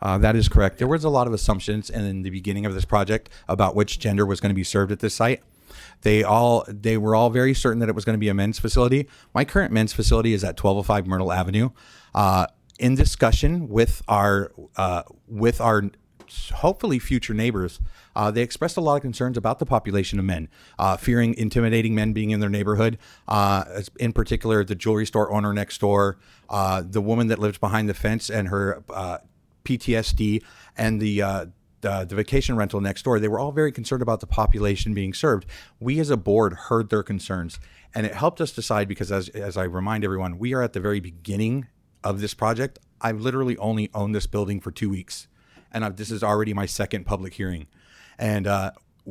That is correct. There was a lot of assumptions in the beginning of this project about which gender was going to be served at this site. They were all very certain that it was going to be a men's facility. My current men's facility is at 1205 Myrtle Avenue. In discussion with our hopefully future neighbors, they expressed a lot of concerns about the population of men, fearing intimidating men being in their neighborhood. In particular, the jewelry store owner next door, the woman that lives behind the fence and her PTSD, and the vacation rental next door. They were all very concerned about the population being served. We as a board heard their concerns, and it helped us decide, because as I remind everyone, we are at the very beginning of this project, I've literally only owned this building for 2 weeks, and this is already my second public hearing. And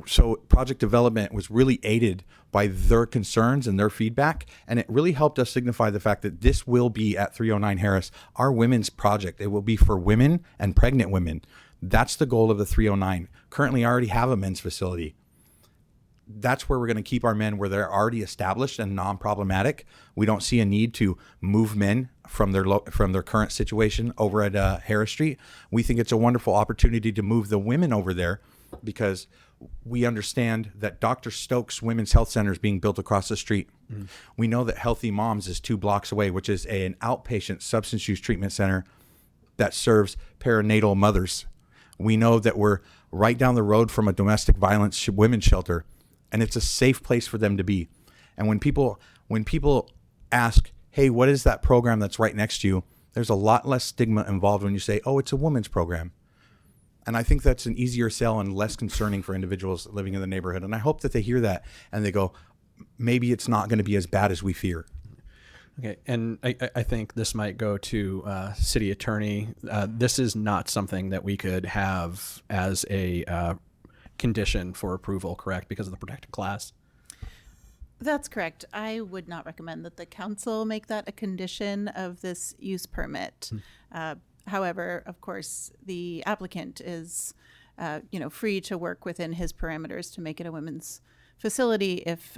so project development was really aided by their concerns and their feedback, and it really helped us signify the fact that this will be at 309 Harris, our women's project. It will be for women and pregnant women. That's the goal of the 309. Currently, I already have a men's facility. That's where we're going to keep our men, where they're already established and non-problematic. We don't see a need to move men from their current situation over at Harris Street. We think it's a wonderful opportunity to move the women over there, because we understand that Dr. Stokes Women's Health Center is being built across the street. Mm. We know that Healthy Moms is 2 blocks away, which is an outpatient substance use treatment center that serves perinatal mothers. We know that we're right down the road from a domestic violence women's shelter, and it's a safe place for them to be. And when people ask, hey, what is that program that's right next to you? There's a lot less stigma involved when you say, oh, it's a women's program. And I think that's an easier sell and less concerning for individuals living in the neighborhood. And I hope that they hear that and they go, maybe it's not going to be as bad as we fear. Okay, and I think this might go to city attorney. This is not something that we could have as a condition for approval, correct, because of the protected class? That's correct. I would not recommend that the council make that a condition of this use permit. However, of course, the applicant is, free to work within his parameters to make it a women's facility if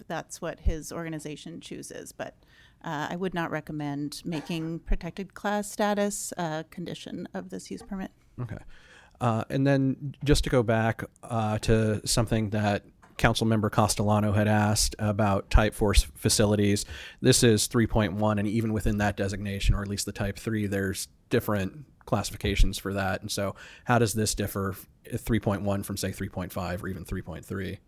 that's what his organization chooses. But I would not recommend making protected class status a condition of this use permit. Okay. And then just to go back to something that Councilmember Castellano had asked about type 4 facilities. This is 3.1, and even within that designation, or at least the type 3, there's different classifications for that. And so how does this differ 3.1 from, say, 3.5 or even 3.3?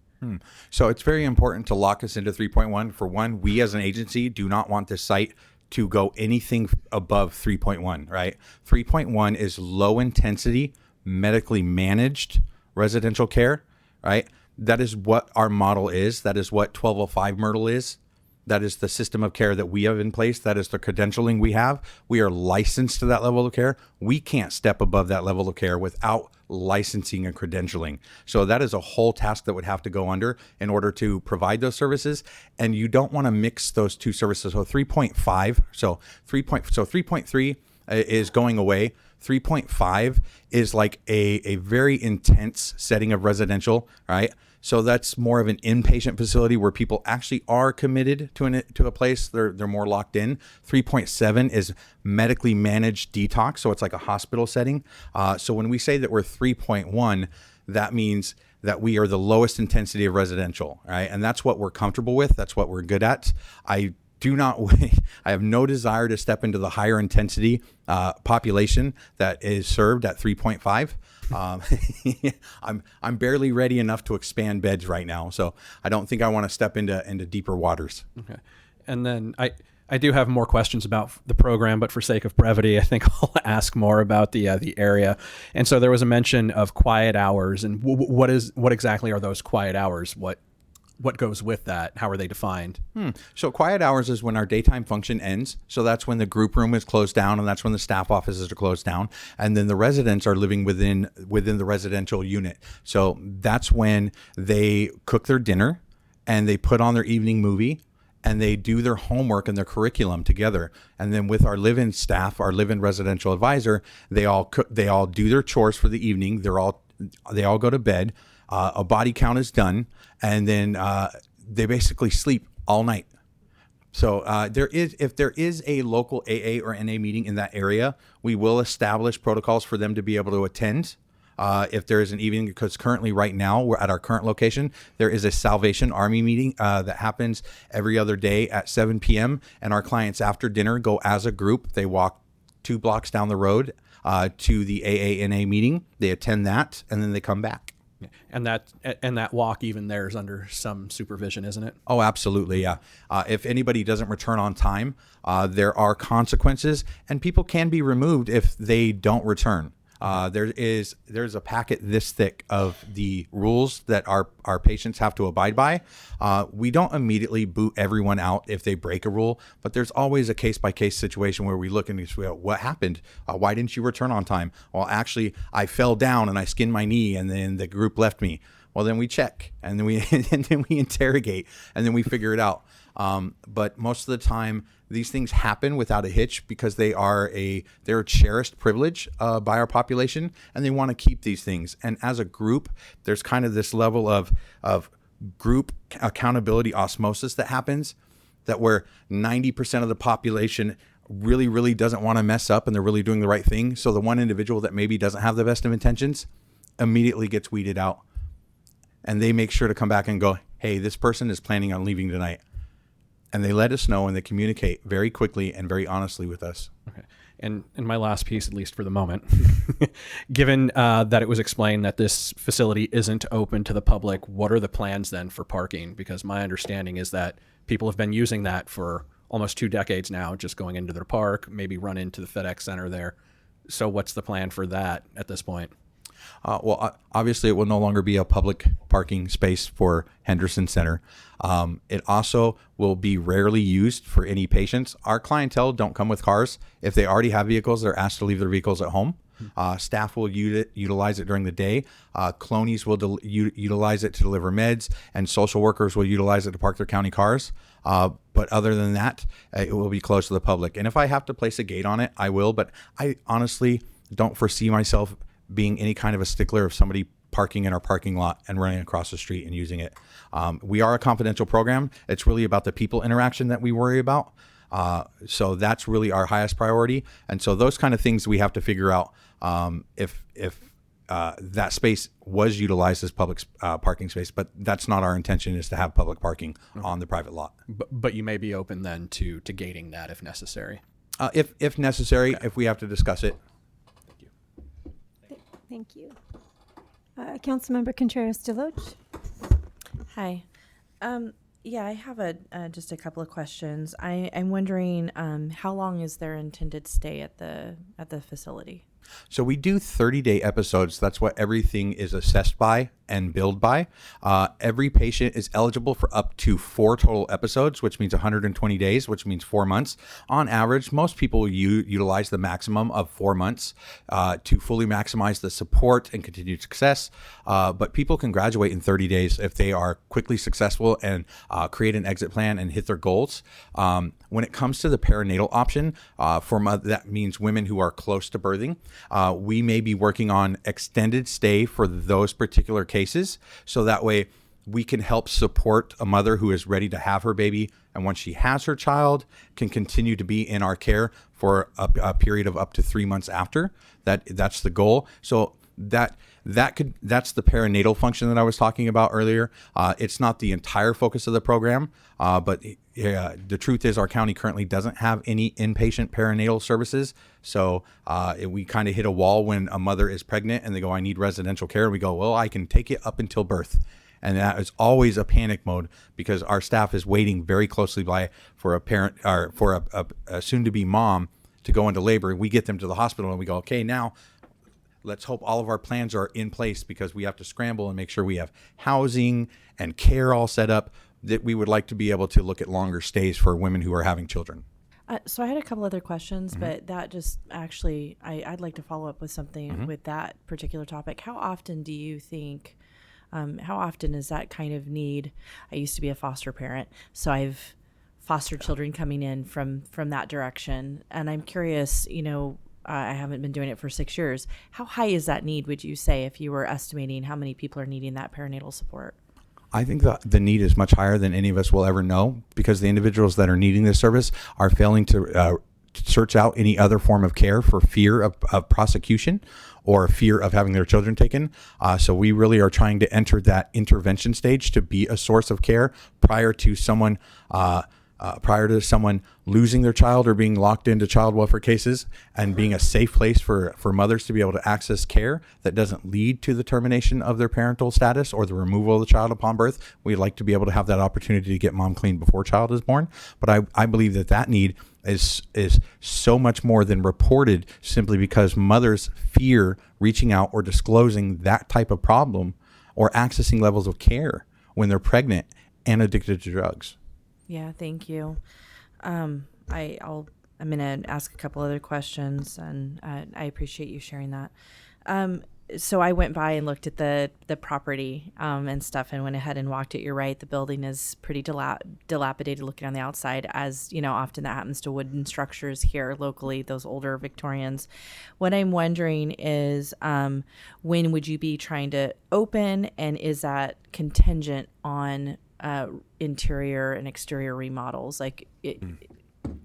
So it's very important to lock us into 3.1. For one, we as an agency do not want this site to go anything above 3.1, right? 3.1 is low intensity, medically managed residential care, right? That is what our model is. That is what 1205 Myrtle is. That is the system of care that we have in place. That is the credentialing we have. We are licensed to that level of care. We can't step above that level of care without licensing and credentialing. So that is a whole task that would have to go under in order to provide those services. And you don't want to mix those two services. So 3.5, so 3.3 is going away. 3.5 is like a very intense setting of residential, right? So that's more of an inpatient facility where people actually are committed to a place. They're more locked in. 3.7 is medically managed detox. So it's like a hospital setting. So when we say that we're 3.1, that means that we are the lowest intensity of residential, right? And that's what we're comfortable with. That's what we're good at. I have no desire to step into the higher intensity population that is served at 3.5. I'm barely ready enough to expand beds right now, so I don't think I want to step into deeper waters. Okay, and then I do have more questions about the program, but for sake of brevity, I think I'll ask more about the area. And so there was a mention of quiet hours, and what exactly are those quiet hours? What goes with that? How are they defined? So quiet hours is when our daytime function ends. So that's when the group room is closed down, and that's when the staff offices are closed down. And then the residents are living within the residential unit. So that's when they cook their dinner and they put on their evening movie and they do their homework and their curriculum together. And then with our live-in staff, our live-in residential advisor, they all do their chores for the evening. They all go to bed. A body count is done, and then they basically sleep all night. So if there is a local AA or NA meeting in that area, we will establish protocols for them to be able to attend. If there is an evening, because currently right now we're at our current location, there is a Salvation Army meeting that happens every other day at 7 p.m. And our clients after dinner go as a group. They walk 2 blocks down the road to the AA/NA meeting. They attend that, and then they come back. And that walk even there is under some supervision, isn't it? Oh, absolutely, yeah. If anybody doesn't return on time, there are consequences, and people can be removed if they don't return. There's a packet this thick of the rules that our patients have to abide by. We don't immediately boot everyone out if they break a rule, but there's always a case-by-case situation where we look and we go, what happened? Why didn't you return on time? Well, actually, I fell down and I skinned my knee and then the group left me. Well, then we check and then we and then we interrogate and then we figure it out. But most of the time, these things happen without a hitch because they're a cherished privilege by our population, and they want to keep these things. And as a group, there's kind of this level of group accountability osmosis that happens, that where 90% of the population really, really doesn't want to mess up and they're really doing the right thing. So the one individual that maybe doesn't have the best of intentions immediately gets weeded out. And they make sure to come back and go, hey, this person is planning on leaving tonight. And they let us know and they communicate very quickly and very honestly with us. Okay. And my last piece, at least for the moment, given that it was explained that this facility isn't open to the public, what are the plans then for parking? Because my understanding is that people have been using that for almost 2 decades now, just going into their park, maybe run into the FedEx Center there. So what's the plan for that at this point? Well, obviously, it will no longer be a public parking space for Henderson Center. It also will be rarely used for any patients. Our clientele don't come with cars. If they already have vehicles, they're asked to leave their vehicles at home. Staff will utilize it during the day. Clonies will utilize it to deliver meds, and social workers will utilize it to park their county cars. But other than that, it will be closed to the public. And if I have to place a gate on it, I will. But I honestly don't foresee myself being any kind of a stickler of somebody parking in our parking lot and running across the street and using it. We are a confidential program. It's really about the people interaction that we worry about. So that's really our highest priority. And so those kind of things we have to figure out if that space was utilized as public parking space, but that's not our intention, is to have public parking on the private lot. But you may be open then to gating that if necessary. If necessary, okay. If we have to discuss it. Thank you. Councilmember Contreras-Deloche. Hi. Yeah, I have just a couple of questions. I'm wondering how long is their intended stay at the facility? So we do 30-day episodes. That's what everything is assessed by and billed by. Every patient is eligible for up to 4 total episodes, which means 120 days, which means 4 months. On average, most people utilize the maximum of 4 months to fully maximize the support and continued success. But people can graduate in 30 days if they are quickly successful and create an exit plan and hit their goals. When it comes to the perinatal option, that means women who are close to birthing, we may be working on extended stay for those particular cases. So that way we can help support a mother who is ready to have her baby, and once she has her child, can continue to be in our care for a period of up to 3 months after. That's the goal. So that's the perinatal function that I was talking about earlier. It's not the entire focus of the program, but the truth is our county currently doesn't have any inpatient perinatal services. So we kind of hit a wall when a mother is pregnant and they go, I need residential care. And we go, well, I can take it up until birth. And that is always a panic mode because our staff is waiting very closely for a parent or for a soon-to-be mom to go into labor. We get them to the hospital and we go, okay, now let's hope all of our plans are in place, because we have to scramble and make sure we have housing and care all set up, that we would like to be able to look at longer stays for women who are having children. So I had a couple other questions, but that just actually, I'd like to follow up with something with that particular topic. How often do you think, how often is that kind of need? I used to be a foster parent, so I've fostered children coming in from that direction. And I'm curious, I haven't been doing it for 6 years. How high is that need, would you say, if you were estimating how many people are needing that perinatal support? I think the need is much higher than any of us will ever know, because the individuals that are needing this service are failing to search out any other form of care for fear of prosecution or fear of having their children taken. So we really are trying to enter that intervention stage to be a source of care prior to someone prior to someone losing their child or being locked into child welfare cases, and being a safe place for mothers to be able to access care that doesn't lead to the termination of their parental status or the removal of the child upon birth. We'd like to be able to have that opportunity to get mom clean before child is born. But I believe that need is so much more than reported, simply because mothers fear reaching out or disclosing that type of problem or accessing levels of care when they're pregnant and addicted to drugs. Yeah, thank you. I'm going to ask a couple other questions, and I appreciate you sharing that. So I went by and looked at the property and stuff, and went ahead and walked it. You're right, the building is pretty dilapidated looking on the outside, as you know, often that happens to wooden structures here locally, those older Victorians. What I'm wondering is, when would you be trying to open, and is that contingent on interior and exterior remodels?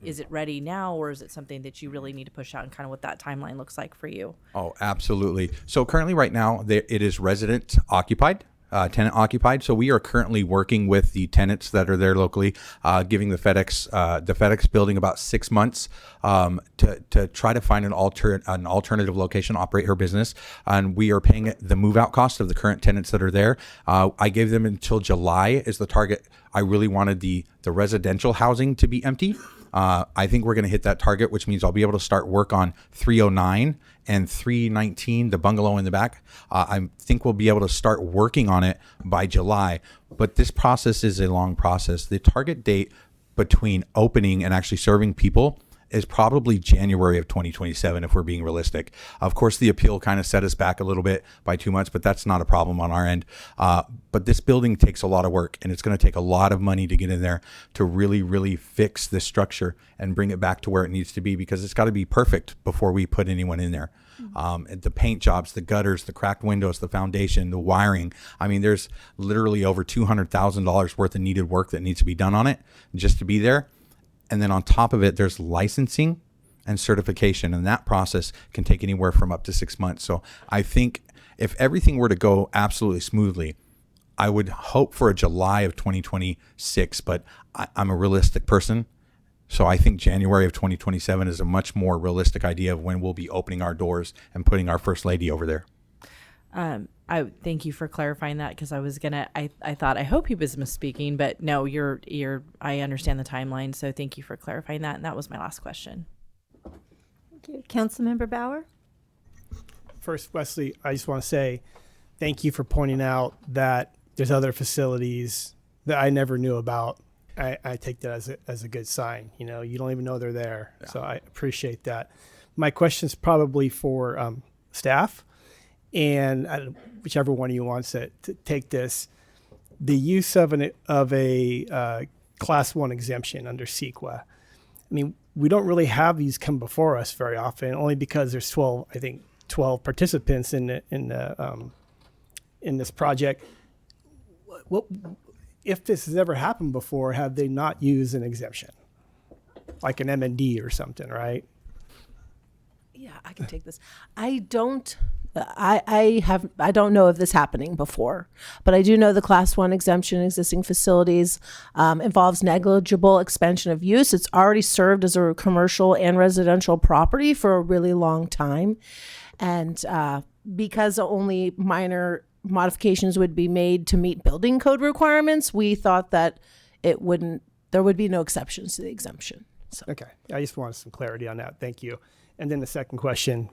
Is it ready now, or is it something that you really need to push out, and kind of what that timeline looks like for you? Oh, absolutely. So currently right now it is resident occupied, tenant occupied. So we are currently working with the tenants that are there locally, giving the FedEx building about 6 months to try to find an alternative location, operate her business. And we are paying the move out cost of the current tenants that are there. I gave them until July is the target. I really wanted the residential housing to be empty. I think we're going to hit that target, which means I'll be able to start work on 309 and 319, the bungalow in the back. I think we'll be able to start working on it by July. But this process is a long process. The target date between opening and actually serving people is probably January of 2027, if we're being realistic. Of course, the appeal kind of set us back a little bit by 2 months, but that's not a problem on our end. But this building takes a lot of work, and it's going to take a lot of money to get in there to really, really fix this structure and bring it back to where it needs to be, because it's got to be perfect before we put anyone in there. The paint jobs, the gutters, the cracked windows, the foundation, the wiring. I mean, there's literally over $200,000 worth of needed work that needs to be done on it just to be there. And then on top of it, there's licensing and certification, and that process can take anywhere from up to 6 months. So I think if everything were to go absolutely smoothly, I would hope for a July of 2026, but I'm a realistic person. So I think January of 2027 is a much more realistic idea of when we'll be opening our doors and putting our first lady over there. I thank you for clarifying that, because I thought, I hope he was misspeaking, but no, I understand the timeline. So thank you for clarifying that. And that was my last question. Thank you. Councilmember Bauer? First, Wesley, I just want to say thank you for pointing out that there's other facilities that I never knew about. I take that as a good sign. You know, you don't even know they're there. Yeah. So I appreciate that. My question is probably for staff. And whichever one of you wants to take this, the use of a Class 1 exemption under CEQA. I mean, we don't really have these come before us very often, only because there's 12 participants in this project. What if this has ever happened before? Have they not used an exemption, like an M&D or something, right? Yeah, I can take this. I don't know of this happening before, but I do know the Class 1 exemption in existing facilities involves negligible expansion of use. It's already served as a commercial and residential property for a really long time. And because only minor modifications would be made to meet building code requirements, we thought that there would be no exceptions to the exemption. So. Okay. I just wanted some clarity on that. Thank you. And then the second question,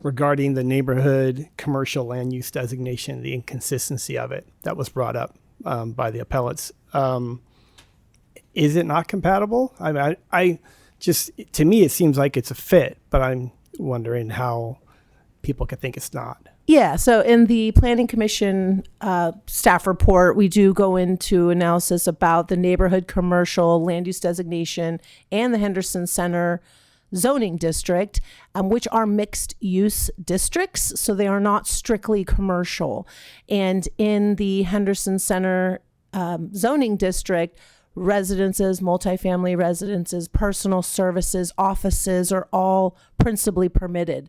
regarding the neighborhood commercial land use designation, the inconsistency of it that was brought up by the appellates. Is it not compatible? To me, it seems like it's a fit, but I'm wondering how people could think it's not. Yeah, so in the Planning Commission staff report, we do go into analysis about the neighborhood commercial land use designation and the Henderson Center zoning district, which are mixed use districts, so they are not strictly commercial. And in the Henderson Center zoning district, residences, multifamily residences, personal services, offices are all principally permitted.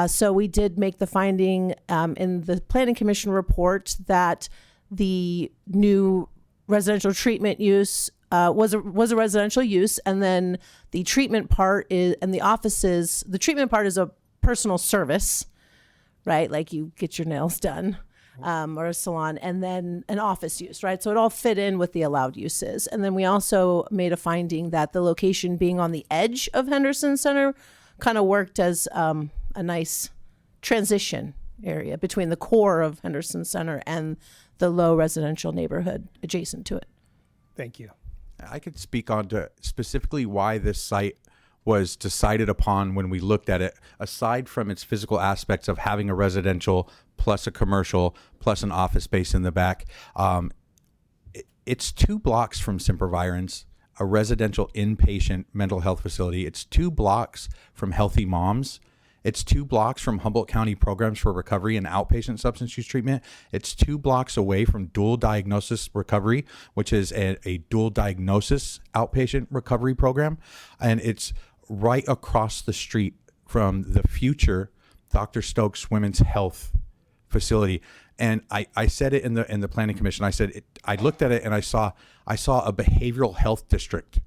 So we did make the finding in the Planning Commission report that the new residential treatment use was a residential use, and then the treatment part is, and the offices. The treatment part is a personal service, right? Like you get your nails done, or a salon, and then an office use, right? So it all fit in with the allowed uses. And then we also made a finding that the location being on the edge of Henderson Center kind of worked as a nice transition area between the core of Henderson Center and the low residential neighborhood adjacent to it. Thank you. I could speak on to specifically why this site was decided upon when we looked at it, aside from its physical aspects of having a residential plus a commercial plus an office space in the back. It's 2 blocks from Sempervirens, a residential inpatient mental health facility. It's 2 blocks from Healthy Moms. It's 2 blocks from Humboldt County Programs for Recovery and Outpatient Substance Use Treatment. It's 2 blocks away from Dual Diagnosis Recovery, which is a dual diagnosis outpatient recovery program. And it's right across the street from the future Dr. Stokes Women's Health facility. And I said it in the planning commission. I said, I looked at it and I saw a behavioral health district.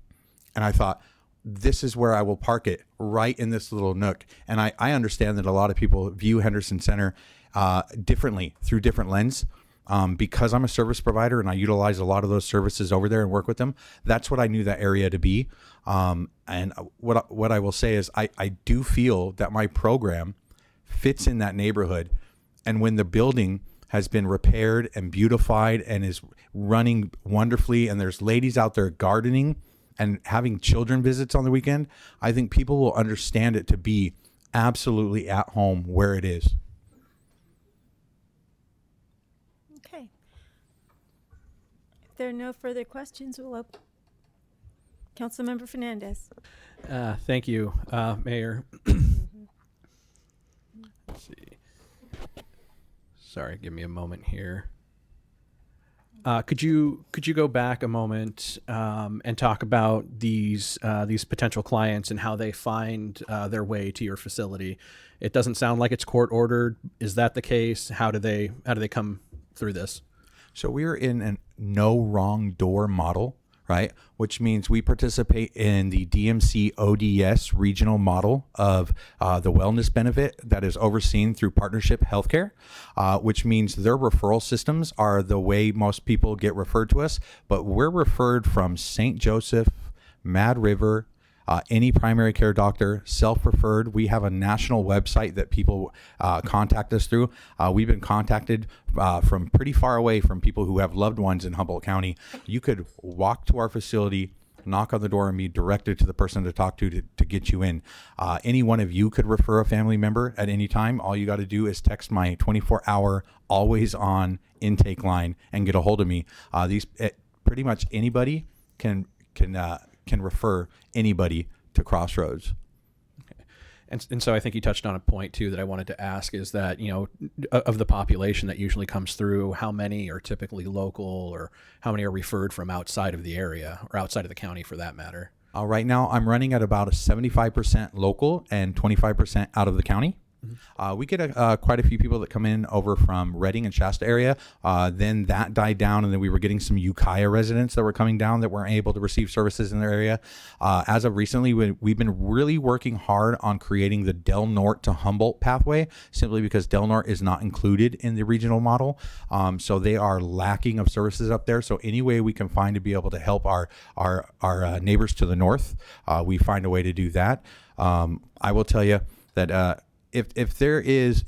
And I thought, this is where I will park it, right in this little nook. And I understand that a lot of people view Henderson Center differently through different lens. Because I'm a service provider and I utilize a lot of those services over there and work with them, that's what I knew that area to be. And what I will say is I do feel that my program fits in that neighborhood. And when the building has been repaired and beautified and is running wonderfully, and there's ladies out there gardening and having children visits on the weekend, I think people will understand it to be absolutely at home where it is. Okay. If there are no further questions, we'll open. Councilmember Fernandez. Thank you, Mayor. Let's see. Sorry, give me a moment here. Could you go back a moment and talk about these potential clients and how they find their way to your facility? It doesn't sound like it's court ordered. Is that the case? How do they come through this? So we're in a no wrong door model, right? Which means we participate in the DMC ODS regional model of the wellness benefit that is overseen through Partnership Healthcare, which means their referral systems are the way most people get referred to us. But we're referred from St. Joseph, Mad River, any primary care doctor, self-referred. We have a national website that people contact us through. We've been contacted from pretty far away from people who have loved ones in Humboldt County. You could walk to our facility, knock on the door, and be directed to the person to talk to get you in. Any one of you could refer a family member at any time. All you got to do is text my 24-hour, always-on intake line and get a hold of me. Pretty much anybody can refer anybody to Crossroads. Okay. And so I think you touched on a point too that I wanted to ask is that, of the population that usually comes through, how many are typically local or how many are referred from outside of the area or outside of the county for that matter? Right now I'm running at about a 75% local and 25% out of the county. We get quite a few people that come in over from Redding and Shasta area. Then that died down, and then we were getting some Ukiah residents that were coming down that weren't able to receive services in their area. As of recently, we've been really working hard on creating the Del Norte to Humboldt pathway, simply because Del Norte is not included in the regional model. So they are lacking of services up there. So any way we can find to be able to help our neighbors to the north, we find a way to do that. I will tell you that if there is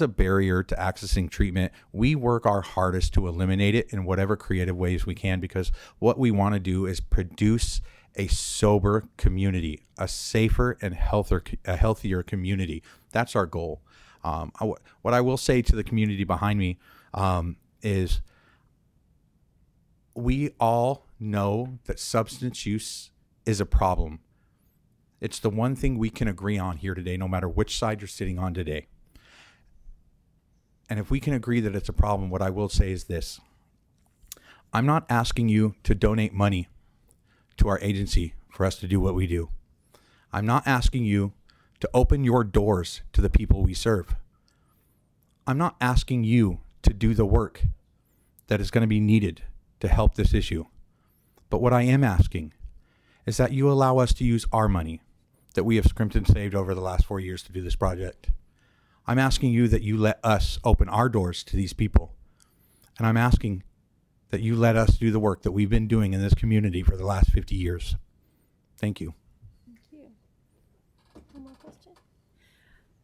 a barrier to accessing treatment, we work our hardest to eliminate it in whatever creative ways we can, because what we want to do is produce a sober community, a safer and healthier community. That's our goal. What I will say to the community behind me is we all know that substance use is a problem. It's the one thing we can agree on here today, no matter which side you're sitting on today. And if we can agree that it's a problem, what I will say is this. I'm not asking you to donate money to our agency for us to do what we do. I'm not asking you to open your doors to the people we serve. I'm not asking you to do the work that is going to be needed to help this issue. But what I am asking is that you allow us to use our money that we have scrimped and saved over the last 4 years to do this project. I'm asking you that you let us open our doors to these people. And I'm asking that you let us do the work that we've been doing in this community for the last 50 years. Thank you. Thank you. One more question?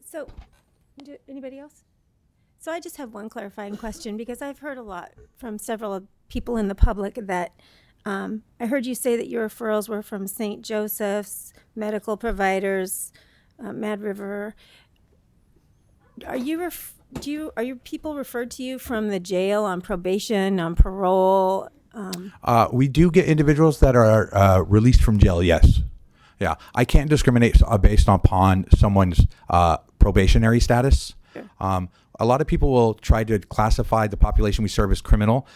So, anybody else? So I just have one clarifying question, because I've heard a lot from several people in the public that I heard you say that your referrals were from St. Joseph's, medical providers, Mad River. Are you people referred to you from the jail, on probation, on parole? We do get individuals that are released from jail, yes. Yeah, I can't discriminate based upon someone's probationary status. Sure. A lot of people will try to classify the population we serve as criminal.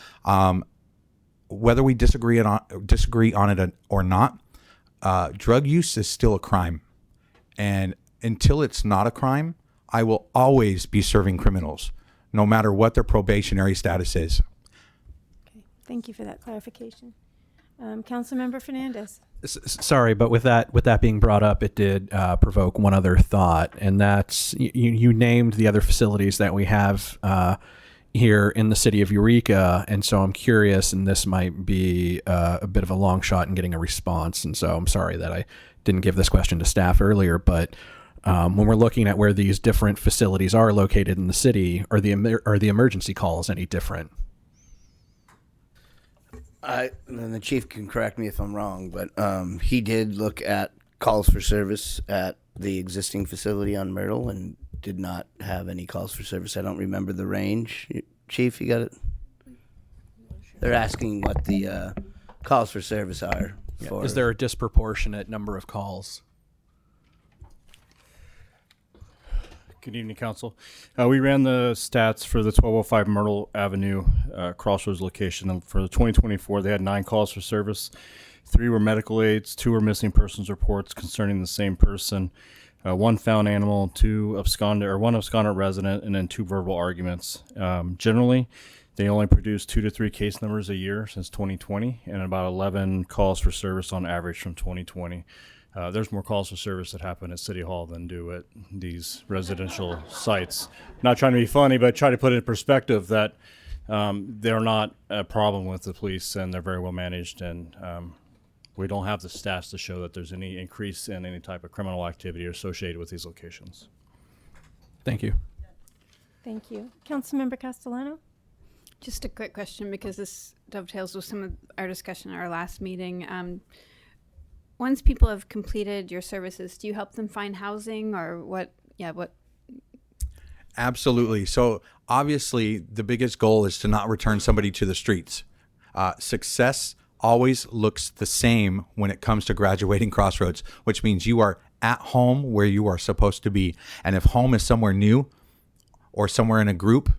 Whether we disagree on it or not, drug use is still a crime. And until it's not a crime, I will always be serving criminals, no matter what their probationary status is. Okay, thank you for that clarification. Councilmember Fernandez. Sorry, but with that being brought up, it did provoke one other thought, and that's you named the other facilities that we have here in the city of Eureka, and so I'm curious, and this might be a bit of a long shot in getting a response, and so I'm sorry that I didn't give this question to staff earlier, but when we're looking at where these different facilities are located in the city, are the emergency calls any different? And the chief can correct me if I'm wrong, but he did look at calls for service at the existing facility on Myrtle and did not have any calls for service. I don't remember the range. Chief, you got it? They're asking what the calls for service are. For. Is there a disproportionate number of calls? Good evening, Council. We ran the stats for the 1205 Myrtle Avenue Crossroads location. And for the 2024, they had 9 calls for service. 3 were medical aids, 2 were missing persons reports concerning the same person, 1 found animal, 1 abscondent resident, and then 2 verbal arguments. Generally, they only produce 2 to 3 case numbers a year since 2020, and about 11 calls for service on average from 2020. There's more calls for service that happen at City Hall than do at these residential sites. Not trying to be funny, but try to put it in perspective that they're not a problem with the police, and they're very well managed, and we don't have the stats to show that there's any increase in any type of criminal activity associated with these locations. Thank you. Thank you. Councilmember Castellano? Just a quick question, because this dovetails with some of our discussion at our last meeting. Once people have completed your services, do you help them find housing, or what? Yeah, what? Absolutely. So obviously the biggest goal is to not return somebody to the streets. Success always looks the same when it comes to graduating Crossroads, which means you are at home where you are supposed to be. And if home is somewhere new or somewhere in a group,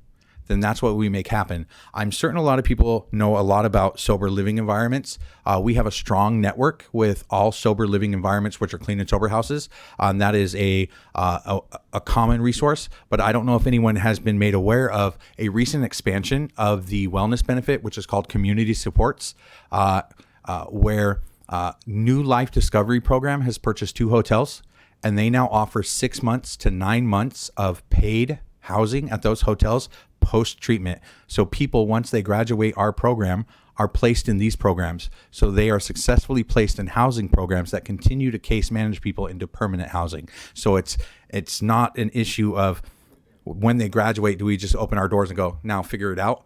then that's what we make happen. I'm certain a lot of people know a lot about sober living environments. We have a strong network with all sober living environments, which are clean and sober houses. That is a common resource, but I don't know if anyone has been made aware of a recent expansion of the wellness benefit, which is called Community Supports, where New Life Discovery Program has purchased 2 hotels, and they now offer 6 months to 9 months of paid housing at those hotels post-treatment. So people, once they graduate our program, are placed in these programs. So they are successfully placed in housing programs that continue to case manage people into permanent housing. So it's not an issue of when they graduate, do we just open our doors and go, now figure it out?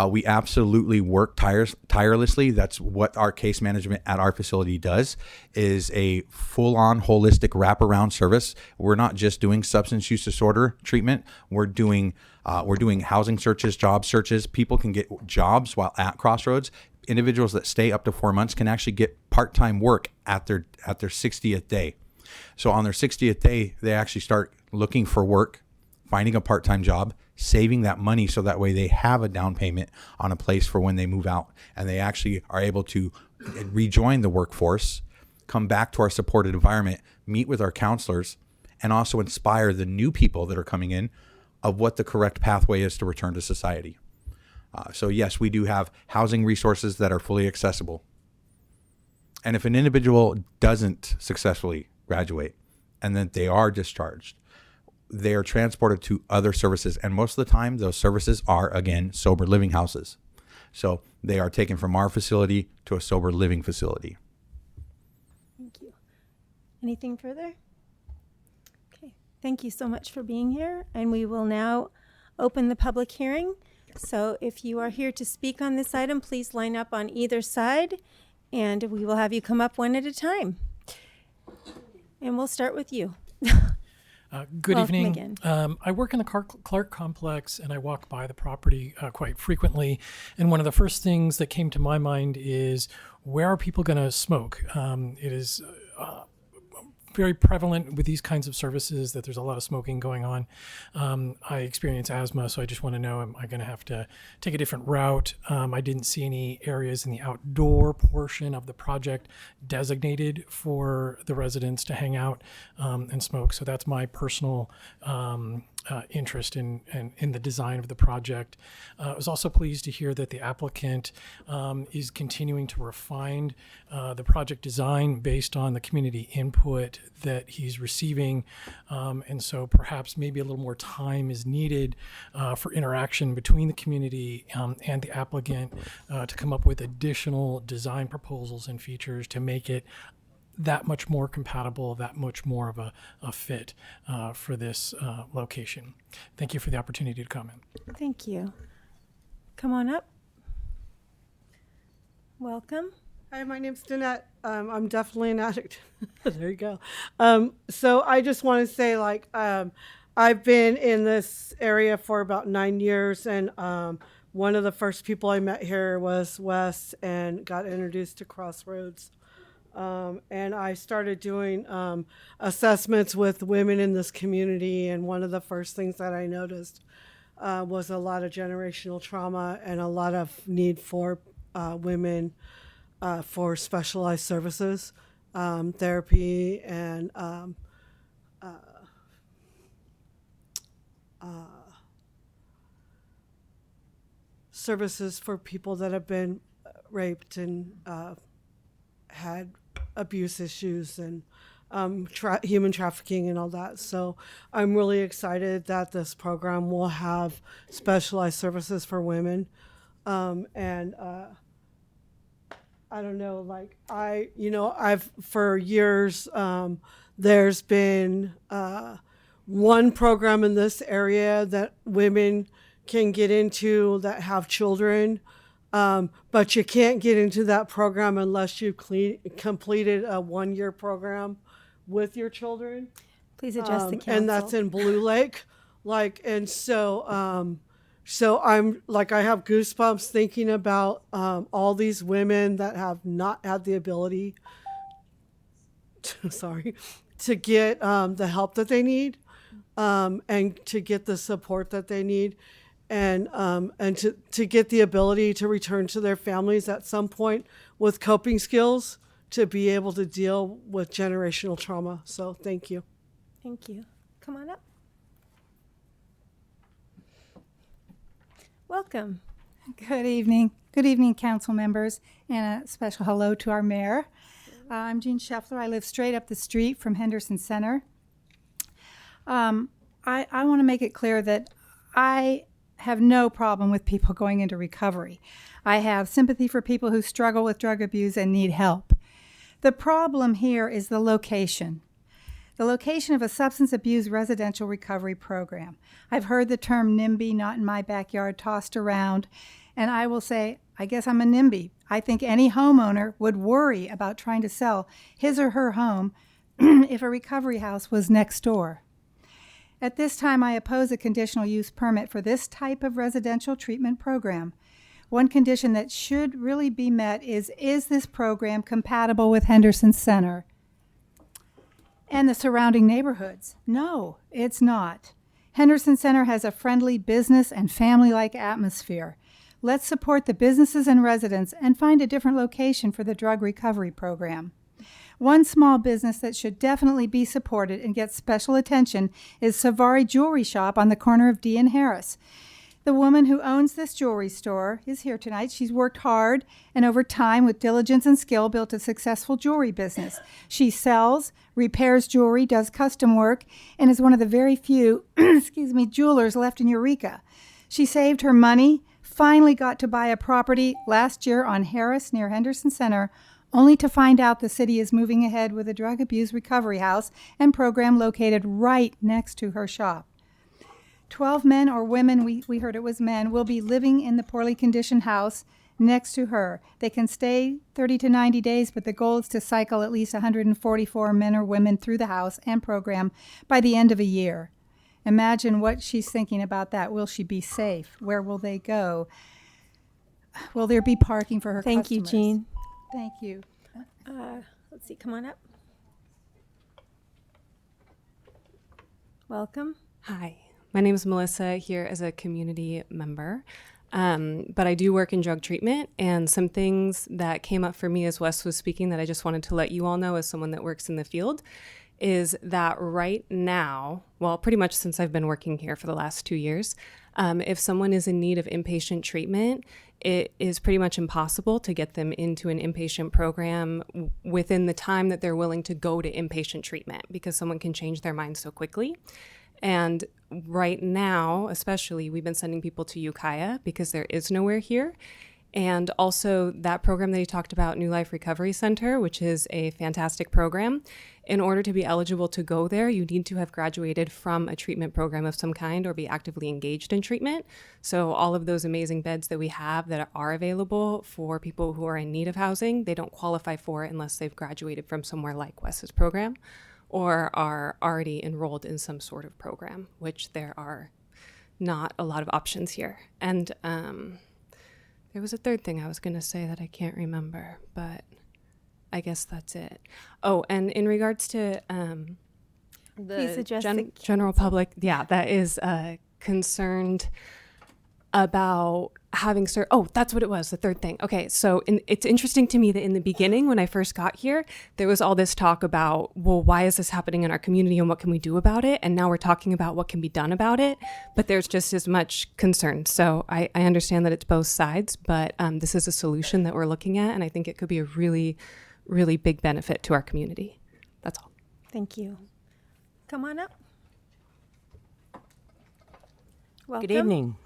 We absolutely work tirelessly. That's what our case management at our facility does, is a full-on holistic wraparound service. We're not just doing substance use disorder treatment. We're doing housing searches, job searches. People can get jobs while at Crossroads. Individuals that stay up to 4 months can actually get part-time work at their 60th day. So on their 60th day, they actually start looking for work, finding a part-time job, saving that money so that way they have a down payment on a place for when they move out, and they actually are able to rejoin the workforce, come back to our supported environment, meet with our counselors, and also inspire the new people that are coming in of what the correct pathway is to return to society. So yes, we do have housing resources that are fully accessible. And if an individual doesn't successfully graduate and then they are discharged, they are transported to other services. And most of the time, those services are, again, sober living houses. So they are taken from our facility to a sober living facility. Thank you. Anything further? Okay. Thank you so much for being here. And we will now open the public hearing. So if you are here to speak on this item, please line up on either side, and we will have you come up one at a time. And we'll start with you. Good Welcome evening. again. I work in the Clark complex, and I walk by the property quite frequently. And one of the first things that came to my mind is, where are people going to smoke? It is very prevalent with these kinds of services that there's a lot of smoking going on. I experience asthma, so I just want to know, am I going to have to take a different route? I didn't see any areas in the outdoor portion of the project designated for the residents to hang out and smoke. So that's my personal interest in the design of the project. I was also pleased to hear that the applicant is continuing to refine the project design based on the community input that he's receiving. And so perhaps maybe a little more time is needed for interaction between the community and the applicant to come up with additional design proposals and features to make it that much more compatible, that much more of a fit for this location. Thank you for the opportunity to comment. Thank you. Come on up. Welcome. Hi, my name's Danette. I'm definitely an addict. There you go. So I just want to say, I've been in this area for about 9 years, and one of the first people I met here was Wes, and got introduced to Crossroads. And I started doing assessments with women in this community, and one of the first things that I noticed was a lot of generational trauma and a lot of need for women for specialized services, therapy, and services for people that have been raped and had abuse issues and human trafficking and all that. So I'm really excited that this program will have specialized services for women. I don't know, I've for years, there's been one program in this area that women can get into that have children. But you can't get into that program unless you've completed a 1-year program with your children. Please address the council. And that's in Blue Lake. So I'm I have goosebumps thinking about all these women that have not had the ability to get the help that they need, and to get the support that they need. And to get the ability to return to their families at some point with coping skills to be able to deal with generational trauma. So thank you. Thank you. Come on up. Welcome. Good evening. Good evening, council members, and a special hello to our mayor. I'm Jean Scheffler. I live straight up the street from Henderson Center. I want to make it clear that I have no problem with people going into recovery. I have sympathy for people who struggle with drug abuse and need help. The problem here is the location. The location of a substance abuse residential recovery program. I've heard the term NIMBY, not in my backyard, tossed around, and I will say, I guess I'm a NIMBY. I think any homeowner would worry about trying to sell his or her home if a recovery house was next door. At this time, I oppose a conditional use permit for this type of residential treatment program. One condition that should really be met is this program compatible with Henderson Center and the surrounding neighborhoods? No, it's not. Henderson Center has a friendly business and family-like atmosphere. Let's support the businesses and residents and find a different location for the drug recovery program. One small business that should definitely be supported and get special attention is Savari Jewelry Shop on the corner of D and Harris. The woman who owns this jewelry store is here tonight. She's worked hard and over time with diligence and skill built a successful jewelry business. She sells, repairs jewelry, does custom work, and is one of the very few jewelers left in Eureka. She saved her money, finally got to buy a property last year on Harris near Henderson Center, only to find out the city is moving ahead with a drug abuse recovery house and program located right next to her shop. 12 men or women, we heard it was men, will be living in the poorly conditioned house next to her. They can stay 30 to 90 days, but the goal is to cycle at least 144 men or women through the house and program by the end of a year. Imagine what she's thinking about that. Will she be safe? Where will they go? Will there be parking for her Thank you, customers? Jean. Thank you. Let's see, come on up. Welcome. Hi, my name is Melissa, here as a community member. But I do work in drug treatment, and some things that came up for me as Wes was speaking that I just wanted to let you all know as someone that works in the field is that right now, well, pretty much since I've been working here for the last 2 years, if someone is in need of inpatient treatment, it is pretty much impossible to get them into an inpatient program within the time that they're willing to go to inpatient treatment because someone can change their mind so quickly. And right now, especially, we've been sending people to Ukiah because there is nowhere here. And also that program that he talked about, New Life Recovery Center, which is a fantastic program. In order to be eligible to go there, you need to have graduated from a treatment program of some kind or be actively engaged in treatment. So all of those amazing beds that we have that are available for people who are in need of housing, they don't qualify for it unless they've graduated from somewhere like Wes's program or are already enrolled in some sort of program, which there are not a lot of options here. And there was a third thing I was going to say that I can't remember, but I guess that's it. Oh, and in regards to Please the address the general public, yeah, that is concerned about having oh, that's what it was, the third thing. Okay, so it's interesting to me that in the beginning, when I first got here, there was all this talk about, well, why is this happening in our community and what can we do about it? And now we're talking about what can be done about it, but there's just as much concern. So I understand that it's both sides, but this is a solution that we're looking at, and I think it could be a really, really big benefit to our community. That's all. Thank you. Come on up. Welcome. Good evening.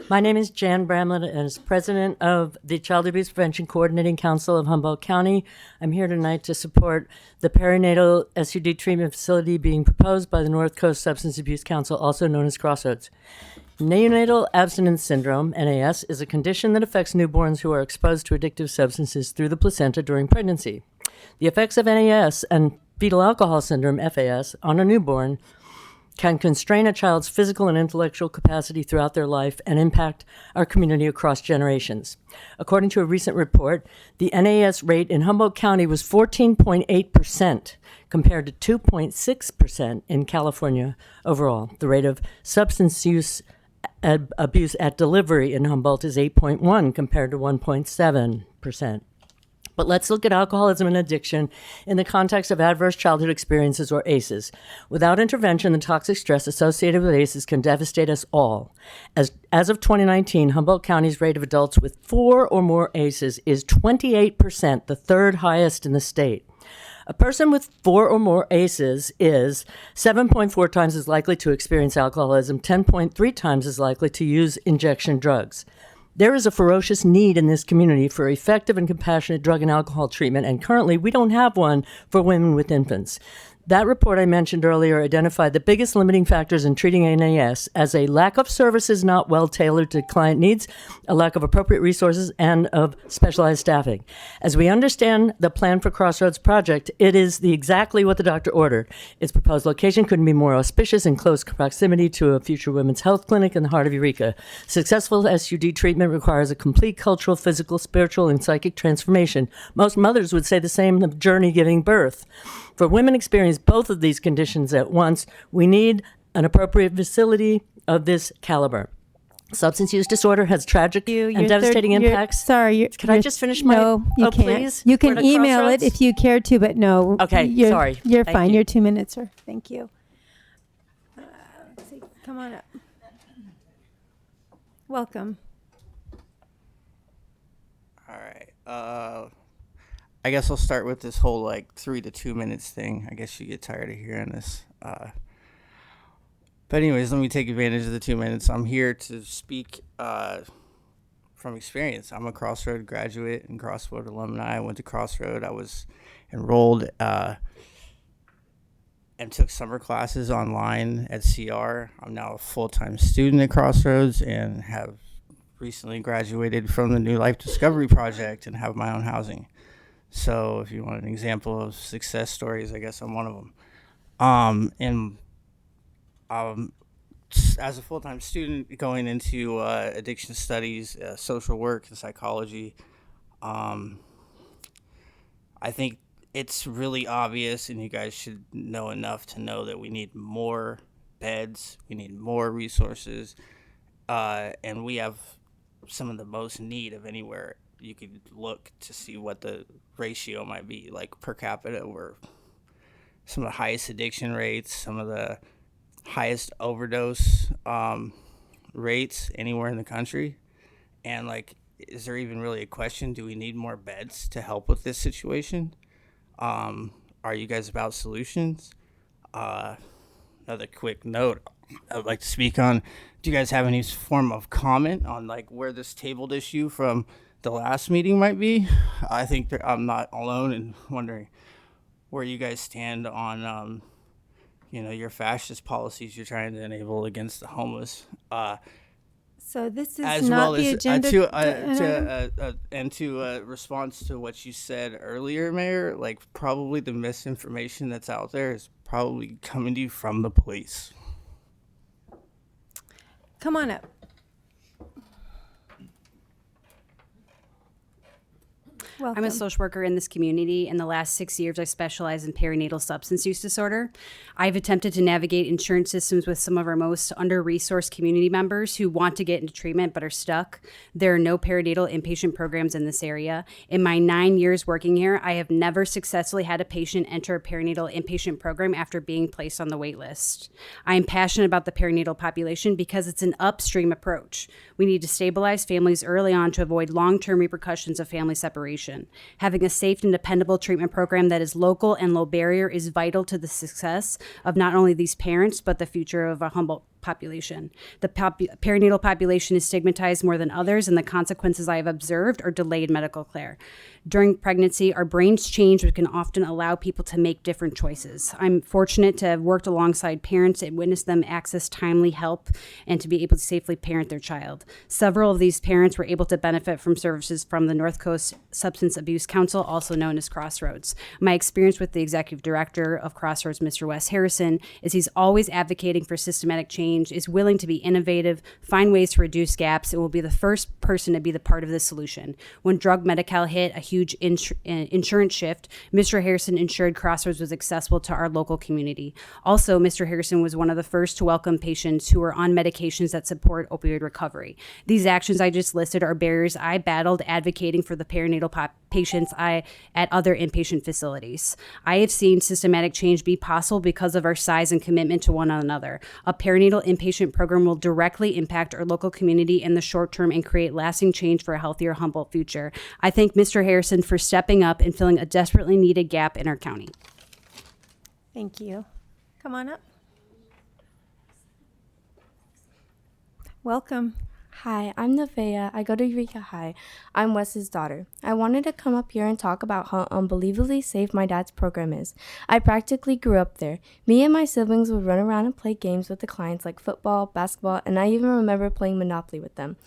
My name is Jan Bramlett, and as president of the Child Abuse Prevention Coordinating Council of Humboldt County, I'm here tonight to support the perinatal SUD treatment facility being proposed by the North Coast Substance Abuse Council, also known as Crossroads. Neonatal abstinence syndrome, NAS, is a condition that affects newborns who are exposed to addictive substances through the placenta during pregnancy. The effects of NAS and fetal alcohol syndrome, FAS, on a newborn can constrain a child's physical and intellectual capacity throughout their life and impact our community across generations. According to a recent report, the NAS rate in Humboldt County was 14.8% compared to 2.6% in California overall. The rate of substance use abuse at delivery in Humboldt is 8.1 compared to 1.7%. But let's look at alcoholism and addiction in the context of adverse childhood experiences, or ACEs. Without intervention, the toxic stress associated with ACEs can devastate us all. As of 2019, Humboldt County's rate of adults with 4 or more ACEs is 28%, the third highest in the state. A person with 4 or more ACEs is 7.4 times as likely to experience alcoholism, 10.3 times as likely to use injection drugs. There is a ferocious need in this community for effective and compassionate drug and alcohol treatment, and currently we don't have one for women with infants. That report I mentioned earlier identified the biggest limiting factors in treating NAS as a lack of services not well tailored to client needs, a lack of appropriate resources, and of specialized staffing. As we understand the plan for Crossroads project, it is exactly what the doctor ordered. Its proposed location couldn't be more auspicious in close proximity to a future women's health clinic in the heart of Eureka. Successful SUD treatment requires a complete cultural, physical, spiritual, and psychic transformation. Most mothers would say the same journey giving birth. For women experience both of these conditions at once, we need an appropriate facility of this caliber. Substance use disorder has tragic and devastating impacts. Sorry. Can I just finish my... No, you can't. Please? You can For the email Crossroads? it if you care to, but no. Okay, sorry. You're Thank fine. you. Your 2 minutes, sir. Thank you. Let's see. Come on up. Welcome. All right. I guess I'll start with this whole like 3 to 2 minutes thing. I guess you get tired of hearing this. But anyways, let me take advantage of the 2 minutes. I'm here to speak from experience. I'm a Crossroad graduate and Crossroad alumni. I went to Crossroad. I was enrolled and took summer classes online at CR. I'm now a full-time student at Crossroads and have recently graduated from the New Life Discovery Project and have my own housing. So if you want an example of success stories, I guess I'm one of them. As a full-time student going into addiction studies, social work, and psychology, I think it's really obvious, and you guys should know enough to know that we need more beds, we need more resources, and we have some of the most need of anywhere you could look to see what the ratio might be. Like per capita, we're some of the highest addiction rates, some of the highest overdose rates anywhere in the country. And like, is there even really a question? Do we need more beds to help with this situation? Are you guys about solutions? Another quick note I would like to speak on. Do you guys have any form of comment on like where this tabled issue from the last meeting might be? I think that I'm not alone in wondering where you guys stand on, your fascist policies you're trying to enable against the homeless. So this is As not well the as agenda. to response to what you said earlier, Mayor, like probably the misinformation that's out there is probably coming to you from the police. Come on up. I'm a social worker in this community. In the last 6 years, I specialize in perinatal substance use disorder. I've attempted to navigate insurance systems with some of our most under-resourced community members who want to get into treatment but are stuck. There are no perinatal inpatient programs in this area. In my 9 years working here, I have never successfully had a patient enter a perinatal inpatient program after being placed on the wait list. I am passionate about the perinatal population because it's an upstream approach. We need to stabilize families early on to avoid long-term repercussions of family separation. Having a safe and dependable treatment program that is local and low barrier is vital to the success of not only these parents, but the future of our Humboldt population. The perinatal population is stigmatized more than others, and the consequences I have observed are delayed medical care. During pregnancy, our brains change, which can often allow people to make different choices. I'm fortunate to have worked alongside parents and witnessed them access timely help and to be able to safely parent their child. Several of these parents were able to benefit from services from the North Coast Substance Abuse Council, also known as Crossroads. My experience with the executive director of Crossroads, Mr. Wes Harrison, is he's always advocating for systematic change, is willing to be innovative, find ways to reduce gaps, and will be the first person to be the part of the solution. When drug Medi-Cal hit a huge insurance shift, Mr. Harrison ensured Crossroads was accessible to our local community. Also, Mr. Harrison was one of the first to welcome patients who are on medications that support opioid recovery. These actions I just listed are barriers I battled advocating for the perinatal patients at other inpatient facilities. I have seen systematic change be possible because of our size and commitment to one another. A perinatal inpatient program will directly impact our local community in the short term and create lasting change for a healthier Humboldt future. I thank Mr. Harrison for stepping up and filling a desperately needed gap in our county. Thank you. Come on up. Welcome. Hi, I'm Nevaeh. I go to Eureka High. I'm Wes's daughter. I wanted to come up here and talk about how unbelievably safe my dad's program is. I practically grew up there. Me and my siblings would run around and play games with the clients like football, basketball, and I even remember playing Monopoly with them.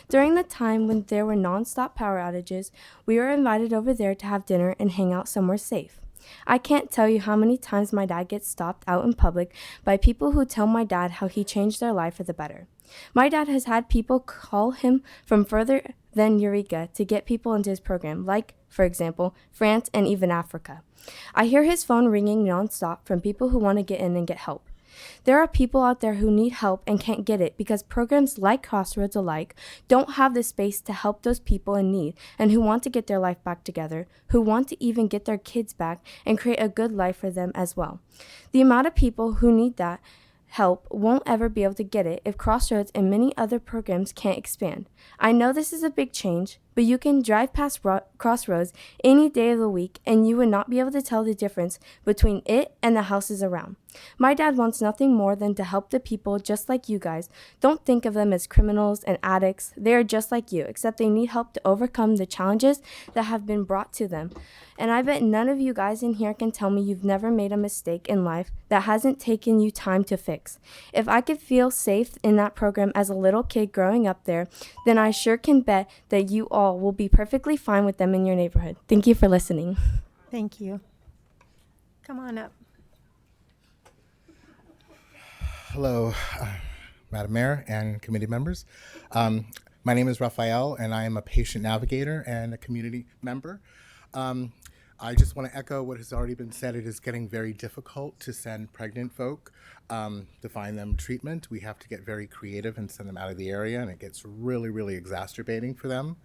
During the time when there were non-stop power outages, we were invited over there to have dinner and hang out somewhere safe. I can't tell you how many times my dad gets stopped out in public by people who tell my dad how he changed their life for the better. My dad has had people call him from further than Eureka to get people into his program, like, for example, France and even Africa. I hear his phone ringing nonstop from people who want to get in and get help. There are people out there who need help and can't get it because programs like Crossroads alike don't have the space to help those people in need and who want to get their life back together, who want to even get their kids back and create a good life for them as well. The amount of people who need that help won't ever be able to get it if Crossroads and many other programs can't expand. I know this is a big change, but you can drive past Crossroads any day of the week and you would not be able to tell the difference between it and the houses around. My dad wants nothing more than to help the people just like you guys. Don't think of them as criminals and addicts. They are just like you, except they need help to overcome the challenges that have been brought to them. And I bet none of you guys in here can tell me you've never made a mistake in life that hasn't taken you time to fix. If I could feel safe in that program as a little kid growing up there, then I sure can bet that you all will be perfectly fine with them in your neighborhood. Thank you for listening. Thank you. Come on up. Hello, Madam Mayor and committee members. My name is Raphael, and I am a patient navigator and a community member. I just want to echo what has already been said. It is getting very difficult to send pregnant folk to find them treatment. We have to get very creative and send them out of the area, and it gets really, really exacerbating for them.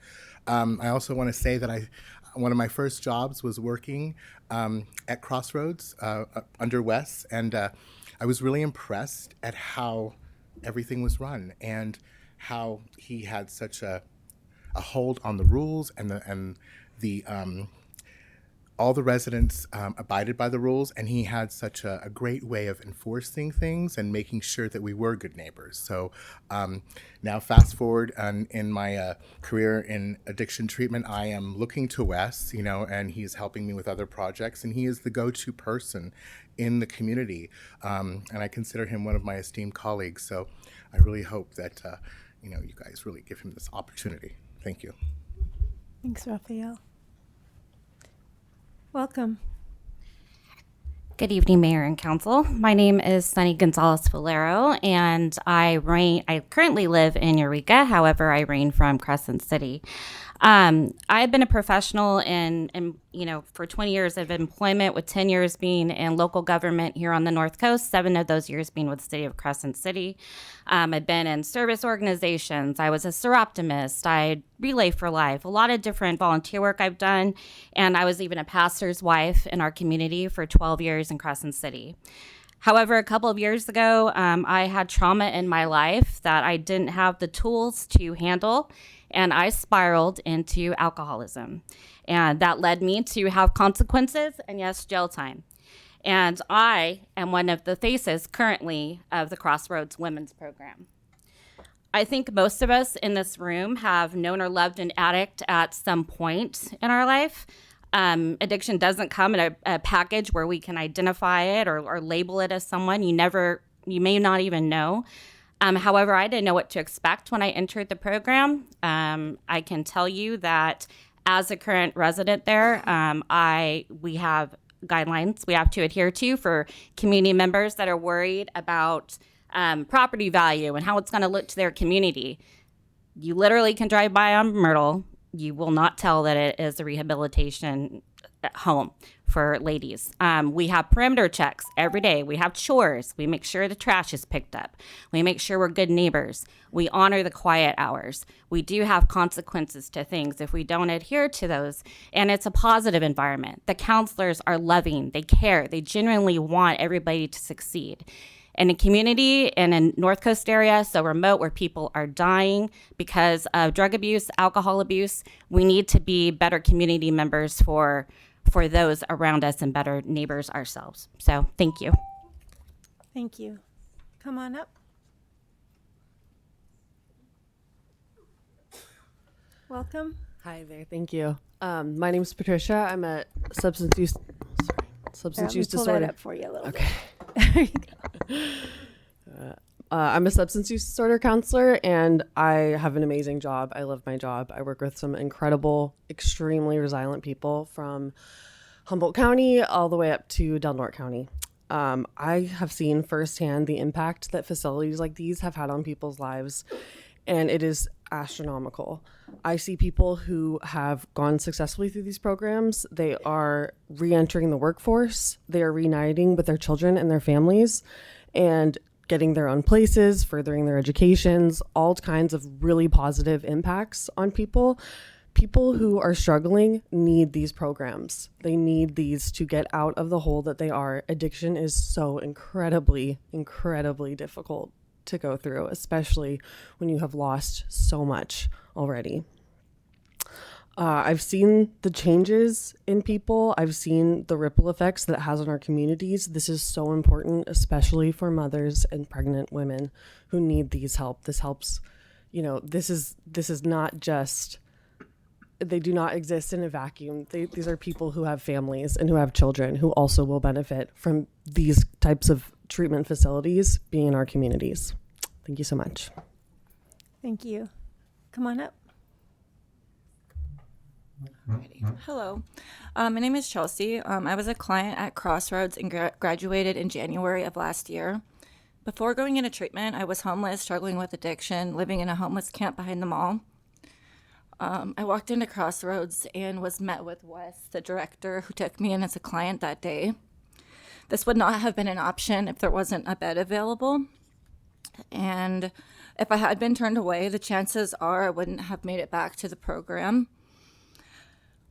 I also want to say that one of my first jobs was working at Crossroads under Wes, and I was really impressed at how everything was run and how he had such a hold on the rules, and all the residents abided by the rules, and he had such a great way of enforcing things and making sure that we were good neighbors. So now fast forward in my career in addiction treatment, I am looking to Wes, and he's helping me with other projects, and he is the go-to person in the community, and I consider him one of my esteemed colleagues. So I really hope that you guys really give him this opportunity. Thank you. Thanks, Raphael. Welcome. Good evening, Mayor and Council. My name is Sunny Gonzalez Valero, and I currently live in Eureka. However, I reign from Crescent City. I've been a professional for 20 years of employment, with 10 years being in local government here on the North Coast, 7 of those years being with the city of Crescent City. I've been in service organizations. I was a seroptimist. I Relay for Life, a lot of different volunteer work I've done. And I was even a pastor's wife in our community for 12 years in Crescent City. However, a couple of years ago, I had trauma in my life that I didn't have the tools to handle, and I spiraled into alcoholism. And that led me to have consequences and, yes, jail time. And I am one of the faces currently of the Crossroads Women's Program. I think most of us in this room have known or loved an addict at some point in our life. Addiction doesn't come in a package where we can identify it or label it as someone you may not even know. However, I didn't know what to expect when I entered the program. I can tell you that as a current resident there, we have guidelines we have to adhere to for community members that are worried about property value and how it's going to look to their community. You literally can drive by on Myrtle. You will not tell that it is a rehabilitation home for ladies. We have perimeter checks every day. We have chores. We make sure the trash is picked up. We make sure we're good neighbors. We honor the quiet hours. We do have consequences to things if we don't adhere to those. And it's a positive environment. The counselors are loving. They care. They genuinely want everybody to succeed. In a community in a North Coast area so remote where people are dying because of drug abuse, alcohol abuse, we need to be better community members for those around us and better neighbors ourselves. So thank you. Thank you. Come on up. Welcome. Hi there. Thank you. My name is Patricia. I'm a substance use Pull disorder. that up for you a little Okay. bit. There you go. I'm a substance use disorder counselor, and I have an amazing job. I love my job. I work with some incredible, extremely resilient people from Humboldt County all the way up to Del Norte County. I have seen firsthand the impact that facilities like these have had on people's lives, and it is astronomical. I see people who have gone successfully through these programs. They are re-entering the workforce. They are reuniting with their children and their families and getting their own places, furthering their educations, all kinds of really positive impacts on people people who are struggling need these programs. They need these to get out of the hole that they are. Addiction is so incredibly, incredibly difficult to go through, especially when you have lost so much already. I've seen the changes in people. I've seen the ripple effects that it has on our communities. This is so important, especially for mothers and pregnant women who need these help. This helps, this is not just, they do not exist in a vacuum. These are people who have families and who have children who also will benefit from these types of treatment facilities being in our communities. Thank you so much. Thank you. Come on up. Hello, my name is Chelsea. I was a client at Crossroads and graduated in January of last year. Before going into treatment, I was homeless, struggling with addiction, living in a homeless camp behind the mall. I walked into Crossroads and was met with Wes, the director, who took me in as a client that day. This would not have been an option if there wasn't a bed available. And if I had been turned away, the chances are I wouldn't have made it back to the program.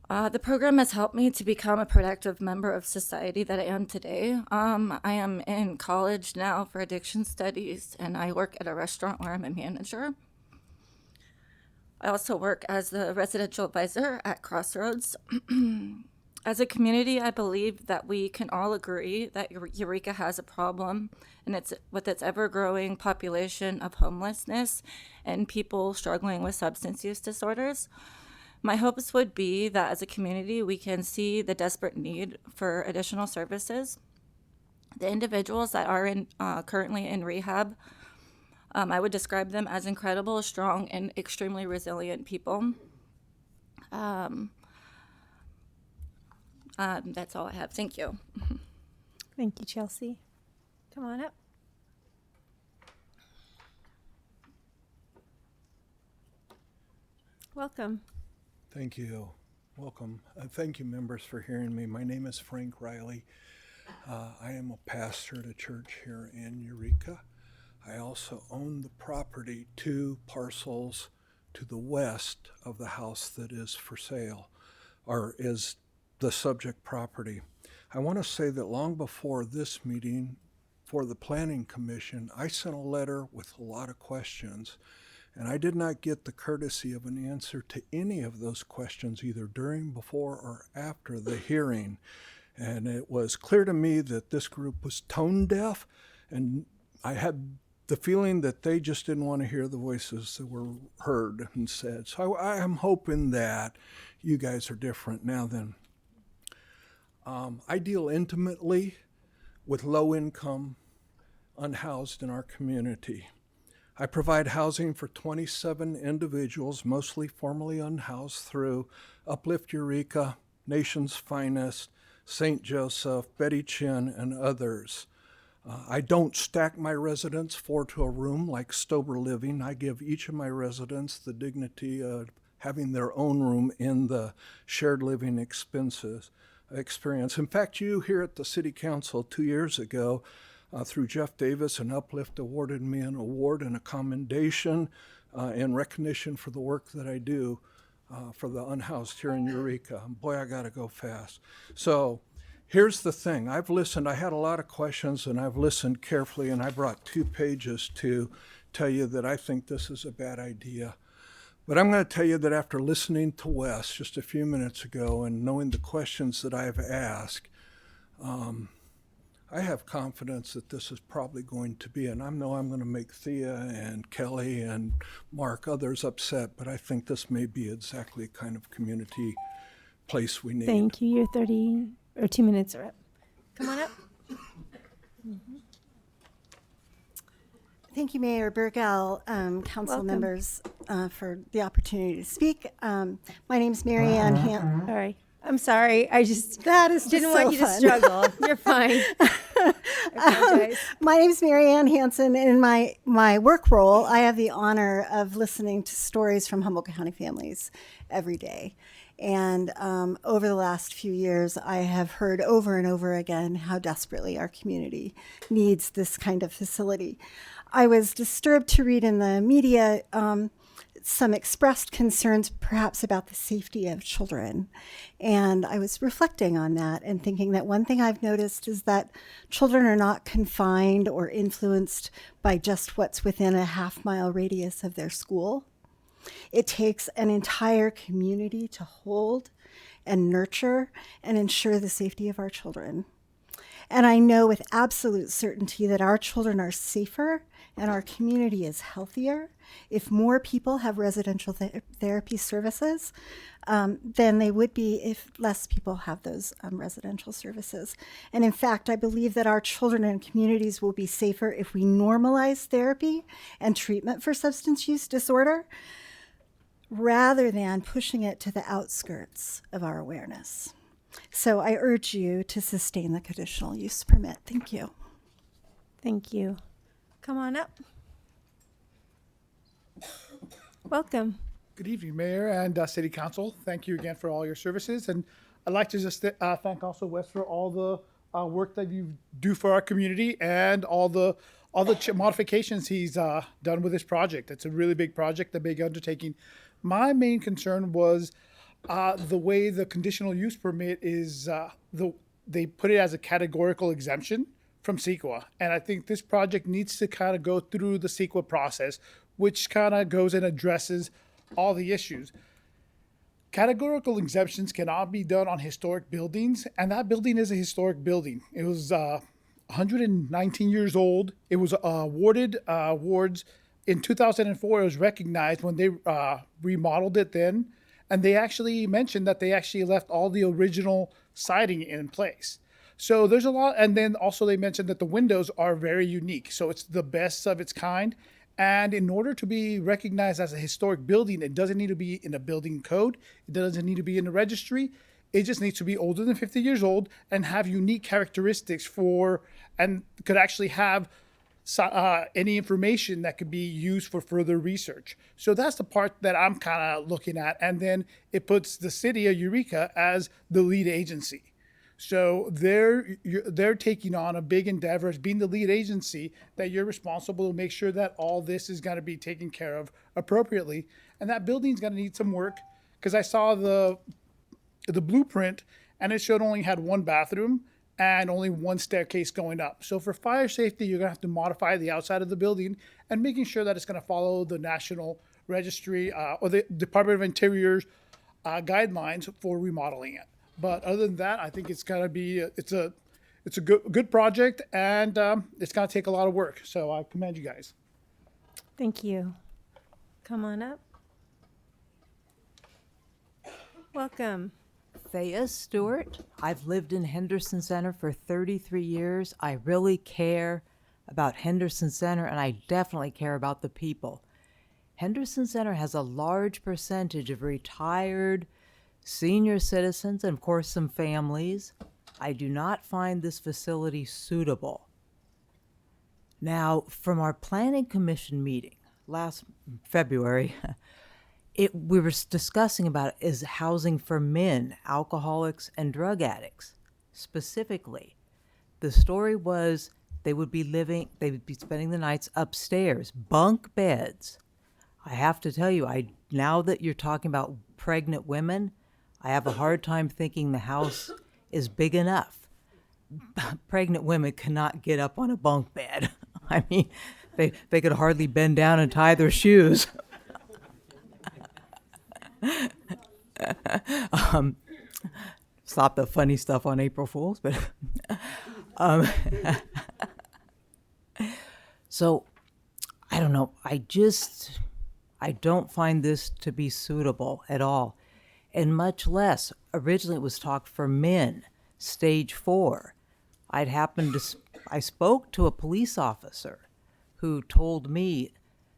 The program has helped me to become a productive member of society that I am today. I am in college now for addiction studies, and I work at a restaurant where I'm a manager. I also work as the residential advisor at Crossroads. As a community, I believe that we can all agree that Eureka has a problem, and it's with its ever-growing population of homelessness and people struggling with substance use disorders. My hopes would be that as a community, we can see the desperate need for additional services. The individuals that are currently in rehab, I would describe them as incredible, strong, and extremely resilient people. That's all I have. Thank you. Thank you, Chelsea. Come on up. Welcome. Thank you. Welcome. Thank you, members, for hearing me. My name is Frank Riley. I am a pastor at a church here in Eureka. I also own the property, 2 parcels to the west of the house that is for sale, or is the subject property. I want to say that long before this meeting for the Planning Commission, I sent a letter with a lot of questions, and I did not get the courtesy of an answer to any of those questions, either during, before, or after the hearing. And it was clear to me that this group was tone deaf, and I had the feeling that they just didn't want to hear the voices that were heard and said. So I am hoping that you guys are different now then. I deal intimately with low-income, unhoused in our community. I provide housing for 27 individuals, mostly formerly unhoused, through Uplift Eureka, Nation's Finest, St. Joseph, Betty Chin, and others. I don't stack my residents 4 to a room like Stober Living. I give each of my residents the dignity of having their own room in the shared living experience. In fact, you here at the City Council 2 years ago, through Jeff Davis and Uplift, awarded me an award and a commendation in recognition for the work that I do for the unhoused here in Eureka. Boy, I gotta go fast. So here's the thing. I've listened. I had a lot of questions, and I've listened carefully, and I brought 2 pages to tell you that I think this is a bad idea. But I'm going to tell you that after listening to Wes just a few minutes ago and knowing the questions that I've asked, I have confidence that this is probably going to be, and I know I'm going to make Thea and Kelly and Mark, others upset, but I think this may be exactly the kind of community place we need. Thank you. Your 2 minutes are up. Come on up. Thank you, Mayor Burgell, council Welcome. members, for the opportunity to speak. My name's Mary Ann Han. Sorry. I'm sorry. I just That is didn't just want so you to fun. struggle. You're fine. I apologize. My name's Mary Ann Hansen, and in my work role, I have the honor of listening to stories from Humboldt County families every day. And over the last few years, I have heard over and over again how desperately our community needs this kind of facility. I was disturbed to read in the media some expressed concerns perhaps about the safety of children. And I was reflecting on that and thinking that one thing I've noticed is that children are not confined or influenced by just what's within a half-mile radius of their school. It takes an entire community to hold and nurture and ensure the safety of our children. And I know with absolute certainty that our children are safer and our community is healthier if more people have residential therapy services than they would be if less people have those residential services. And in fact, I believe that our children and communities will be safer if we normalize therapy and treatment for substance use disorder rather than pushing it to the outskirts of our awareness. So I urge you to sustain the conditional use permit. Thank you. Thank you. Come on up. Welcome. Good evening, Mayor and City Council. Thank you again for all your services. And I'd like to just thank also Wes for all the work that you do for our community and all the modifications he's done with this project. It's a really big project, a big undertaking. My main concern was the way the conditional use permit is, they put it as a categorical exemption from CEQA. And I think this project needs to kind of go through the CEQA process, which kind of goes and addresses all the issues. Categorical exemptions cannot be done on historic buildings, and that building is a historic building. It was 119 years old. It was awarded awards in 2004. It was recognized when they remodeled it then. And they actually mentioned that they actually left all the original siding in place. So there's a lot. And then also they mentioned that the windows are very unique. So it's the best of its kind. And in order to be recognized as a historic building, it doesn't need to be in a building code. It doesn't need to be in the registry. It just needs to be older than 50 years old and have unique characteristics and could actually have any information that could be used for further research. So that's the part that I'm kind of looking at. And then it puts the city of Eureka as the lead agency. So they're taking on a big endeavor as being the lead agency, that you're responsible to make sure that all this is going to be taken care of appropriately. And that building's going to need some work, because I saw the blueprint and it showed only had one bathroom and only one staircase going up. So for fire safety, you're gonna have to modify the outside of the building and making sure that it's gonna follow the National Registry or the Department of Interior's guidelines for remodeling it. But other than that, I think it's gonna be, it's a good project, and it's gonna take a lot of work. So I commend you guys. Thank you. Come on up. Welcome. Thea Stewart. I've lived in Henderson Center for 33 years. I really care about Henderson Center, and I definitely care about the people. Henderson Center has a large percentage of retired senior citizens and, of course, some families. I do not find this facility suitable. Now, from our Planning Commission meeting last February, we were discussing about is housing for men, alcoholics, and drug addicts. Specifically, the story was they would be spending the nights upstairs, bunk beds. I have to tell you, now that you're talking about pregnant women, I have a hard time thinking the house is big enough. Pregnant women cannot get up on a bunk bed. I mean, they could hardly bend down and tie their shoes. Stop the funny stuff on April Fools, but so I don't know. I don't find this to be suitable at all, and much less. Originally, it was talked for men, stage 4. I spoke to a police officer who told me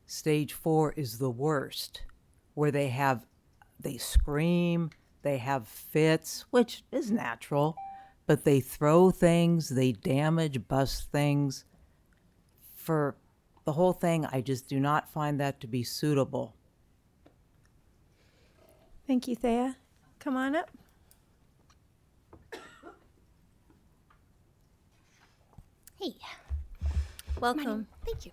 stage 4 is the worst, where they scream, they have fits, which is natural, but they throw things, they damage, bust things. For the whole thing, I just do not find that to be suitable. Thank you, Thea. Come on up. Hey. Welcome. Thank you.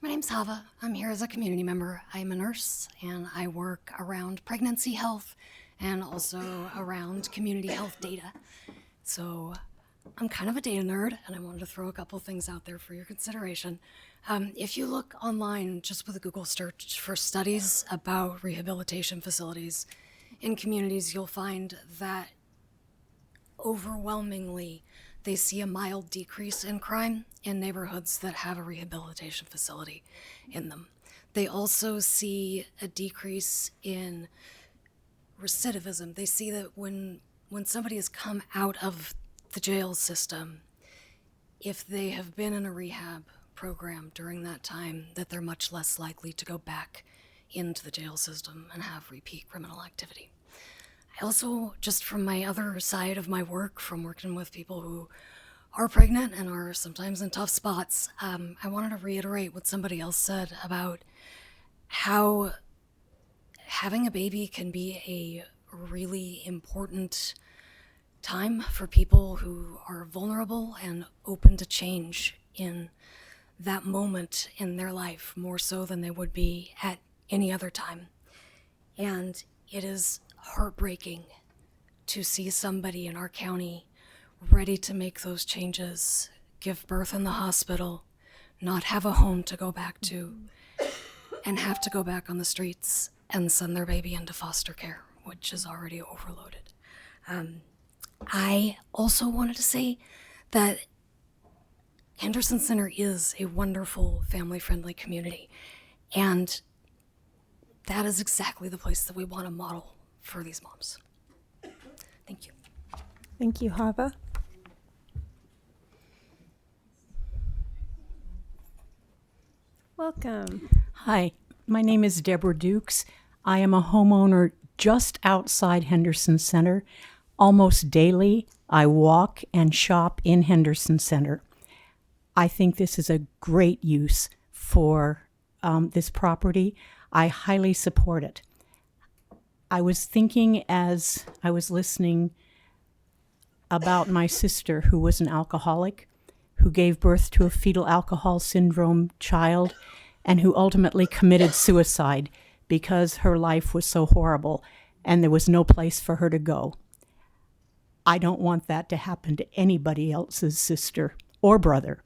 My name's Hava. I'm here as a community member. I'm a nurse and I work around pregnancy health and also around community health data. So I'm kind of a data nerd and I wanted to throw a couple things out there for your consideration. If you look online just with a Google search for studies about rehabilitation facilities in communities, you'll find that overwhelmingly they see a mild decrease in crime in neighborhoods that have a rehabilitation facility in them. They also see a decrease in recidivism. They see that when somebody has come out of the jail system, if they have been in a rehab program during that time, that they're much less likely to go back into the jail system and have repeat criminal activity. I also, just from my other side of my work, from working with people who are pregnant and are sometimes in tough spots, I wanted to reiterate what somebody else said about how having a baby can be a really important time for people who are vulnerable and open to change in that moment in their life, more so than they would be at any other time. And it is heartbreaking to see somebody in our county ready to make those changes, give birth in the hospital, not have a home to go back to, and have to go back on the streets and send their baby into foster care, which is already overloaded. I also wanted to say that Henderson Center is a wonderful family-friendly community, and that is exactly the place that we want to model for these moms. Thank you. Thank you, Hava. Welcome. Hi, my name is Deborah Dukes. I am a homeowner just outside Henderson Center. Almost daily, I walk and shop in Henderson Center. I think this is a great use for this property. I highly support it. I was thinking as I was listening about my sister who was an alcoholic, who gave birth to a fetal alcohol syndrome child, and who ultimately committed suicide because her life was so horrible and there was no place for her to go. I don't want that to happen to anybody else's sister or brother.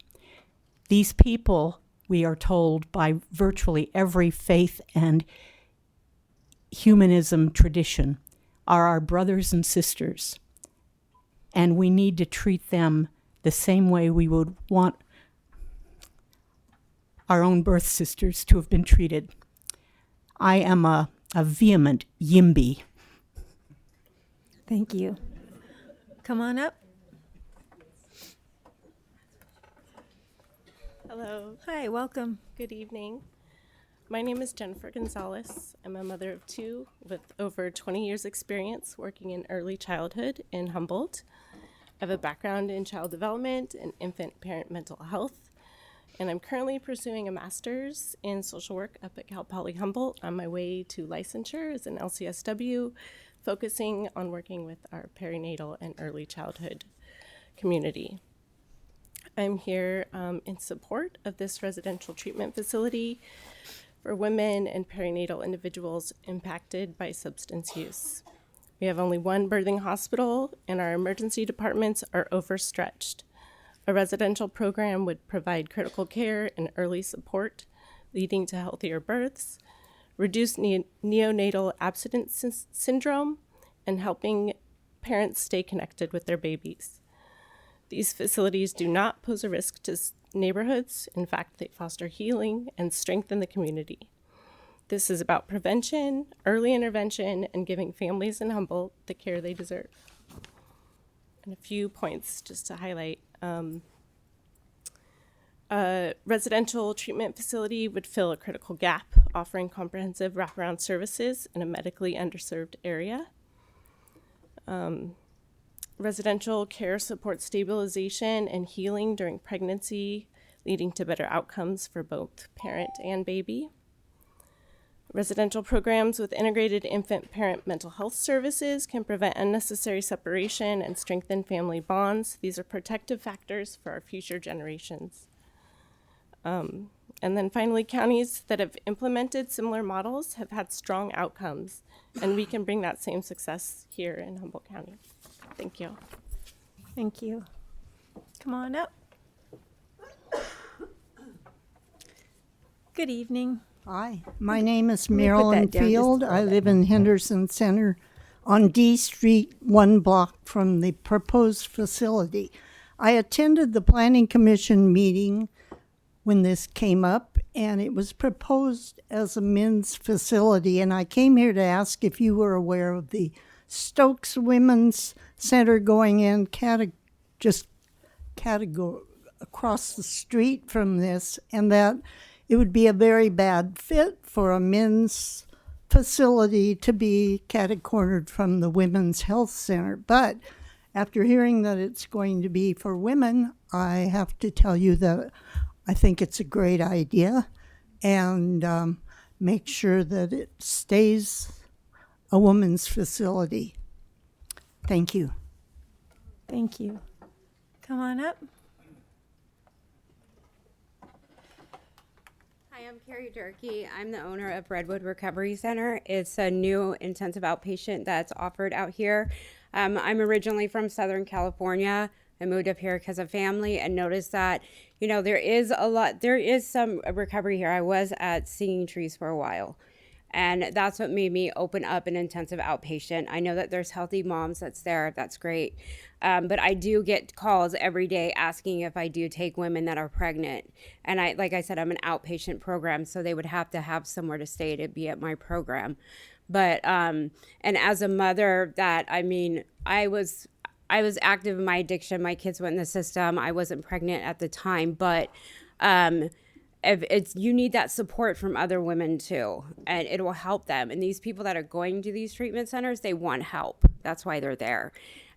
These people, we are told by virtually every faith and humanism tradition, are our brothers and sisters, and we need to treat them the same way we would want our own birth sisters to have been treated. I am a vehement YIMBY. Thank you. Come on up. Hello. Hi, welcome. Good evening. My name is Jennifer Gonzalez. I'm a mother of two with over 20 years experience working in early childhood in Humboldt. I have a background in child development and infant parent mental health, and I'm currently pursuing a master's in social work up at Cal Poly Humboldt on my way to licensure as an LCSW, focusing on working with our perinatal and early childhood community. I'm here in support of this residential treatment facility for women and perinatal individuals impacted by substance use. We have only one birthing hospital, and our emergency departments are overstretched. A residential program would provide critical care and early support, leading to healthier births, reduce neonatal abstinence syndrome, and helping parents stay connected with their babies. These facilities do not pose a risk to neighborhoods. In fact, they foster healing and strengthen the community. This is about prevention, early intervention, and giving families in Humboldt the care they deserve. And a few points just to highlight. A residential treatment facility would fill a critical gap, offering comprehensive wraparound services in a medically underserved area. Residential care supports stabilization and healing during pregnancy, leading to better outcomes for both parent and baby. Residential programs with integrated infant-parent mental health services can prevent unnecessary separation and strengthen family bonds. These are protective factors for our future generations. And then finally, counties that have implemented similar models have had strong outcomes, and we can bring that same success here in Humboldt County. Thank you. Thank you. Come on up. Good evening. Hi, my name is Let me put Marilyn that down just a Field. little I bit. live in Henderson Center on D Street, 1 block from the proposed facility. I attended the Planning Commission meeting when this came up, and it was proposed as a men's facility. And I came here to ask if you were aware of the Stokes Women's Center going in just category across the street from this, and that it would be a very bad fit for a men's facility to be catty-cornered from the Women's Health Center. But after hearing that it's going to be for women, I have to tell you that I think it's a great idea, and make sure that it stays a woman's facility. Thank you. Thank you. Come on up. Hi, I'm Carrie Durkee. I'm the owner of Redwood Recovery Center. It's a new intensive outpatient that's offered out here. I'm originally from Southern California. I moved up here because of family and noticed that, you know, there is some recovery here. I was at Singing Trees for a while, and that's what made me open up an intensive outpatient. I know that there's healthy moms that's there. That's great. But I do get calls every day asking if I do take women that are pregnant. And like I said, I'm an outpatient program, so they would have to have somewhere to stay to be at my program. But, and as a mother I was active in my addiction. My kids went in the system. I wasn't pregnant at the time, but, you need that support from other women too, and it will help them. And these people that are going to these treatment centers, they want help. That's why they're there.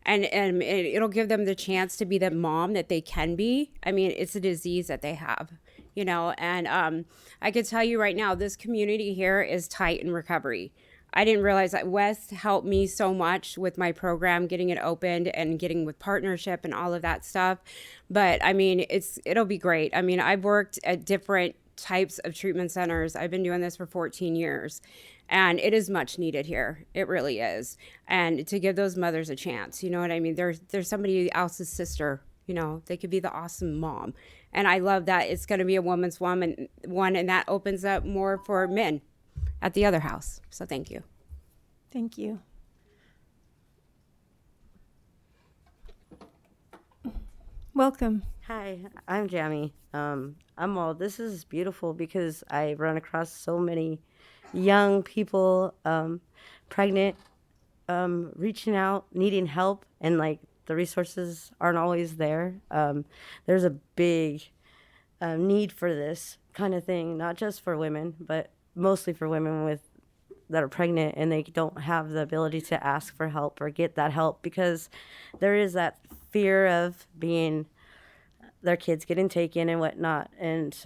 And it'll give them the chance to be the mom that they can be. I mean, it's a disease that they have, you know, and I could tell you right now, this community here is tight in recovery. I didn't realize that Wes helped me so much with my program, getting it opened and getting with partnership and all of that stuff. But I mean, it'll be great. I mean, I've worked at different types of treatment centers. I've been doing this for 14 years, and it is much needed here. It really is. And to give those mothers a chance, you know what I mean? There's somebody else's sister, you know, they could be the awesome mom. And I love that it's going to be a woman's one, and that opens up more for men at the other house. So thank you. Thank you. Welcome. Hi, I'm Jamie. This is beautiful because I run across so many young people, pregnant, reaching out, needing help, and like the resources aren't always there. There's a big need for this kind of thing, not just for women, but mostly for women that are pregnant and they don't have the ability to ask for help or get that help because there is that fear of their kids getting taken and whatnot. And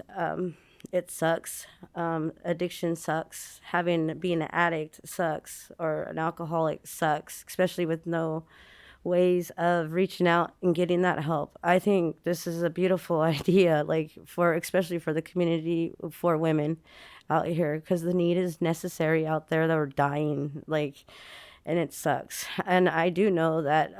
it sucks. Addiction sucks. Being an addict sucks, or an alcoholic sucks, especially with no ways of reaching out and getting that help. I think this is a beautiful idea, especially for the community, for women out here, because the need is necessary out there that are dying, and it sucks. And I do know that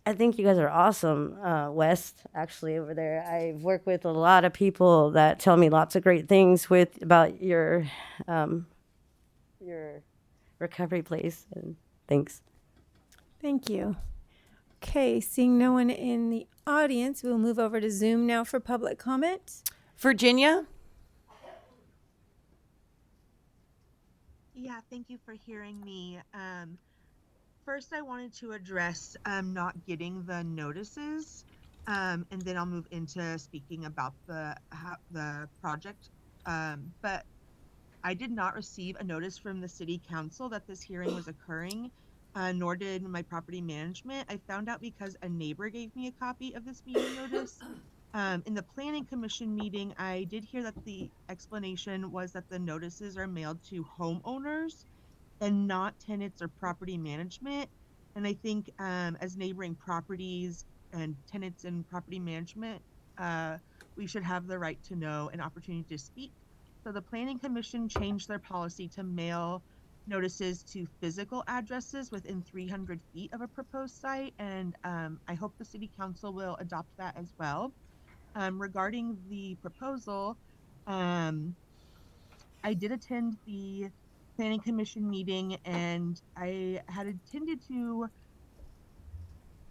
I think you guys are awesome, West, actually, over there. I've worked with a lot of people that tell me lots of great things about your recovery place, and thanks. Thank you. Okay, seeing no one in the audience, we'll move over to Zoom now for public comment. Virginia? Yeah, thank you for hearing me. First, I wanted to address not getting the notices, and then I'll move into speaking about the project. But I did not receive a notice from the city council that this hearing was occurring, nor did my property management. I found out because a neighbor gave me a copy of this meeting notice. In the planning commission meeting, I did hear that the explanation was that the notices are mailed to homeowners and not tenants or property management. And I think as neighboring properties and tenants and property management, we should have the right to know and opportunity to speak. So the Planning Commission changed their policy to mail notices to physical addresses within 300 feet of a proposed site, and I hope the City Council will adopt that as well. Regarding the proposal, I did attend the Planning Commission meeting, and I had intended to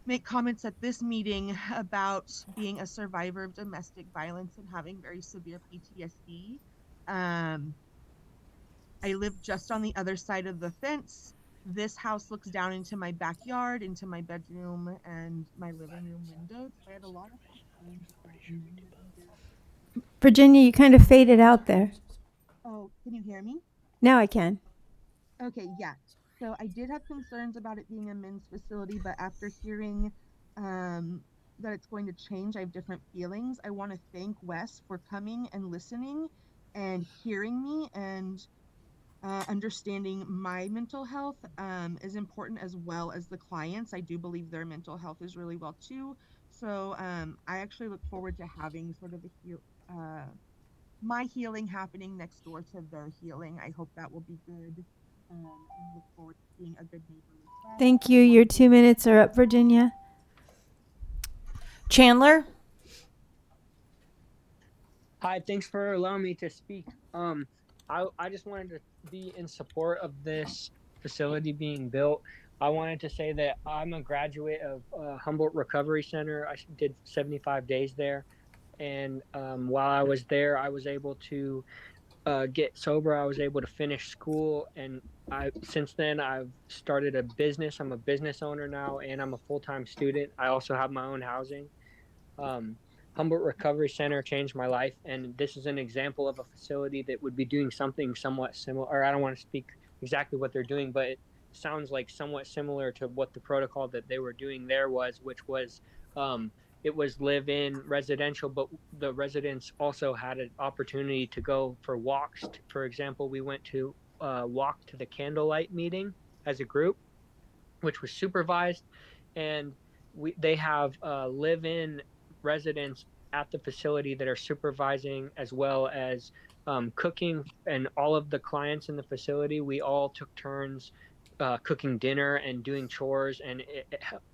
make comments at this meeting about being a survivor of domestic violence and having very severe PTSD. I live just on the other side of the fence. This house looks down into my backyard, into my bedroom, and my living room windows. So I had a lot of concerns about me living there. Virginia, you kind of faded out there. Oh, can you hear me? Now I can. Okay, yeah. So I did have concerns about it being a men's facility, but after hearing that it's going to change, I have different feelings. I want to thank Wes for coming and listening and hearing me and understanding my mental health is important as well as the clients. I do believe their mental health is really well too. So I actually look forward to having sort of my healing happening next door to their healing. I hope that will be good. And look forward to being a good neighbor with Wes. Thank you. Your 2 minutes are up, Virginia. Chandler? Hi, thanks for allowing me to speak. I just wanted to be in support of this facility being built. I wanted to say that I'm a graduate of Humboldt Recovery Center. I did 75 days there. And while I was there, I was able to get sober. I was able to finish school. And since then, I've started a business. I'm a business owner now, and I'm a full-time student. I also have my own housing. Humboldt Recovery Center changed my life, and this is an example of a facility that would be doing something somewhat similar. Or I don't want to speak exactly what they're doing, but it sounds like somewhat similar to what the protocol that they were doing there was, which was it was live-in residential, but the residents also had an opportunity to go for walks. For example, we went to walk to the candlelight meeting as a group, which was supervised, and they have live-in residents at the facility that are supervising as well as cooking, and all of the clients in the facility, we all took turns cooking dinner and doing chores,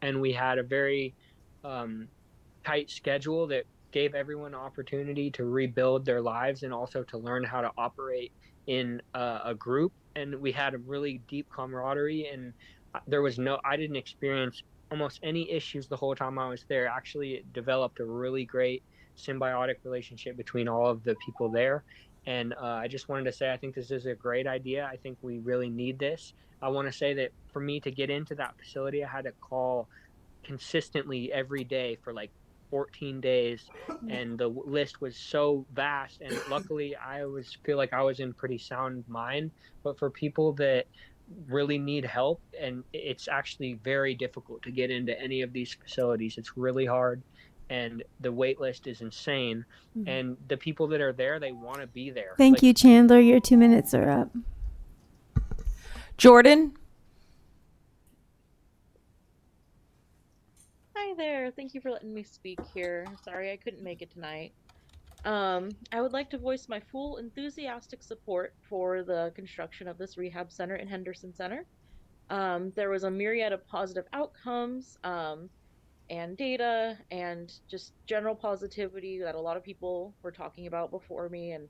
and we had a very tight schedule that gave everyone an opportunity to rebuild their lives and also to learn how to operate in a group. And we had a really deep camaraderie, and I didn't experience almost any issues the whole time I was there. Actually, it developed a really great symbiotic relationship between all of the people there. And I just wanted to say, I think this is a great idea. I think we really need this. I want to say that for me to get into that facility, I had to call consistently every day for like 14 days, and the list was so vast, and luckily I always feel like I was in pretty sound mind. But for people that really need help, and it's actually very difficult to get into any of these facilities, it's really hard, and the wait list is insane. And the people that are there, they want to be there. Thank you, Chandler. Your 2 minutes are up. Jordan? Hi there. Thank you for letting me speak here. Sorry I couldn't make it tonight. I would like to voice my full enthusiastic support for the construction of this rehab center in Henderson Center. There was a myriad of positive outcomes and data and just general positivity that a lot of people were talking about before me, and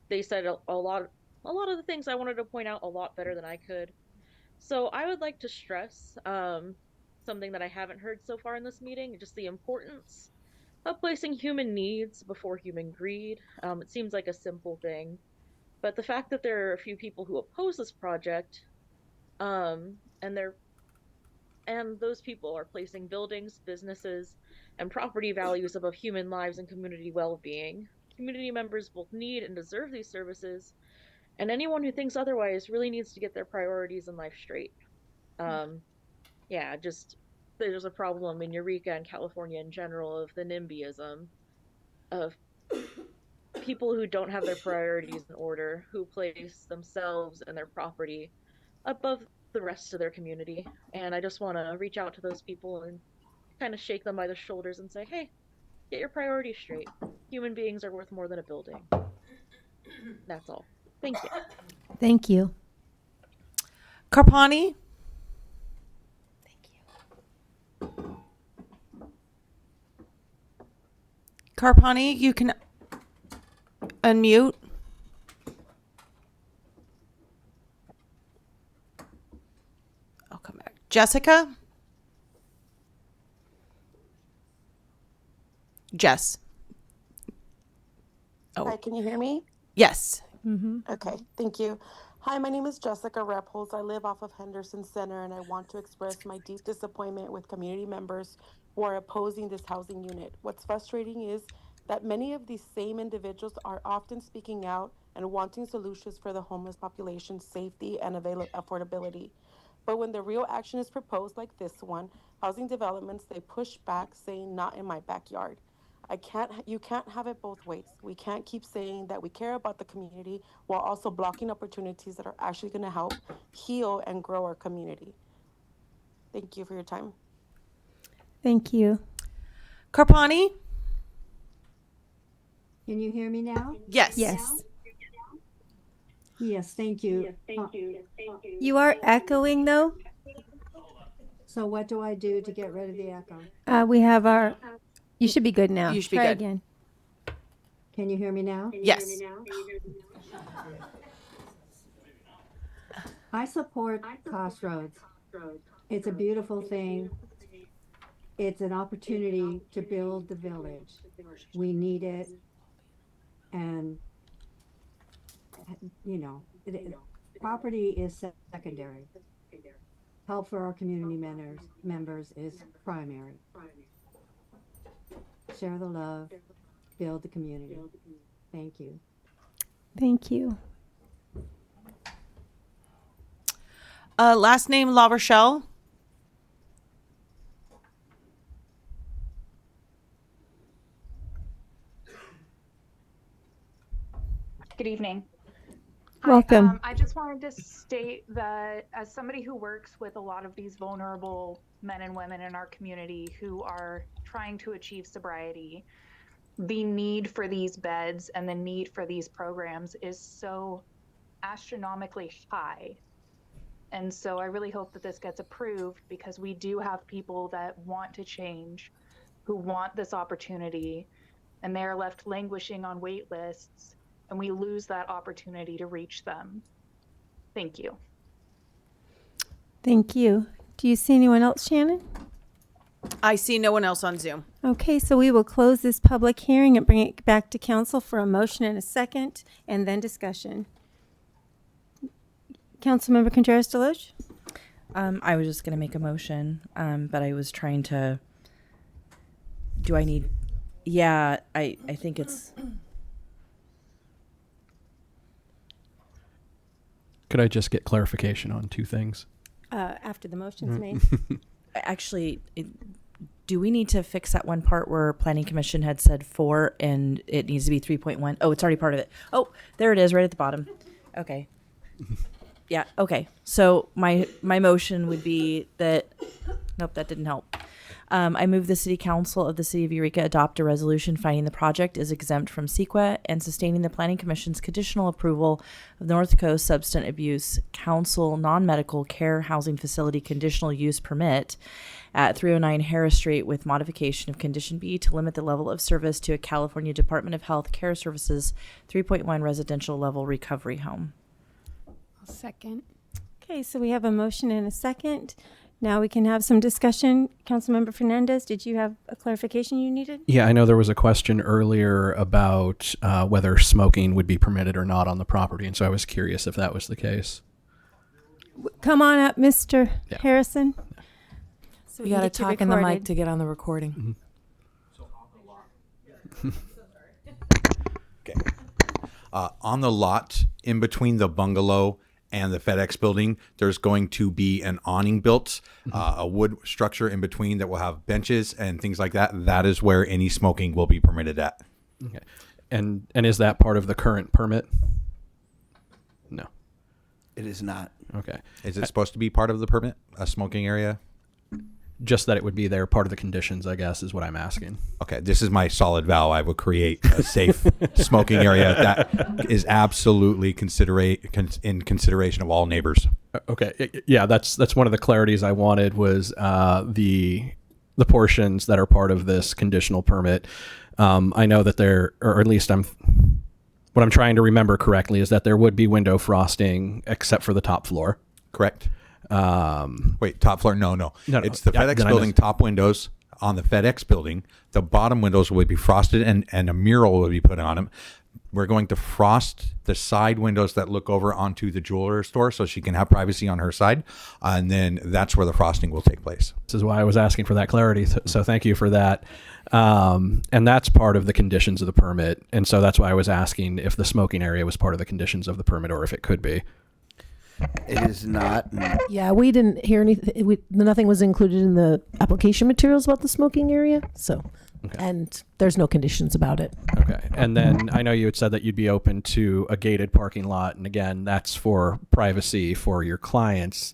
they said a lot of the things I wanted to point out a lot better than I could. So I would like to stress something that I haven't heard so far in this meeting, just the importance of placing human needs before human greed. It seems like a simple thing, but the fact that there are a few people who oppose this project, and those people are placing buildings, businesses, and property values above human lives and community well-being. Community members both need and deserve these services, and anyone who thinks otherwise really needs to get their priorities in life straight. Yeah, just there's a problem in Eureka and California in general of the NIMBYism, of people who don't have their priorities in order, who place themselves and their property above the rest of their community. And I just want to reach out to those people and kind of shake them by the shoulders and say, hey, Get your priorities straight. Human beings are worth more than a building. That's all. Thank you. Thank you. Carpani? Carpani, you can unmute. I'll come back. Jessica? Jess. Oh. Hi, can you hear me? Yes. Okay, thank you. Hi, my name is Jessica Repholz. I live off of Henderson Center, and I want to express my deep disappointment with community members who are opposing this housing unit. What's frustrating is that many of these same individuals are often speaking out and wanting solutions for the homeless population's safety and affordability. But when the real action is proposed like this one, housing developments, they push back saying, not in my backyard. You can't have it both ways. We can't keep saying that we care about the community while also blocking opportunities that are actually going to help heal and grow our community. Thank you for your time. Thank you. Carpani? Can you hear me now? Yes. Yes. Yes, thank you. You are echoing though. So what do I do to get rid of the echo? We have our. You should be good now. You should be Try good. again. Can you hear me now? Yes. I support Crossroads. It's a beautiful thing. It's an opportunity to build the village. We need it. And, you know, property is secondary. Help for our community members is primary. Share the love, build the community. Thank you. Thank you. Last name, La Rochelle. Good evening. Welcome. I just wanted to state that as somebody who works with a lot of these vulnerable men and women in our community who are trying to achieve sobriety, the need for these beds and the need for these programs is so astronomically high. And so I really hope that this gets approved because we do have people that want to change, who want this opportunity, and they're left languishing on wait lists, and we lose that opportunity to reach them. Thank you. Thank you. Do you see anyone else, Shannon? I see no one else on Zoom. Okay, so we will close this public hearing and bring it back to council for a motion and a second, and then discussion. Councilmember Contreras-Deloche? I was just going to make a motion, but I was trying to. Do I need? Yeah, I think it's. Could I just get clarification on two things? After the motion's made. Actually, do we need to fix that one part where Planning Commission had said 4 and it needs to be 3.1? Oh, it's already part of it. Oh, there it is, right at the bottom. Okay. Yeah. Okay. So my motion would be that. Nope, that didn't help. I move the City Council of the City of Eureka adopt a resolution finding the project is exempt from CEQA and sustaining the Planning Commission's conditional approval of North Coast Substance Abuse Council non-medical care housing facility conditional use permit at 309 Harris Street with modification of Condition B to limit the level of service to a California Department of Health Care Services 3.1 residential level recovery home. Second. Okay, so we have a motion and a second. Now we can have some discussion. Councilmember Fernandez, did you have a clarification you needed? Yeah, I know there was a question earlier about whether smoking would be permitted or not on the property, and so I was curious if that was the case. Come on up, Mr. Harrison. So You got to talk in the mic to get on the recording. Okay. On the lot in between the bungalow and the FedEx building, there's going to be an awning built, a wood structure in between that will have benches and things like that. That is where any smoking will be permitted at. Okay. And is that part of the current permit? No. It is not. Okay. Is it supposed to be part of the permit, a smoking area? just that it would be there, part of the conditions, I guess, is what I'm asking. Okay, this is my solid vow. I will create a safe smoking area that is absolutely in consideration of all neighbors. Okay, yeah, that's one of the clarities I wanted was the portions that are part of this conditional permit. I know that there, or at least what I'm trying to remember correctly is that there would be window frosting except for the top floor. Correct. Wait, top floor? No. It's the FedEx building top windows on the FedEx building. The bottom windows would be frosted and a mural would be put on them. We're going to frost the side windows that look over onto the jeweler store so she can have privacy on her side. And then that's where the frosting will take place. This is why I was asking for that clarity. So thank you for that. And that's part of the conditions of the permit. And so that's why I was asking if the smoking area was part of the conditions of the permit or if it could be. It is not. Yeah, we didn't hear anything. Nothing was included in the application materials about the smoking area. So, and there's no conditions about it. Okay. And then I know you had said that you'd be open to a gated parking lot. And again, that's for privacy for your clients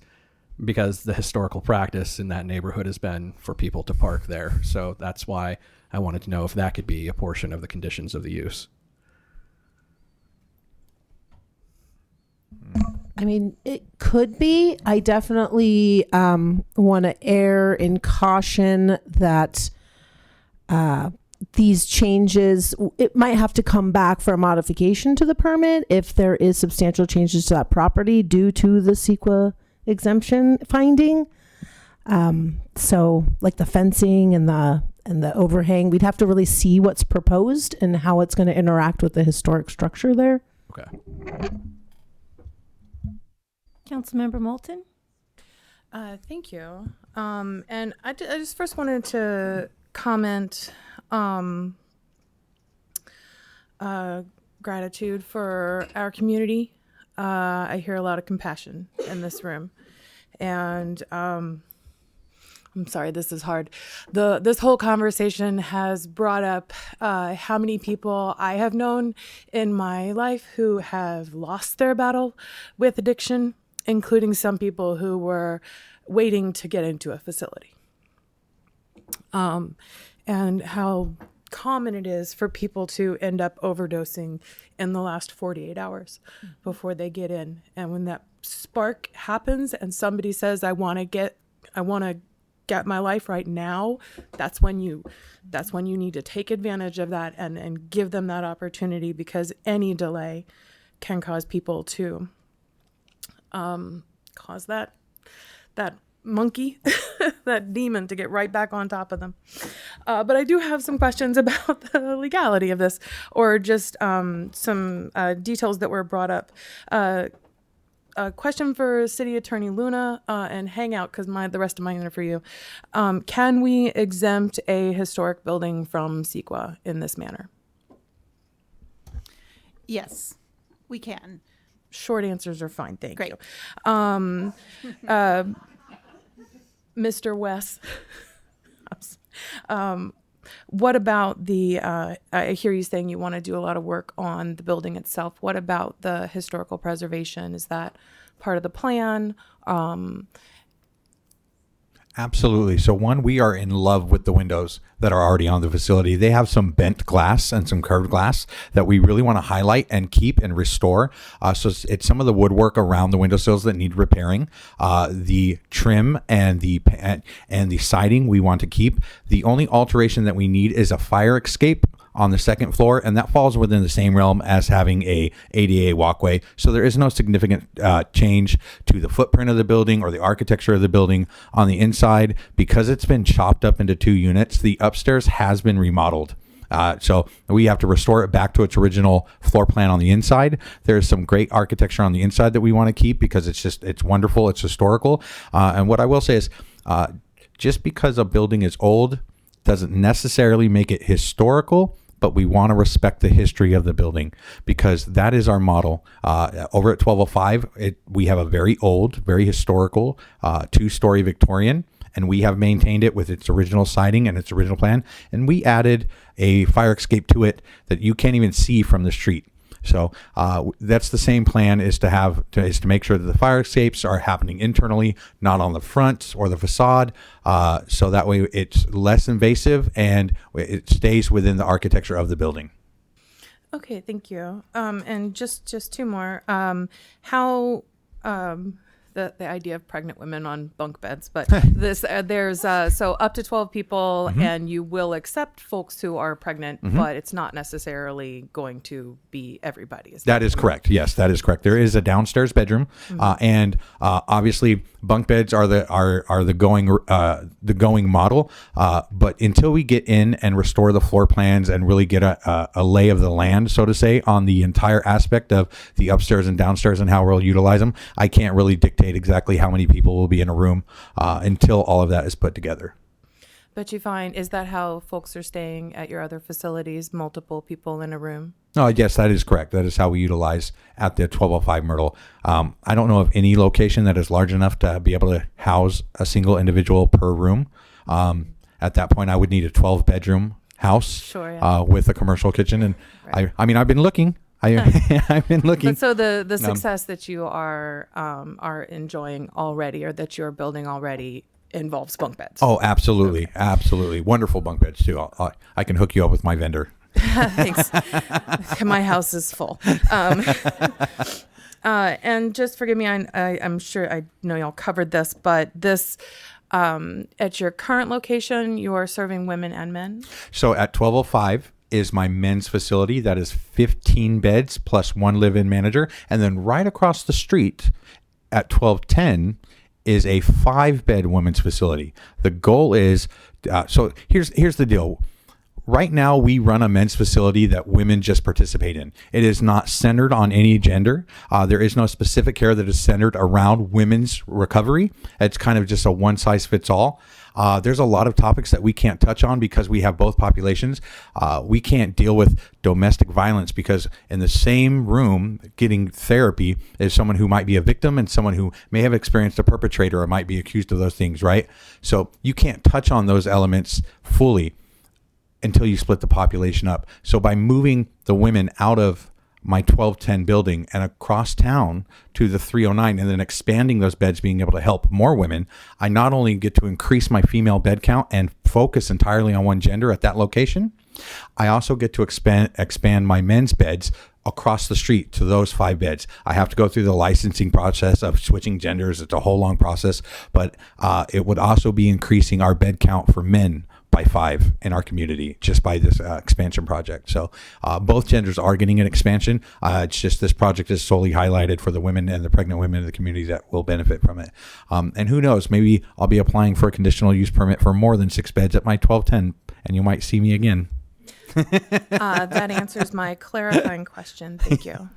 because the historical practice in that neighborhood has been for people to park there. So that's why I wanted to know if that could be a portion of the conditions of the use. I mean, it could be. I definitely want to err in caution that these changes, it might have to come back for a modification to the permit if there is substantial changes to that property due to the CEQA exemption finding. So like the fencing and the overhang, we'd have to really see what's proposed and how it's going to interact with the historic structure there. Okay. Councilmember Moulton? Thank you. And I just first wanted to comment gratitude for our community. I hear a lot of compassion in this room. And I'm sorry, this is hard. This whole conversation has brought up how many people I have known in my life who have lost their battle with addiction, including some people who were waiting to get into a facility. And how common it is for people to end up overdosing in the last 48 hours before they get in. And when that spark happens and somebody says, I want to get my life right now, that's when you need to take advantage of that and give them that opportunity, because any delay can cause people to cause that monkey, that demon, to get right back on top of them. But I do have some questions about the legality of this, or just some details that were brought up. A question for City Attorney Luna, and hang out because the rest of mine are for you. Can we exempt a historic building from CEQA in this manner? Yes, we can. Short answers are fine. Thank Great. you. Mr. West, what about I hear you saying you want to do a lot of work on the building itself. What about the historical preservation? Is that part of the plan? Absolutely. So one, we are in love with the windows that are already on the facility. They have some bent glass and some curved glass that we really want to highlight and keep and restore. So it's some of the woodwork around the windowsills that need repairing. The trim and the siding we want to keep. The only alteration that we need is a fire escape on the second floor, and that falls within the same realm as having a ADA walkway. So there is no significant change to the footprint of the building or the architecture of the building on the inside. Because it's been chopped up into 2 units, the upstairs has been remodeled. So we have to restore it back to its original floor plan on the inside. There's some great architecture on the inside that we want to keep because it's wonderful, it's historical. And what I will say is, just because a building is old doesn't necessarily make it historical, but we want to respect the history of the building because that is our model. Over at 1205, we have a very old, very historical 2-story Victorian, and we have maintained it with its original siding and its original plan. And we added a fire escape to it that you can't even see from the street. So that's the same plan, is to make sure that the fire escapes are happening internally, not on the front or the facade. So that way it's less invasive and it stays within the architecture of the building. Okay, thank you. And just two more. How the idea of pregnant women on bunk beds, but this there's so up to 12 people, and you will accept folks who are pregnant, but it's not necessarily going to be everybody. That is correct. Yes, that is correct. There is a downstairs bedroom, and obviously bunk beds are the going model. But until we get in and restore the floor plans and really get a lay of the land, so to say, on the entire aspect of the upstairs and downstairs and how we'll utilize them, I can't really dictate exactly how many people will be in a room until all of that is put together. But you find, is that how folks are staying at your other facilities, multiple people in a room? Oh, yes, that is correct. That is how we utilize at the 1205 Myrtle. I don't know of any location that is large enough to be able to house a single individual per room. At that point, I would need a 12-bedroom house with a commercial kitchen. And I mean, I've been looking. I've been looking. But so the success that you are enjoying already, or that you're building already, involves bunk beds. Oh, absolutely, absolutely, wonderful bunk beds too. I can hook you up with my vendor. Thanks. My house is full. And just forgive me, I'm sure I know y'all covered this, but this at your current location, you are serving women and men. So at 1205. Is my men's facility that is 15 beds plus one live-in manager, and then right across the street at 1210 is a 5-bed women's facility. The goal is so here's the deal. Right now, we run a men's facility that women just participate in. It is not centered on any gender. There is no specific care that is centered around women's recovery. It's kind of just a one-size-fits-all. There's a lot of topics that we can't touch on because we have both populations. We can't deal with domestic violence because in the same room getting therapy is someone who might be a victim and someone who may have experienced a perpetrator or might be accused of those things, right? So you can't touch on those elements fully until you split the population up. So by moving the women out of my 1210 building and across town to the 309 and then expanding those beds, being able to help more women, I not only get to increase my female bed count and focus entirely on one gender at that location, I also get to expand my men's beds across the street to those 5 beds. I have to go through the licensing process of switching genders. It's a whole long process, but it would also be increasing our bed count for men by 5 in our community just by this expansion project. So both genders are getting an expansion. It's just this project is solely highlighted for the women and the pregnant women in the community that will benefit from it. And who knows, maybe I'll be applying for a conditional use permit for more than 6 beds at my 1210 and you might see me again. That answers my clarifying question. Thank you.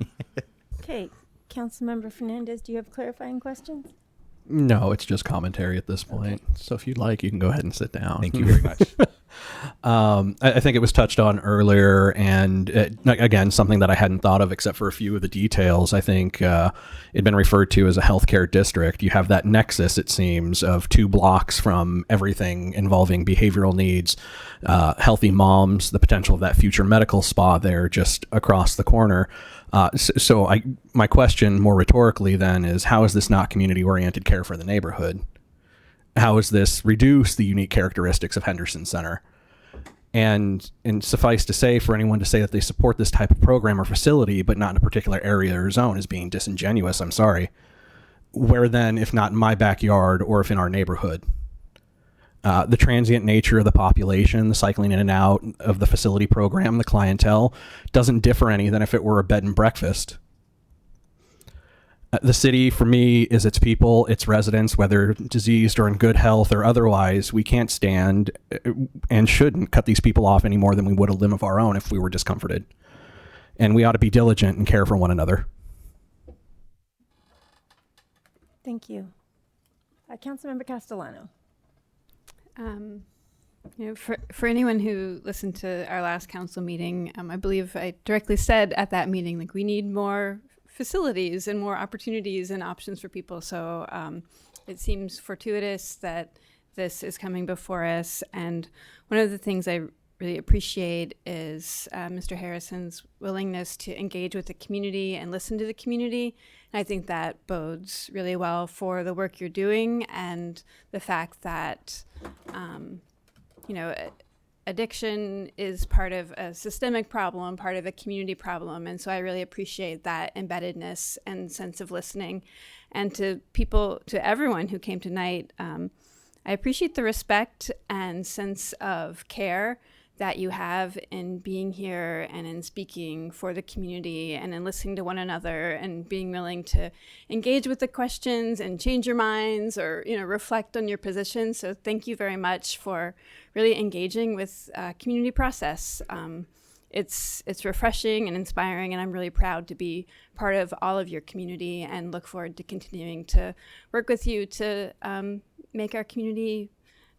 Okay, Councilmember Fernandez, do you have clarifying questions? No, it's just commentary at this point. Okay. So if you'd like, you can go ahead and sit down. Thank you very much. I think it was touched on earlier, and again, something that I hadn't thought of except for a few of the details. I think it'd been referred to as a healthcare district. You have that nexus, it seems, of 2 blocks from everything involving behavioral needs, healthy moms, the potential of that future medical spa there just across the corner. So my question more rhetorically then is, how is this not community-oriented care for the neighborhood? How does this reduce the unique characteristics of Henderson Center? And suffice to say, for anyone to say that they support this type of program or facility, but not in a particular area or zone, is being disingenuous. I'm sorry. Where then, if not in my backyard or if in our neighborhood? The transient nature of the population, the cycling in and out of the facility program, the clientele, doesn't differ any than if it were a bed and breakfast. The city, for me, is its people, its residents, whether diseased or in good health or otherwise. We can't stand and shouldn't cut these people off any more than we would a limb of our own if we were discomforted. And we ought to be diligent and care for one another. Thank you. Councilmember Castellano. For anyone who listened to our last council meeting, I believe I directly said at that meeting, like, we need more facilities and more opportunities and options for people. So it seems fortuitous that this is coming before us. And one of the things I really appreciate is Mr. Harrison's willingness to engage with the community and listen to the community. And I think that bodes really well for the work you're doing and the fact that, addiction is part of a systemic problem, part of a community problem. And so I really appreciate that embeddedness and sense of listening. And to everyone who came tonight, I appreciate the respect and sense of care that you have in being here and in speaking for the community and in listening to one another and being willing to engage with the questions and change your minds or, reflect on your position. So thank you very much for really engaging with community process. It's refreshing and inspiring, and I'm really proud to be part of all of your community and look forward to continuing to work with you to make our community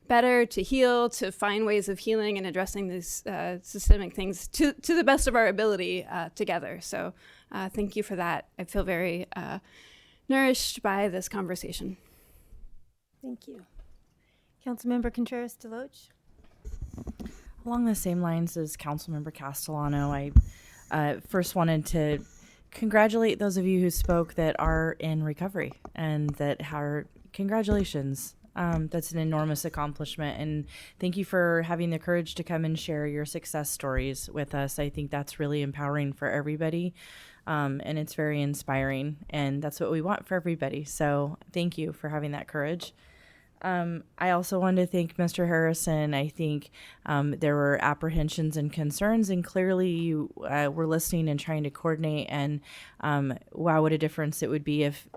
better, to heal, to find ways of healing and addressing these systemic things to the best of our ability together. So thank you for that. I feel very nourished by this conversation. Thank you. Councilmember Contreras-Deloche. Along the same lines as Councilmember Castellano, I first wanted to congratulate those of you who spoke that are in recovery and that are, congratulations. That's an enormous accomplishment, and thank you for having the courage to come and share your success stories with us. I think that's really empowering for everybody, and it's very inspiring, and that's what we want for everybody. So thank you for having that courage. I also wanted to thank Mr. Harrison. I think there were apprehensions and concerns, and clearly you were listening and trying to coordinate, and wow, what a difference it would be if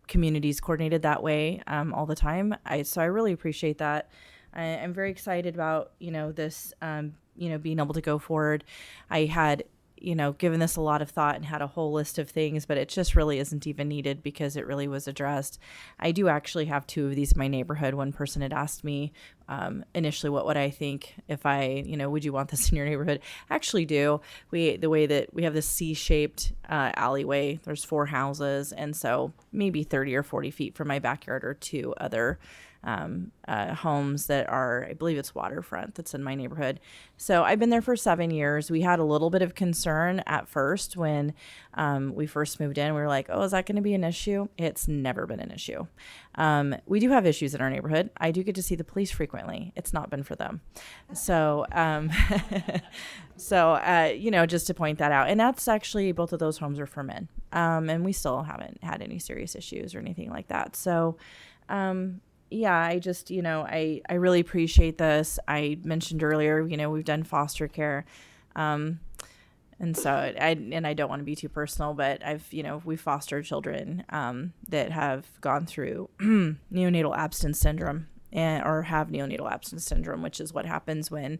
communities coordinated that way all the time. So I really appreciate that. I'm very excited about, this, being able to go forward. I had, given this a lot of thought and had a whole list of things, but it just really isn't even needed because it really was addressed. I do actually have 2 of these in my neighborhood. One person had asked me initially, what would I think if would you want this in your neighborhood? I actually do. The way that we have this C-shaped alleyway, there's 4 houses. And so maybe 30 or 40 feet from my backyard are 2 other homes that are, I believe it's waterfront that's in my neighborhood. So I've been there for 7 years. We had a little bit of concern at first when we first moved in. We were like, oh, is that going to be an issue? It's never been an issue. We do have issues in our neighborhood. I do get to see the police frequently. It's not been for them. So, just to point that out. And that's actually, both of those homes are for men. And we still haven't had any serious issues or anything like that. So, I just, I really appreciate this. I mentioned earlier, we've done foster care. And so I don't want to be too personal, but we've fostered children that have gone through neonatal abstinence syndrome or have neonatal abstinence syndrome, which is what happens when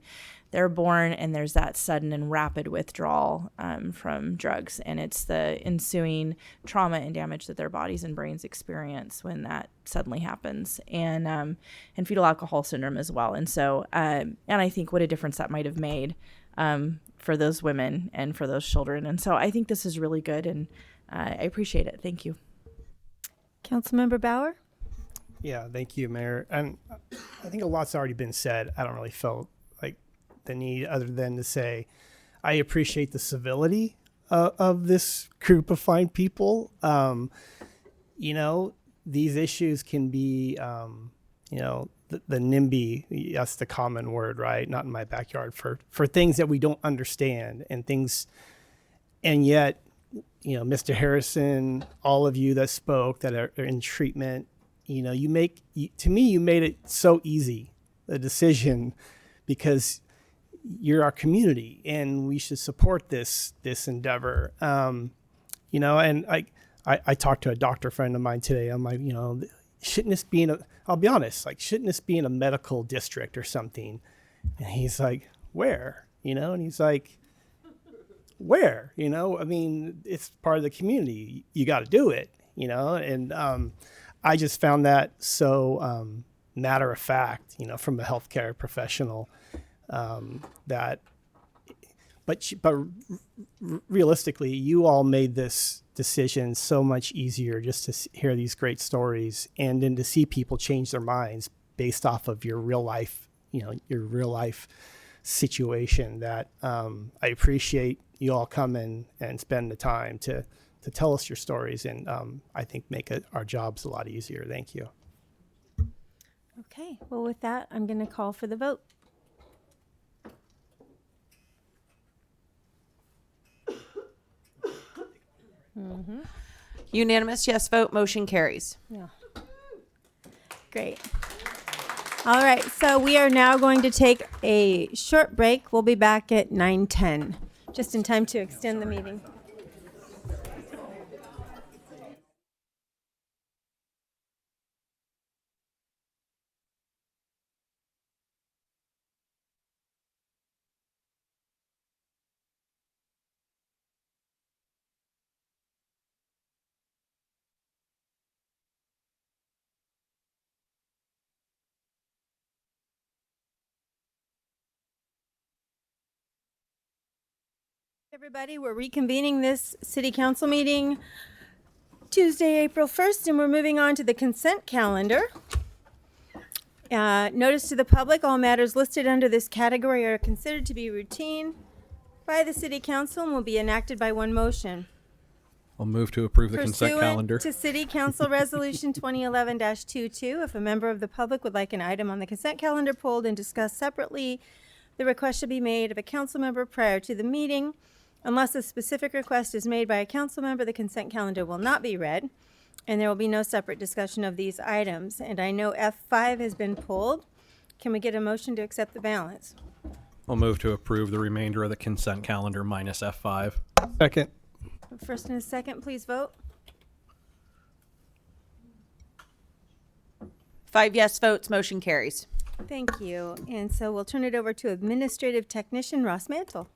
they're born and there's that sudden and rapid withdrawal from drugs. And it's the ensuing trauma and damage that their bodies and brains experience when that suddenly happens, and fetal alcohol syndrome as well. And so, and I think what a difference that might have made for those women and for those children. And so I think this is really good, and I appreciate it. Thank you. Councilmember Bauer? Yeah, thank you, Mayor. And I think a lot's already been said. I don't really feel like the need other than to say I appreciate the civility of this group of fine people. These issues can be, the NIMBY, that's the common word, right? Not in my backyard, for things that we don't understand and yet, Mr. Harrison, all of you that spoke that are in treatment, you made it so easy, the decision, because you're our community and we should support this endeavor. And I talked to a doctor friend of mine today. I'm like, shouldn't this be I'll be honest, shouldn't this be in a medical district or something? And he's like, where? And he's like, where? It's part of the community. You got to do it, and I just found that so matter of fact, from a healthcare professional, but realistically, you all made this decision so much easier just to hear these great stories and then to see people change their minds based off of your real life situation that I appreciate you all coming and spend the time to tell us your stories and I think make our jobs a lot easier. Thank you. Okay, well, with that, I'm going to call for the vote. Unanimous yes vote, motion carries. Yeah. Great. All right, so we are now going to take a short break. We'll be back at 9:10, just in time to extend the meeting. Everybody, we're reconvening this city council meeting Tuesday, April 1st, and we're moving on to the consent calendar. Notice to the public, all matters listed under this category are considered to be routine by the city council and will be enacted by one motion. I'll move to approve the consent calendar. Pursuant to City Council Resolution 2011-22, if a member of the public would like an item on the consent calendar pulled and discussed separately, the request should be made of a council member prior to the meeting. Unless a specific request is made by a council member, the consent calendar will not be read, and there will be no separate discussion of these items. And I know F5 has been pulled. Can we get a motion to accept the balance? I'll move to approve the remainder of the consent calendar minus F5. Second. First and a second, please vote. 5 yes votes, motion carries. Thank you. And so we'll turn it over to Administrative Technician Ross Mantle.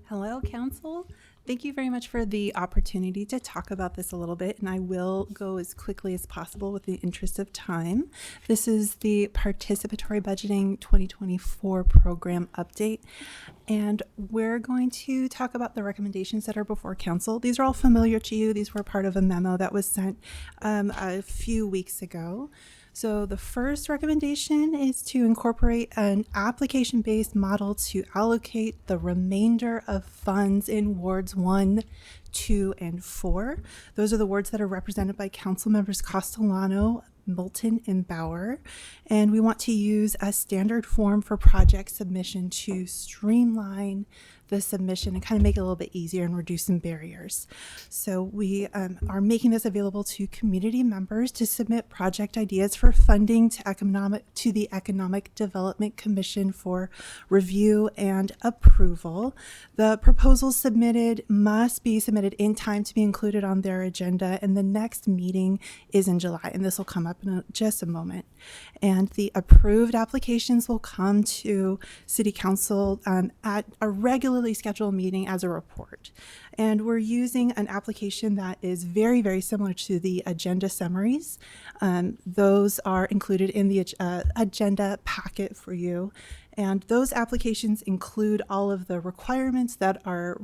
Hello, Council. Thank you very much for the opportunity to talk about this a little bit, and I will go as quickly as possible with the interest of time. This is the Participatory Budgeting 2024 Program Update, and we're going to talk about the recommendations that are before Council. These are all familiar to you. These were part of a memo that was sent a few weeks ago. So the first recommendation is to incorporate an application-based model to allocate the remainder of funds in wards 1, 2, and 4. Those are the wards that are represented by council members Castellano, Moulton, and Bauer. And we want to use a standard form for project submission to streamline the submission and kind of make it a little bit easier and reduce some barriers. So we are making this available to community members to submit project ideas for funding to the Economic Development Commission for review and approval. The proposals submitted must be submitted in time to be included on their agenda, and the next meeting is in July, and this will come up in just a moment. And the approved applications will come to City Council at a regularly scheduled meeting as a report. And we're using an application that is very, very similar to the agenda summaries. Those are included in the agenda packet for you. And those applications include all of the requirements that are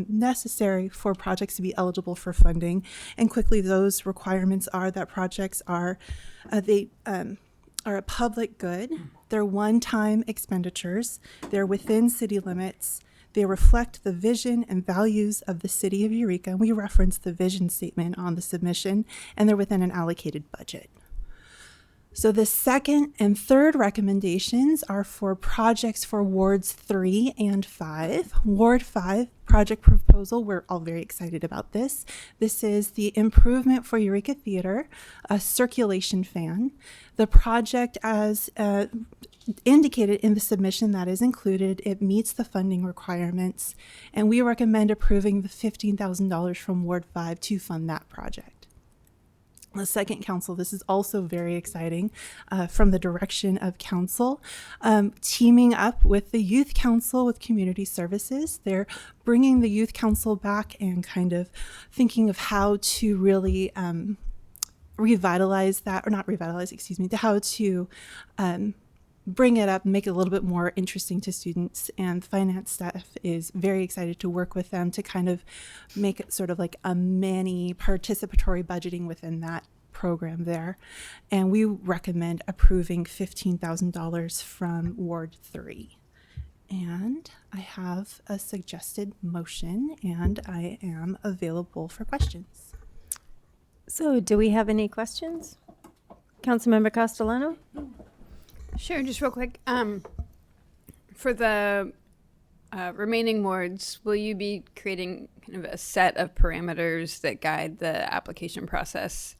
necessary for projects to be eligible for funding. And quickly, those requirements are that projects are a public good. They're one-time expenditures. They're within city limits. They reflect the vision and values of the city of Eureka. We reference the vision statement on the submission, and they're within an allocated budget. So the second and third recommendations are for projects for wards 3 and 5. Ward 5 project proposal, we're all very excited about this. This is the improvement for Eureka Theater, a circulation fan. The project, as indicated in the submission that is included, it meets the funding requirements, and we recommend approving the $15,000 from Ward 5 to fund that project. The second council, this is also very exciting from the direction of council, teaming up with the youth council with community services. They're bringing the youth council back and kind of thinking of how to really revitalize that, or not revitalize, excuse me, how to bring it up and make it a little bit more interesting to students. And finance staff is very excited to work with them to kind of make it sort of like a mini participatory budgeting within that program there. And we recommend approving $15,000 from Ward 3. And I have a suggested motion, and I am available for questions. So do we have any questions? Councilmember Castellano? Sure, just real quick. For the remaining wards, will you be creating kind of a set of parameters that guide the application process?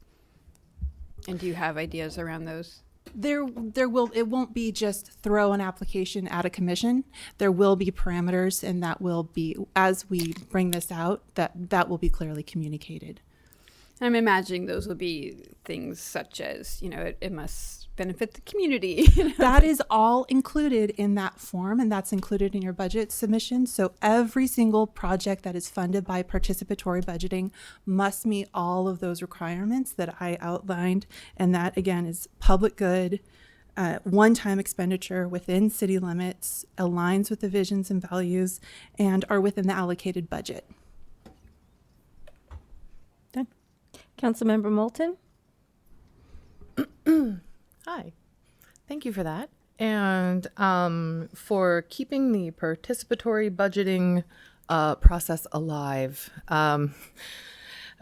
And do you have ideas around those? It won't be just throw an application at a commission. There will be parameters, and that will be, as we bring this out, that will be clearly communicated. I'm imagining those will be things such as, it must benefit the community. That is all included in that form, and that's included in your budget submission. So every single project that is funded by participatory budgeting must meet all of those requirements that I outlined. And that, again, is public good, one-time expenditure within city limits, aligns with the visions and values, and are within the allocated budget. Done. Councilmember Moulton? Hi. Thank you for that. And for keeping the participatory budgeting process alive,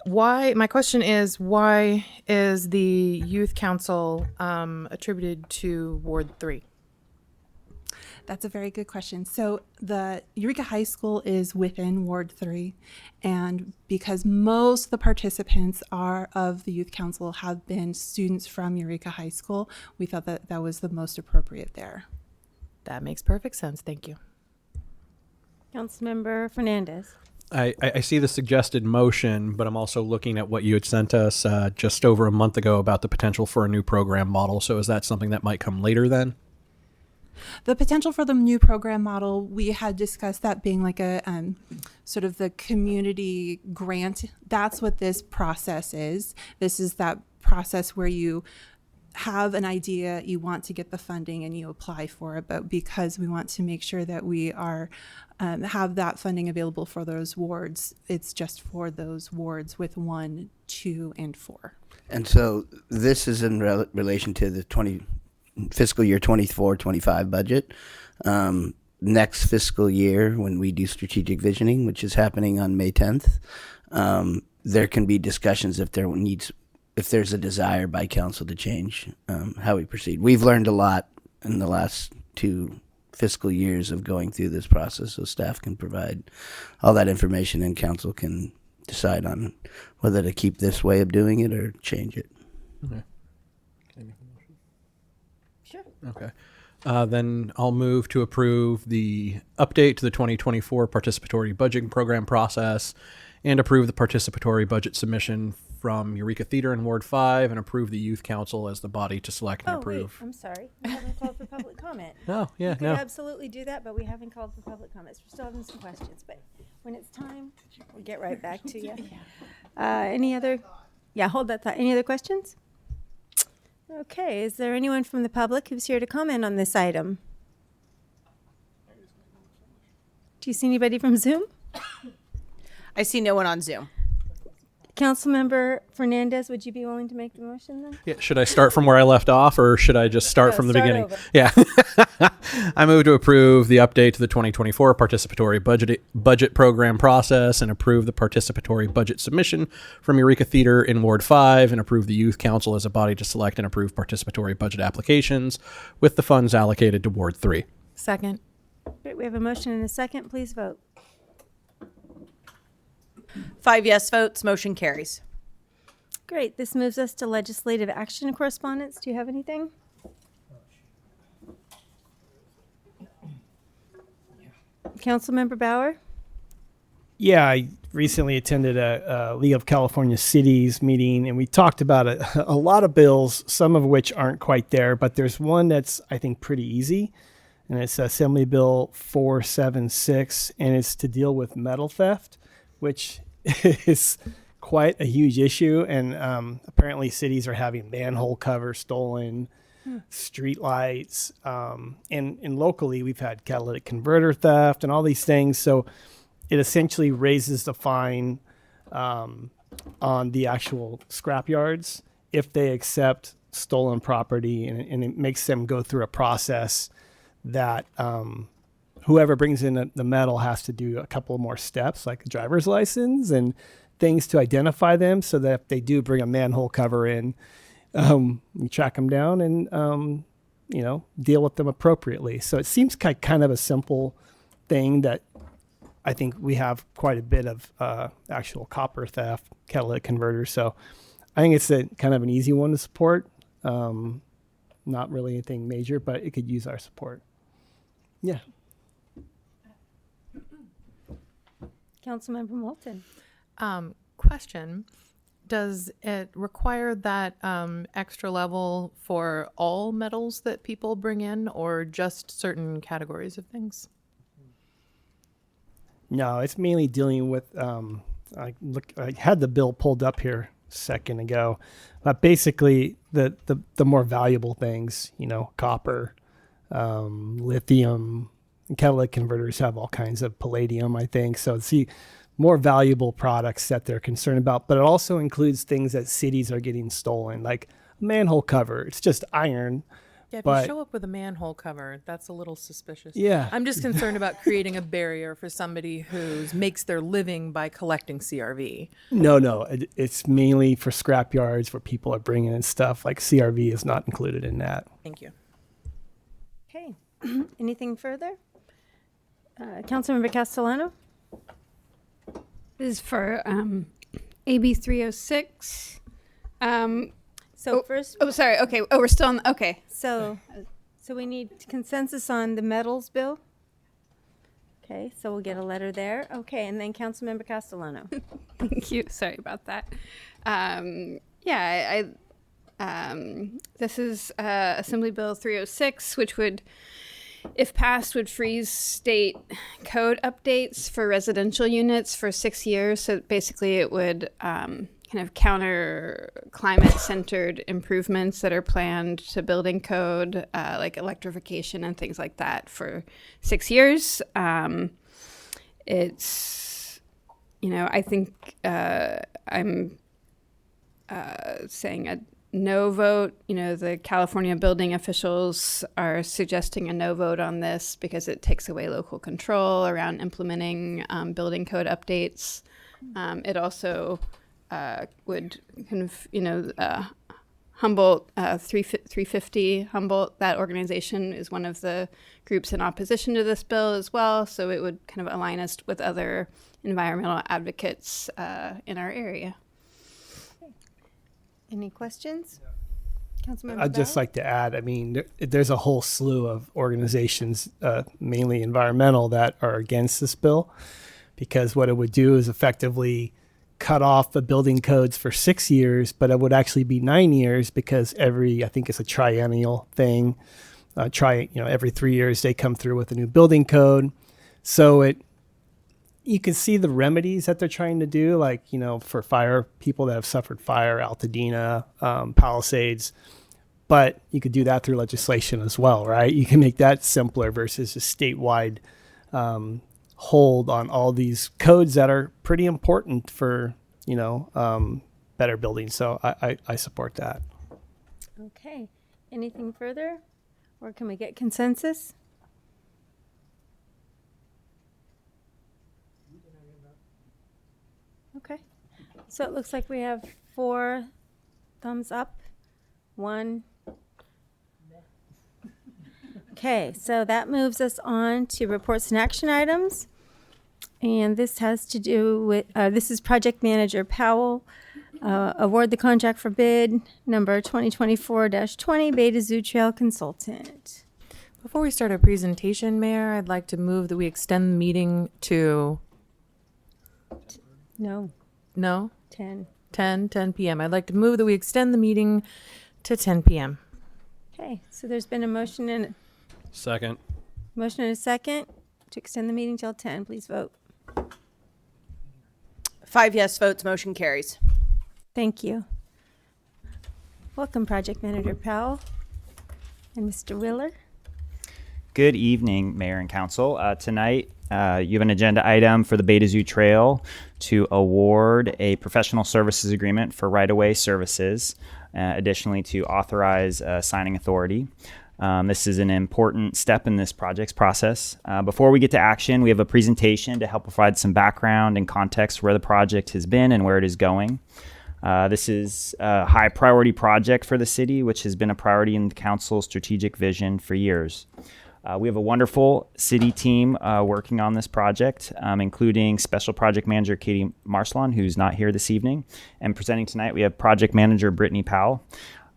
my question is, why is the youth council attributed to Ward 3? That's a very good question. So the Eureka High School is within Ward 3, and because most of the participants of the Youth Council have been students from Eureka High School, we thought that that was the most appropriate there. That makes perfect sense. Thank you. Councilmember Fernandez. I see the suggested motion, but I'm also looking at what you had sent us just over a month ago about the potential for a new program model. So is that something that might come later then? The potential for the new program model, we had discussed that being like a sort of the community grant. That's what this process is. This is that process where you have an idea, you want to get the funding, and you apply for it. But because we want to make sure that we are have that funding available for those wards, it's just for those wards with 1, 2, and 4. And so this is in relation to the fiscal year 24-25 budget. Next fiscal year, when we do strategic visioning, which is happening on May 10th, there can be discussions if there's a desire by council to change how we proceed. We've learned a lot in the last 2 fiscal years of going through this process, so staff can provide all that information and council can decide on whether to keep this way of doing it or change it. Okay. Okay. Then I'll move to approve the update to the 2024 participatory budgeting program process and approve the participatory budget submission from Eureka Theater in Ward 5 and approve the Youth Council as the body to select and approve. Wait, I'm sorry. We haven't called for public comment. Oh, yeah, we could no. absolutely do that, but we haven't called for public comments. We're still having some questions, but when it's time, we'll get right back to you. Any other? Yeah, hold that thought. Any other questions? Okay, is there anyone from the public who's here to comment on this item? Do you see anybody from Zoom? I see no one on Zoom. Councilmember Fernandez, would you be willing to make the motion then? Yeah, should I start from where I left off, or should I just start from the start beginning? over. Yeah. I move to approve the update to the 2024 participatory budget program process and approve the participatory budget submission from Eureka Theater in Ward 5 and approve the Youth Council as a body to select and approve participatory budget applications with the funds allocated to Ward 3. Second. Great, we have a motion and a second. Please vote. 5 yes votes, motion carries. Great, this moves us to legislative action correspondence. Do you have anything? Councilmember Bauer? Yeah, I recently attended a League of California Cities meeting, and we talked about a lot of bills, some of which aren't quite there, but there's one that's, I think, pretty easy, and it's Assembly Bill 476, and it's to deal with metal theft, which is quite a huge issue, and apparently cities are having manhole covers stolen, street lights, and locally we've had catalytic converter theft and all these things. So it essentially raises the fine on the actual scrap yards, if they accept stolen property, and it makes them go through a process that whoever brings in the metal has to do a couple more steps, like a driver's license and things to identify them, so that if they do bring a manhole cover in, you track them down and deal with them appropriately. So it seems kind of a simple thing that I think we have quite a bit of actual copper theft, catalytic converters. So I think it's kind of an easy one to support. Not really anything major, but it could use our support. Yeah. Councilmember Moulton. Question. Does it require that extra level for all metals that people bring in, or just certain categories of things? No, it's mainly dealing with, I had the bill pulled up here a second ago, but basically the more valuable things, copper, lithium, catalytic converters have all kinds of palladium, I think. So it's the more valuable products that they're concerned about, but it also includes things that cities are getting stolen, like a manhole cover. It's just iron. Yeah, if but you show up with a manhole cover, that's a little suspicious. Yeah. I'm just concerned about creating a barrier for somebody who makes their living by collecting CRV. No, it's mainly for scrap yards where people are bringing in stuff. Like CRV is not included in that. Thank you. Okay. Anything further? Councilmember Castellano? This is for AB 306. First. Oh, sorry. Okay. Oh, we're still on. Okay. So we need consensus on the metals bill. Okay, so we'll get a letter there. Okay, and then Councilmember Castellano. Thank you. Sorry about that. This is Assembly Bill 306, which would, if passed, would freeze state code updates for residential units for 6 years. So basically it would kind of counter climate-centered improvements that are planned to building code, like electrification and things like that, for 6 years. It's, I think I'm saying a no vote. The California building officials are suggesting a no vote on this because it takes away local control around implementing building code updates. It also would kind of, Humboldt, 350 Humboldt, that organization is one of the groups in opposition to this bill as well. So it would kind of align us with other environmental advocates in our area. Any questions? Councilmember I'd just like to add, there's a whole slew of organizations, mainly environmental, that are against this bill, because what it would do is effectively cut off the building codes for 6 years, but it would actually be 9 years, because I think it's a triennial thing. Every 3 years they come through with a new building code. So you can see the remedies that they're trying to do, like, for fire, people that have suffered fire, Altadena, Palisades, but you could do that through legislation as well, right? You can make that simpler versus a statewide hold on all these codes that are pretty important for, better buildings. So I support that. Okay. Anything further? Or can we get consensus? Okay. So it looks like we have 4 thumbs up, 1. Okay, so that moves us on to reports and action items. And this has to do with, this is Project Manager Powell. Award the contract for bid number 2024-20, Beta Zoo Trail Consultant. Before we start our presentation, Mayor, I'd like to move that we extend the meeting to... No. 10 p.m. I'd like to move that we extend the meeting to 10 p.m. Okay, so there's been a motion and Second. a second to extend the meeting till 10. Please vote. 5 yes votes, motion carries. Thank you. Welcome, Project Manager Powell and Mr. Willer. Good evening, Mayor and Council. Tonight, you have an agenda item for the Beta Zoo Trail to award a professional services agreement for right-of-way services additionally to authorize signing authority. This is an important step in this project's process. Before we get to action, we have a presentation to help provide some background and context where the project has been and where it is going. This is a high priority project for the city, which has been a priority in the council's strategic vision for years. We have a wonderful city team working on this project, including Special Project Manager Katie Marcelon, who's not here this evening. And presenting tonight, we have Project Manager Brittany Powell.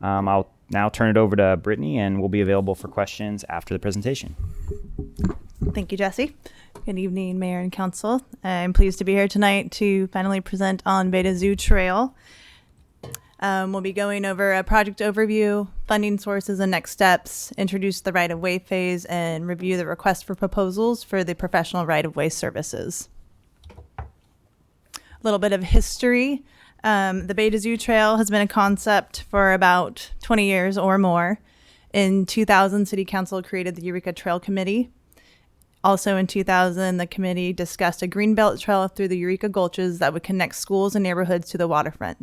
I'll now turn it over to Brittany, and we'll be available for questions after the presentation. Thank you, Jesse. Good evening, Mayor and Council. I'm pleased to be here tonight to finally present on Beta Zoo Trail. We'll be going over a project overview, funding sources and next steps, introduce the right-of-way phase, and review the request for proposals for the professional right-of-way services. A little bit of history. The Beta Zoo Trail has been a concept for about 20 years or more. In 2000, City Council created the Eureka Trail Committee. Also in 2000, the committee discussed a greenbelt trail through the Eureka Gulches that would connect schools and neighborhoods to the waterfront.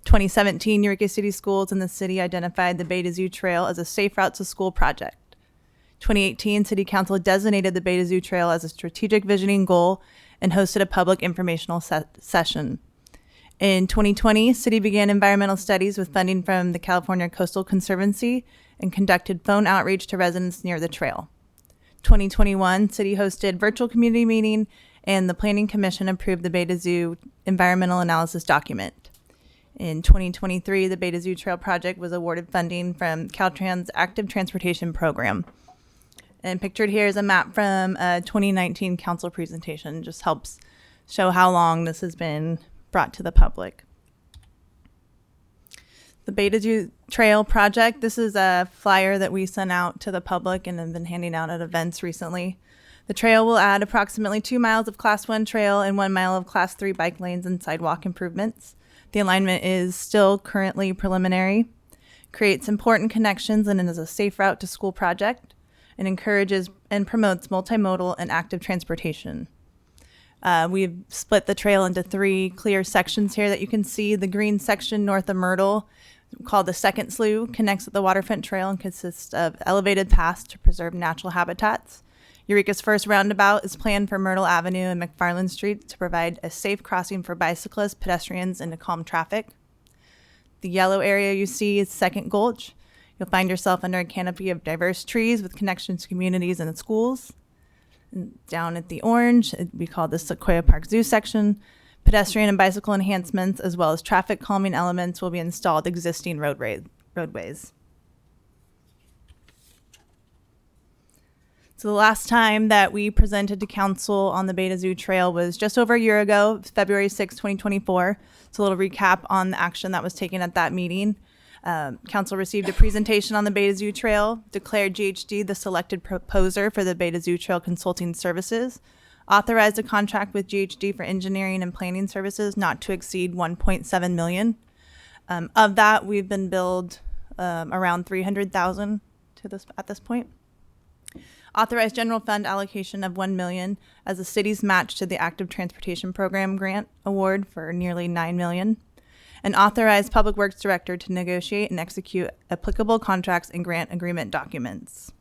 2017, Eureka City Schools and the city identified the Beta Zoo Trail as a safe route to school project. 2018, City Council designated the Beta Zoo Trail as a strategic visioning goal and hosted a public informational session. In 2020, City began environmental studies with funding from the California Coastal Conservancy and conducted phone outreach to residents near the trail. 2021, City hosted virtual community meeting and the Planning Commission approved the Beta Zoo environmental analysis document. In 2023, the Beta Zoo Trail project was awarded funding from Caltrans' Active Transportation Program. And pictured here is a map from a 2019 council presentation. Just helps show how long this has been brought to the public. The Beta Zoo Trail project, this is a flyer that we sent out to the public and have been handing out at events recently. The trail will add approximately 2 miles of Class 1 trail and 1 mile of Class 3 bike lanes and sidewalk improvements. The alignment is still currently preliminary, creates important connections and is a safe route to school project, and encourages and promotes multimodal and active transportation. We've split the trail into 3 clear sections here that you can see. The green section north of Myrtle, called the Second Slough, connects with the waterfront trail and consists of elevated paths to preserve natural habitats. Eureka's first roundabout is planned for Myrtle Avenue and McFarland Street to provide a safe crossing for bicyclists, pedestrians, and to calm traffic. The yellow area you see is Second Gulch. You'll find yourself under a canopy of diverse trees with connections to communities and schools. And down at the orange, we call this Sequoia Park Zoo section. Pedestrian and bicycle enhancements, as well as traffic calming elements, will be installed existing roadways. So the last time that we presented to council on the Beta Zoo Trail was just over a year ago, February 6, 2024. So a little recap on the action that was taken at that meeting. Council received a presentation on the Beta Zoo Trail, declared GHD the selected proposer for the Beta Zoo Trail consulting services, authorized a contract with GHD for engineering and planning services not to exceed $1.7 million. Of that, we've been billed around $300,000 at this point. Authorized general fund allocation of $1 million as the city's match to the Active Transportation Program grant award for nearly $9 million. And authorized Public Works Director to negotiate and execute applicable contracts and grant agreement documents.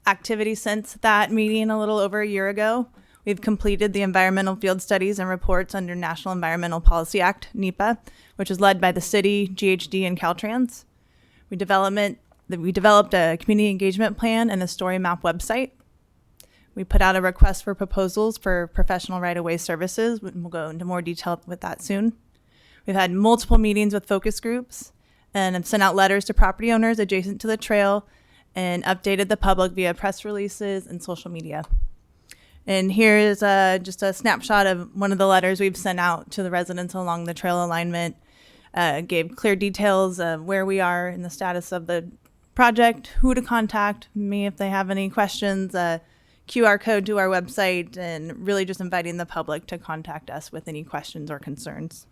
Activity since that meeting a little over a year ago. We've completed the environmental field studies and reports under National Environmental Policy Act, NEPA, which is led by the city, GHD, and Caltrans. We developed a community engagement plan and a story map website. We put out a request for proposals for professional right-of-way services. We'll go into more detail with that soon. We've had multiple meetings with focus groups and have sent out letters to property owners adjacent to the trail and updated the public via press releases and social media. And here's just a snapshot of one of the letters we've sent out to the residents along the trail alignment. Gave clear details of where we are in the status of the project, who to contact me if they have any questions, QR code to our website, and really just inviting the public to contact us with any questions or concerns.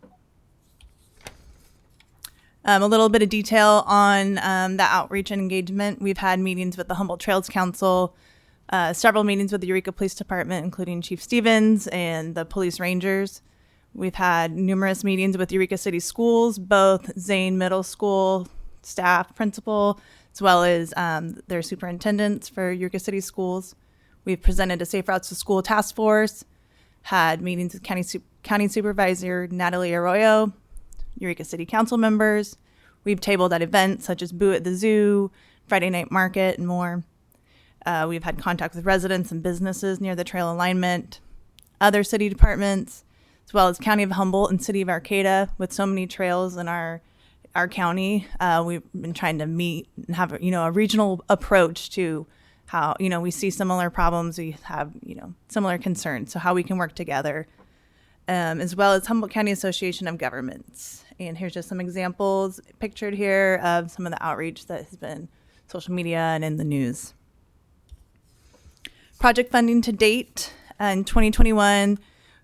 A little bit of detail on the outreach and engagement. We've had meetings with the Humboldt Trails Council, several meetings with the Eureka Police Department, including Chief Stevens and the police rangers. We've had numerous meetings with Eureka City Schools, both Zane Middle School staff, principal, as well as their superintendents for Eureka City Schools. We've presented a Safe Routes to School task force, had meetings with County Supervisor Natalie Arroyo, Eureka City Council members. We've tabled at events such as Boo at the Zoo, Friday Night Market, and more. We've had contact with residents and businesses near the trail alignment, other city departments, as well as County of Humboldt and City of Arcata. With so many trails in our county, we've been trying to meet and have a regional approach to how we see similar problems, we have similar concerns, so how we can work together, as well as Humboldt County Association of Governments. And here's just some examples pictured here of some of the outreach that has been social media and in the news. Project funding to date in 2021.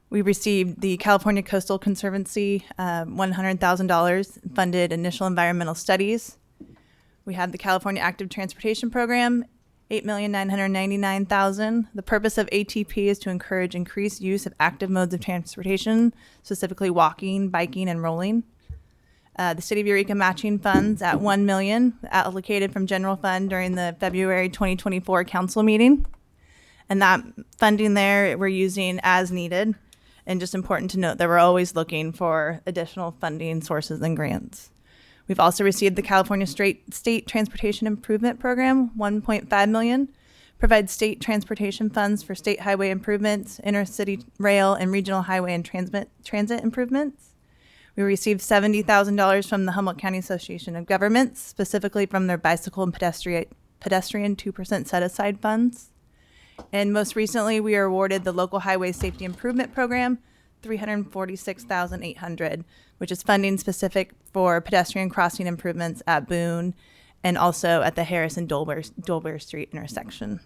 We received the California Coastal Conservancy $100,000 funded initial environmental studies. We have the California Active Transportation Program, $8,999,000. The purpose of ATP is to encourage increased use of active modes of transportation, specifically walking, biking, and rolling. The City of Eureka matching funds at $1 million allocated from general fund during the February 2024 council meeting. And that funding there we're using as needed. And just important to note that we're always looking for additional funding sources and grants. We've also received the California State Transportation Improvement Program, $1.5 million, provides state transportation funds for state highway improvements, intercity rail, and regional highway and transit improvements. We received $70,000 from the Humboldt County Association of Governments, specifically from their bicycle and pedestrian 2% set-aside funds. And most recently, we are awarded the Local Highway Safety Improvement Program, $346,800, which is funding specific for pedestrian crossing improvements at Boone and also at the Harris and Dolbear Street intersection.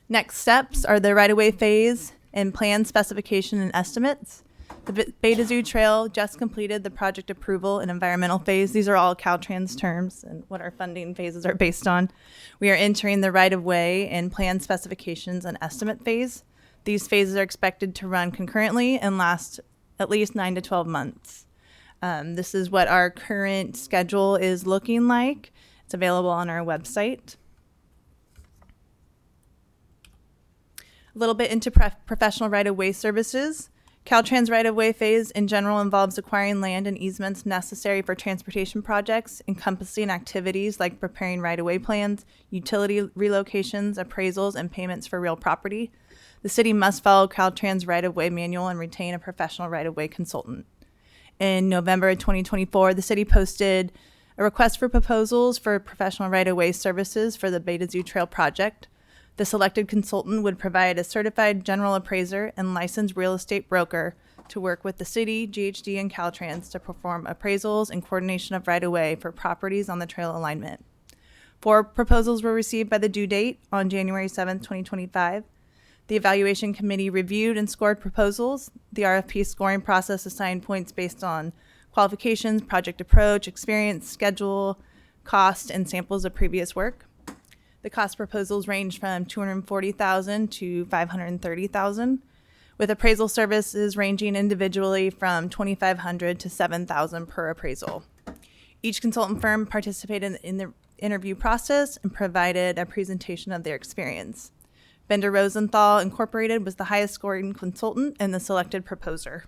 Next steps are the right-of-way phase and plan specification and estimates. The Beta Zoo Trail just completed the project approval and environmental phase. These are all Caltrans terms and what our funding phases are based on. We are entering the right-of-way and plan specifications and estimate phase. These phases are expected to run concurrently and last at least 9 to 12 months. This is what our current schedule is looking like. It's available on our website. A little bit into professional right-of-way services. Caltrans right-of-way phase in general involves acquiring land and easements necessary for transportation projects, encompassing activities like preparing right-of-way plans, utility relocations, appraisals, and payments for real property. The city must follow Caltrans right-of-way manual and retain a professional right-of-way consultant. In November of 2024, the city posted a request for proposals for professional right-of-way services for the Beta Zoo Trail project. The selected consultant would provide a certified general appraiser and licensed real estate broker to work with the city, GHD, and Caltrans to perform appraisals and coordination of right-of-way for properties on the trail alignment. 4 proposals were received by the due date on January 7th, 2025. The evaluation committee reviewed and scored proposals. The RFP scoring process assigned points based on qualifications, project approach, experience, schedule, cost, and samples of previous work. The cost proposals range from $240,000 to $530,000, with appraisal services ranging individually from $2,500 to $7,000 per appraisal. Each consultant firm participated in the interview process and provided a presentation of their experience. Bender Rosenthal Incorporated was the highest scoring consultant and the selected proposer.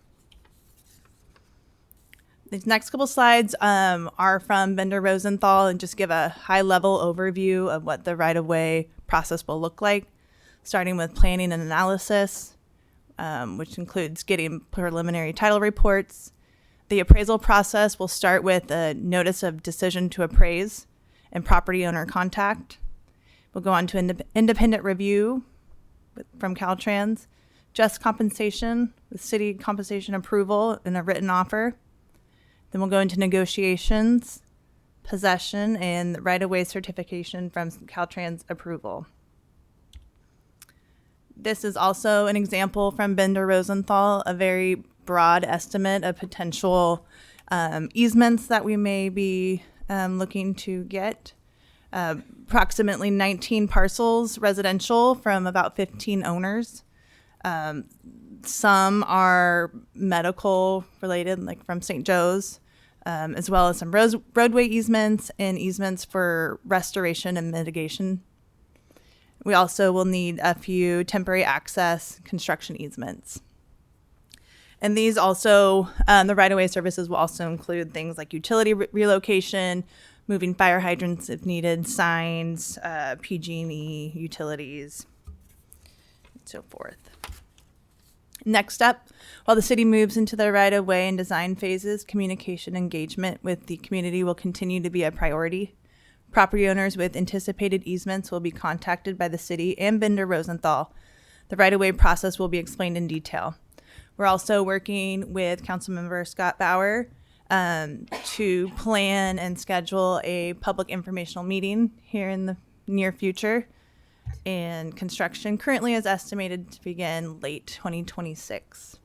These next couple slides are from Bender Rosenthal and just give a high-level overview of what the right-of-way process will look like, starting with planning and analysis, which includes getting preliminary title reports. The appraisal process will start with a notice of decision to appraise and property owner contact. We'll go on to independent review from Caltrans, just compensation with city compensation approval and a written offer. Then we'll go into negotiations, possession, and right-of-way certification from Caltrans approval. This is also an example from Bender Rosenthal, a very broad estimate of potential easements that we may be looking to get. Approximately 19 parcels residential from about 15 owners. Some are medical related, like from St. Joe's, as well as some roadway easements and easements for restoration and mitigation. We also will need a few temporary access construction easements. And these also, the right-of-way services will also include things like utility relocation, moving fire hydrants if needed, signs, PG&E, utilities, and so forth. Next up, while the city moves into the right-of-way and design phases, communication engagement with the community will continue to be a priority. Property owners with anticipated easements will be contacted by the city and Bender Rosenthal. The right-of-way process will be explained in detail. We're also working with Councilmember Scott Bauer to plan and schedule a public informational meeting here in the near future. And construction currently is estimated to begin late 2026.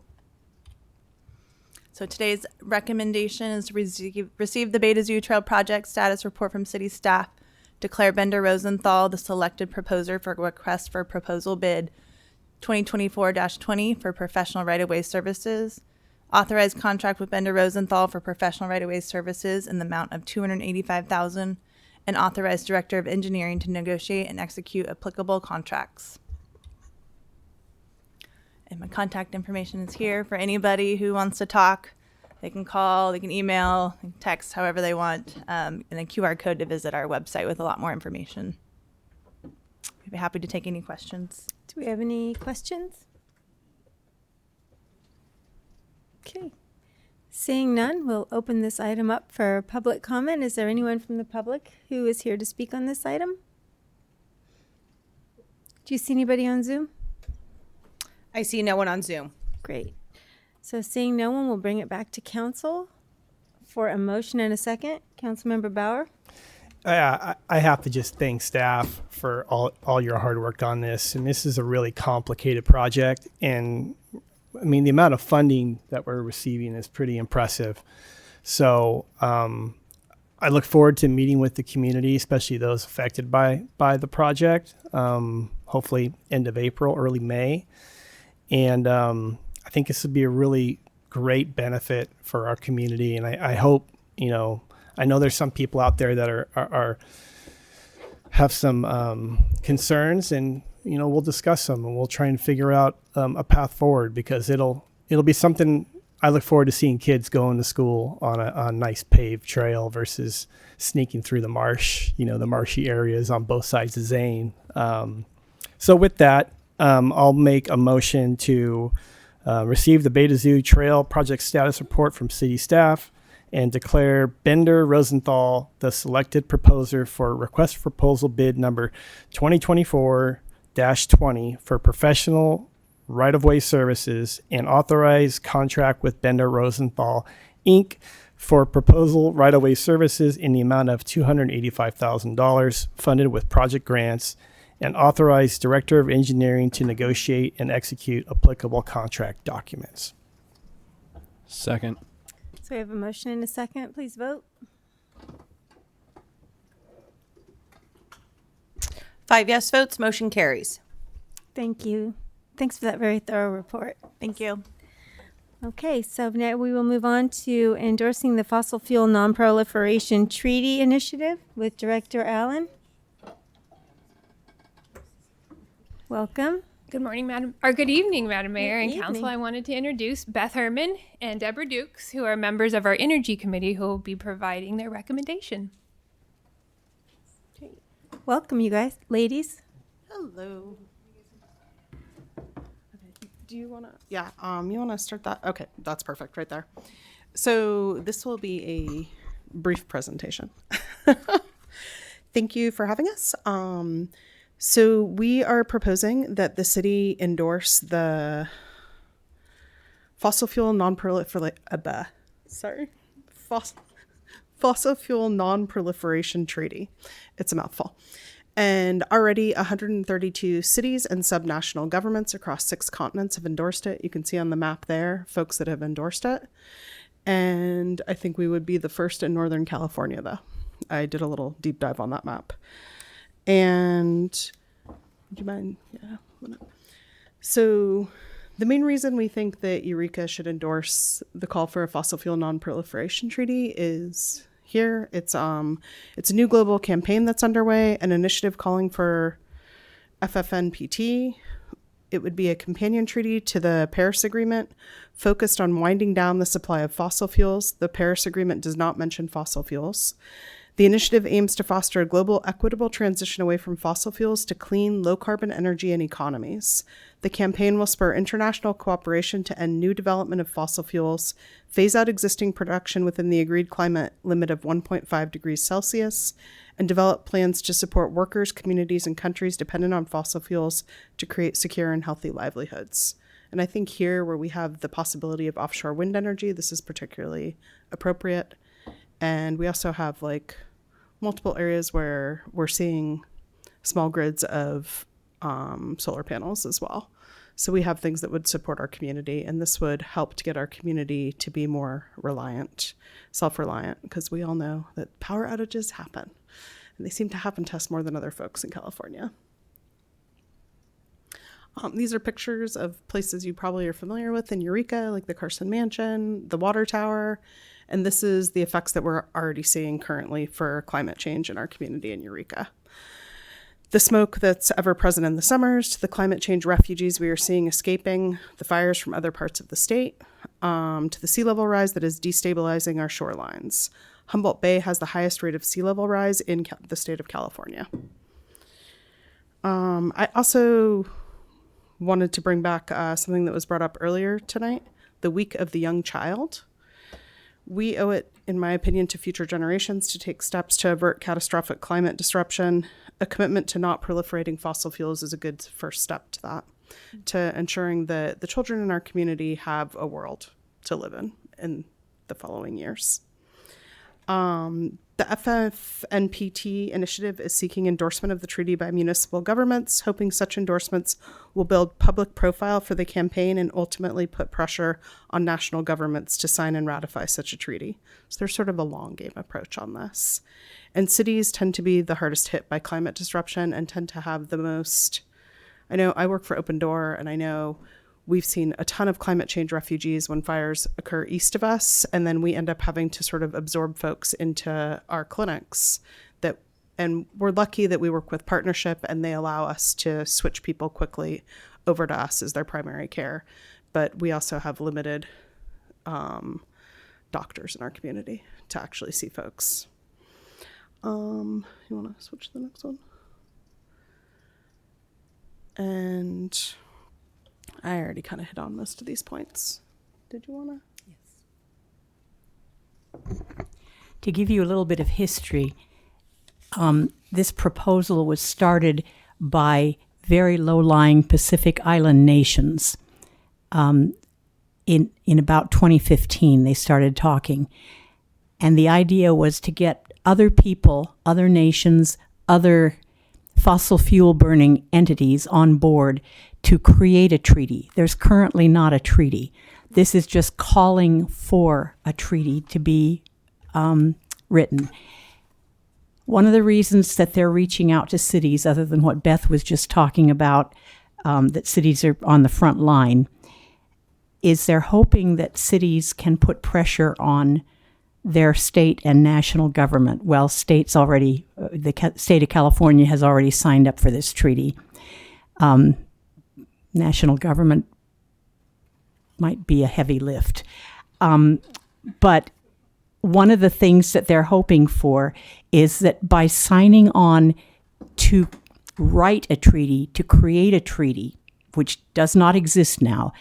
So today's recommendation is to receive the Beta Zoo Trail project status report from city staff, declare Bender Rosenthal the selected proposer for request for proposal bid 2024-20 for professional right-of-way services, authorize contract with Bender Rosenthal for professional right-of-way services in the amount of $285,000, and authorize Director of Engineering to negotiate and execute applicable contracts. And my contact information is here for anybody who wants to talk. They can call, they can email, they can text, however they want, and a QR code to visit our website with a lot more information. I'd be happy to take any questions. Do we have any questions? Okay. Seeing none, we'll open this item up for public comment. Is there anyone from the public who is here to speak on this item? Do you see anybody on Zoom? I see no one on Zoom. Great. So seeing no one, we'll bring it back to council for a motion and a second. Councilmember Bauer? I have to just thank staff for all your hard work on this. And this is a really complicated project. And I mean, the amount of funding that we're receiving is pretty impressive. So I look forward to meeting with the community, especially those affected by the project, hopefully end of April, early May. And I think this would be a really great benefit for our community. And I hope, I know there's some people out there that have some concerns, and we'll discuss them and we'll try and figure out a path forward, because it'll be something I look forward to seeing kids going to school on a nice paved trail versus sneaking through the marsh, the marshy areas on both sides of Zane. So with that, I'll make a motion to receive the Beta Zoo Trail project status report from city staff and declare Bender Rosenthal the selected proposer for request for proposal bid number 2024-20 for professional right-of-way services, and authorize contract with Bender Rosenthal, Inc. for proposal right-of-way services in the amount of $285,000 funded with project grants, and authorize Director of Engineering to negotiate and execute applicable contract documents. Second. So we have a motion and a second. Please vote. 5 yes votes, motion carries. Thank you. Thanks for that very thorough report. Thank you. Okay, so now we will move on to endorsing the Fossil Fuel Non-Proliferation Treaty Initiative with Director Allen. Welcome. Good morning, good evening, Madam Mayor and Good Council. evening. I wanted to introduce Beth Herman and Deborah Dukes, who are members of our Energy Committee, who will be providing their recommendation. Welcome, you guys, ladies. Hello. Do you want to? Yeah. You want to start that? Okay, that's perfect right there. So this will be a brief presentation. Thank you for having us. So we are proposing that the city endorse the fossil fuel non-proliferation treaty. It's a mouthful. And already 132 cities and subnational governments across 6 continents have endorsed it. You can see on the map there, folks that have endorsed it. And I think we would be the first in Northern California, though. I did a little deep dive on that map. And would you mind? Yeah. So the main reason we think that Eureka should endorse the call for a fossil fuel non-proliferation treaty is here. It's a new global campaign that's underway, an initiative calling for FFNPT. It would be a companion treaty to the Paris Agreement focused on winding down the supply of fossil fuels. The Paris Agreement does not mention fossil fuels. The initiative aims to foster a global equitable transition away from fossil fuels to clean, low-carbon energy and economies. The campaign will spur international cooperation to end new development of fossil fuels, phase out existing production within the agreed climate limit of 1.5 degrees Celsius, and develop plans to support workers, communities, and countries dependent on fossil fuels to create secure and healthy livelihoods. And I think here, where we have the possibility of offshore wind energy, this is particularly appropriate. And we also have like multiple areas where we're seeing small grids of solar panels as well. So we have things that would support our community, and this would help to get our community to be more reliant, self-reliant, because we all know that power outages happen, and they seem to happen to us more than other folks in California. These are pictures of places you probably are familiar with in Eureka, like the Carson Mansion, the water tower, and this is the effects that we're already seeing currently for climate change in our community in Eureka. The smoke that's ever present in the summers, the climate change refugees we are seeing escaping, the fires from other parts of the state, to the sea level rise that is destabilizing our shorelines. Humboldt Bay has the highest rate of sea level rise in the state of California. I also wanted to bring back something that was brought up earlier tonight, the Week of the Young Child. We owe it, in my opinion, to future generations to take steps to avert catastrophic climate disruption. A commitment to not proliferating fossil fuels is a good first step to that, to ensuring that the children in our community have a world to live in the following years. The FFNPT initiative is seeking endorsement of the treaty by municipal governments, hoping such endorsements will build public profile for the campaign and ultimately put pressure on national governments to sign and ratify such a treaty. So there's sort of a long game approach on this. And cities tend to be the hardest hit by climate disruption and tend to have the most. I know I work for Open Door, and I know we've seen a ton of climate change refugees when fires occur east of us, and then we end up having to sort of absorb folks into our clinics. And we're lucky that we work with Partnership, and they allow us to switch people quickly over to us as their primary care. But we also have limited doctors in our community to actually see folks. You want to switch to the next one? And I already kind of hit on most of these points. Did you want to? Yes. To give you a little bit of history, this proposal was started by very low-lying Pacific Island nations. In about 2015, they started talking. And the idea was to get other people, other nations, other fossil fuel burning entities on board to create a treaty. There's currently not a treaty. This is just calling for a treaty to be written. One of the reasons that they're reaching out to cities, other than what Beth was just talking about, that cities are on the front line, is they're hoping that cities can put pressure on their state and national government. Well, states already, the state of California has already signed up for this treaty. National government might be a heavy lift. But one of the things that they're hoping for is that by signing on to write a treaty, to create a treaty, which does not exist now,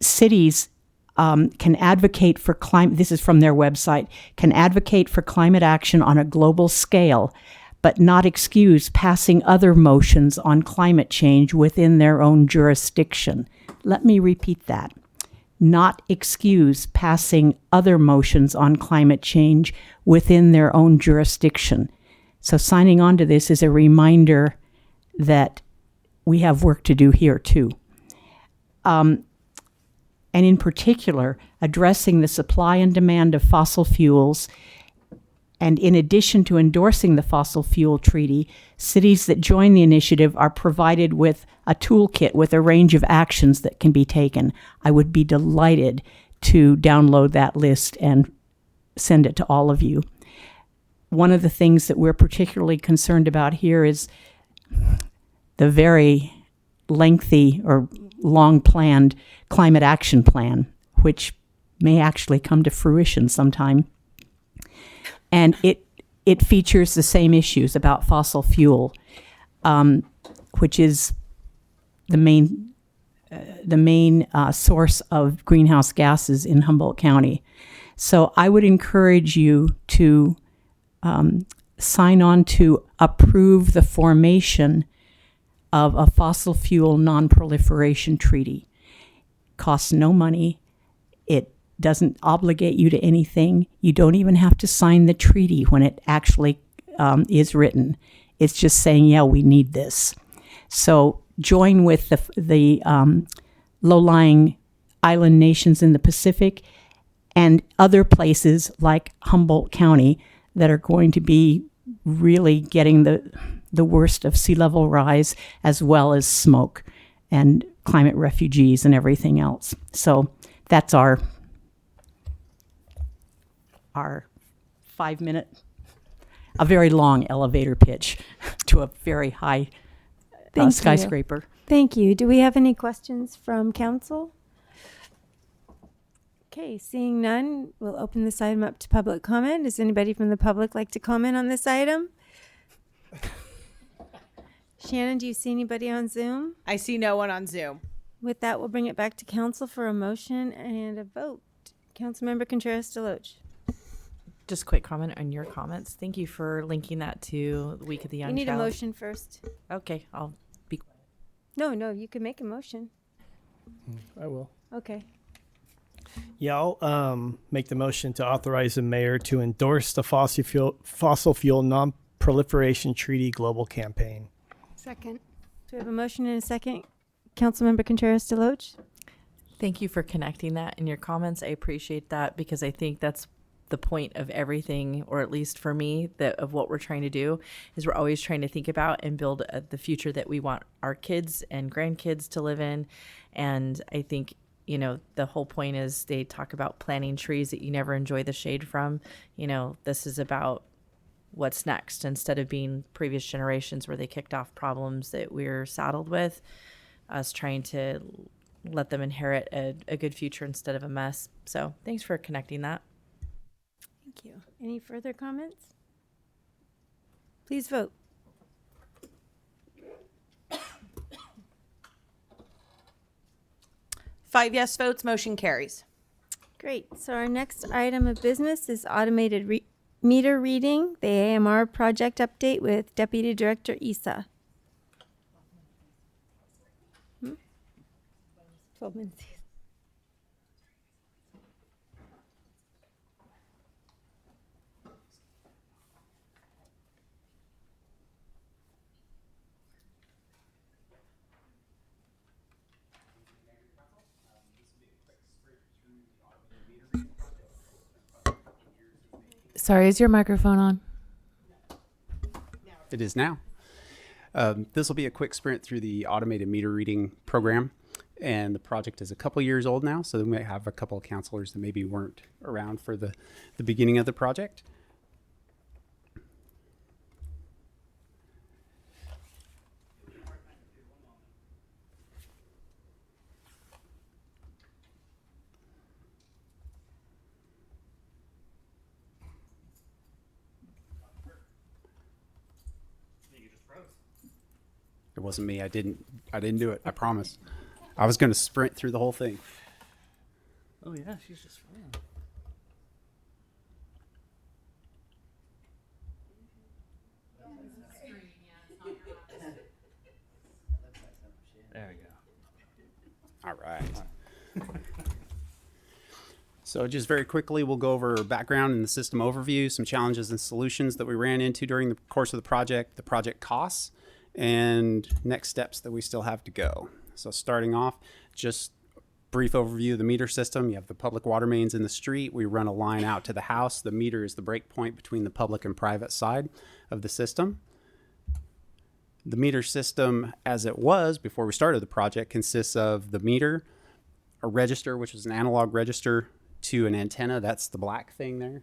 cities can advocate for climate, this is from their website, can advocate for climate action on a global scale, but not excuse passing other motions on climate change within their own jurisdiction. Let me repeat that. Not excuse passing other motions on climate change within their own jurisdiction. So signing on to this is a reminder that we have work to do here too. And in particular, addressing the supply and demand of fossil fuels And in addition to endorsing the fossil fuel treaty, cities that join the initiative are provided with a toolkit with a range of actions that can be taken. I would be delighted to download that list and send it to all of you. One of the things that we're particularly concerned about here is the very lengthy or long-planned climate action plan, which may actually come to fruition sometime. And it features the same issues about fossil fuel, which is the main source of greenhouse gases in Humboldt County. So I would encourage you to sign on to approve the formation of a fossil fuel non-proliferation treaty. Costs no money. It doesn't obligate you to anything. You don't even have to sign the treaty when it actually is written. It's just saying, yeah, we need this. So join with the low-lying island nations in the Pacific and other places like Humboldt County that are going to be really getting the worst of sea level rise, as well as smoke and climate refugees and everything else. So that's our 5-minute, a very long elevator pitch to a very high skyscraper. Thank you. Do we have any questions from council? Okay, seeing none, we'll open this item up to public comment. Does anybody from the public like to comment on this item? Shannon, do you see anybody on Zoom? I see no one on Zoom. With that, we'll bring it back to council for a motion and a vote. Councilmember Contreras-Deloche. Just a quick comment on your comments. Thank you for linking that to the Week of the Young You need Child. a motion first. Okay, I'll be quiet. No, you can make a motion. I will. Okay. Yeah, I'll make the motion to authorize the mayor to endorse the fossil fuel non-proliferation treaty global campaign. Second. Do we have a motion and a second? Councilmember Contreras-Deloche. Thank you for connecting that in your comments. I appreciate that because I think that's the point of everything, or at least for me, of what we're trying to do is we're always trying to think about and build the future that we want our kids and grandkids to live in. And I think, the whole point is they talk about planting trees that you never enjoy the shade from. This is about what's next instead of being previous generations where they kicked off problems that we're saddled with, us trying to let them inherit a good future instead of a mess. So thanks for connecting that. Thank you. Any further comments? Please vote. Five yes votes, motion carries. Great. So our next item of business is automated meter reading, the AMR project update with Deputy Director Isa. 12 minutes. Sorry, is your microphone on? It is now. This will be a quick sprint through the automated meter reading program. And the project is a couple years old now, so we might have a couple of counselors that maybe weren't around for the beginning of the project. It wasn't me. I didn't do it. I promise. I was going to sprint through the whole thing. Oh yeah, she's just fine. There we go. All right. So just very quickly, we'll go over background and the system overview, some challenges and solutions that we ran into during the course of the project costs, and next steps that we still have to go. So starting off, just brief overview of the meter system. You have the public water mains in the street. We run a line out to the house. The meter is the break point between the public and private side of the system. The meter system, as it was before we started the project, consists of the meter, a register, which is an analog register, to an antenna. That's the black thing there.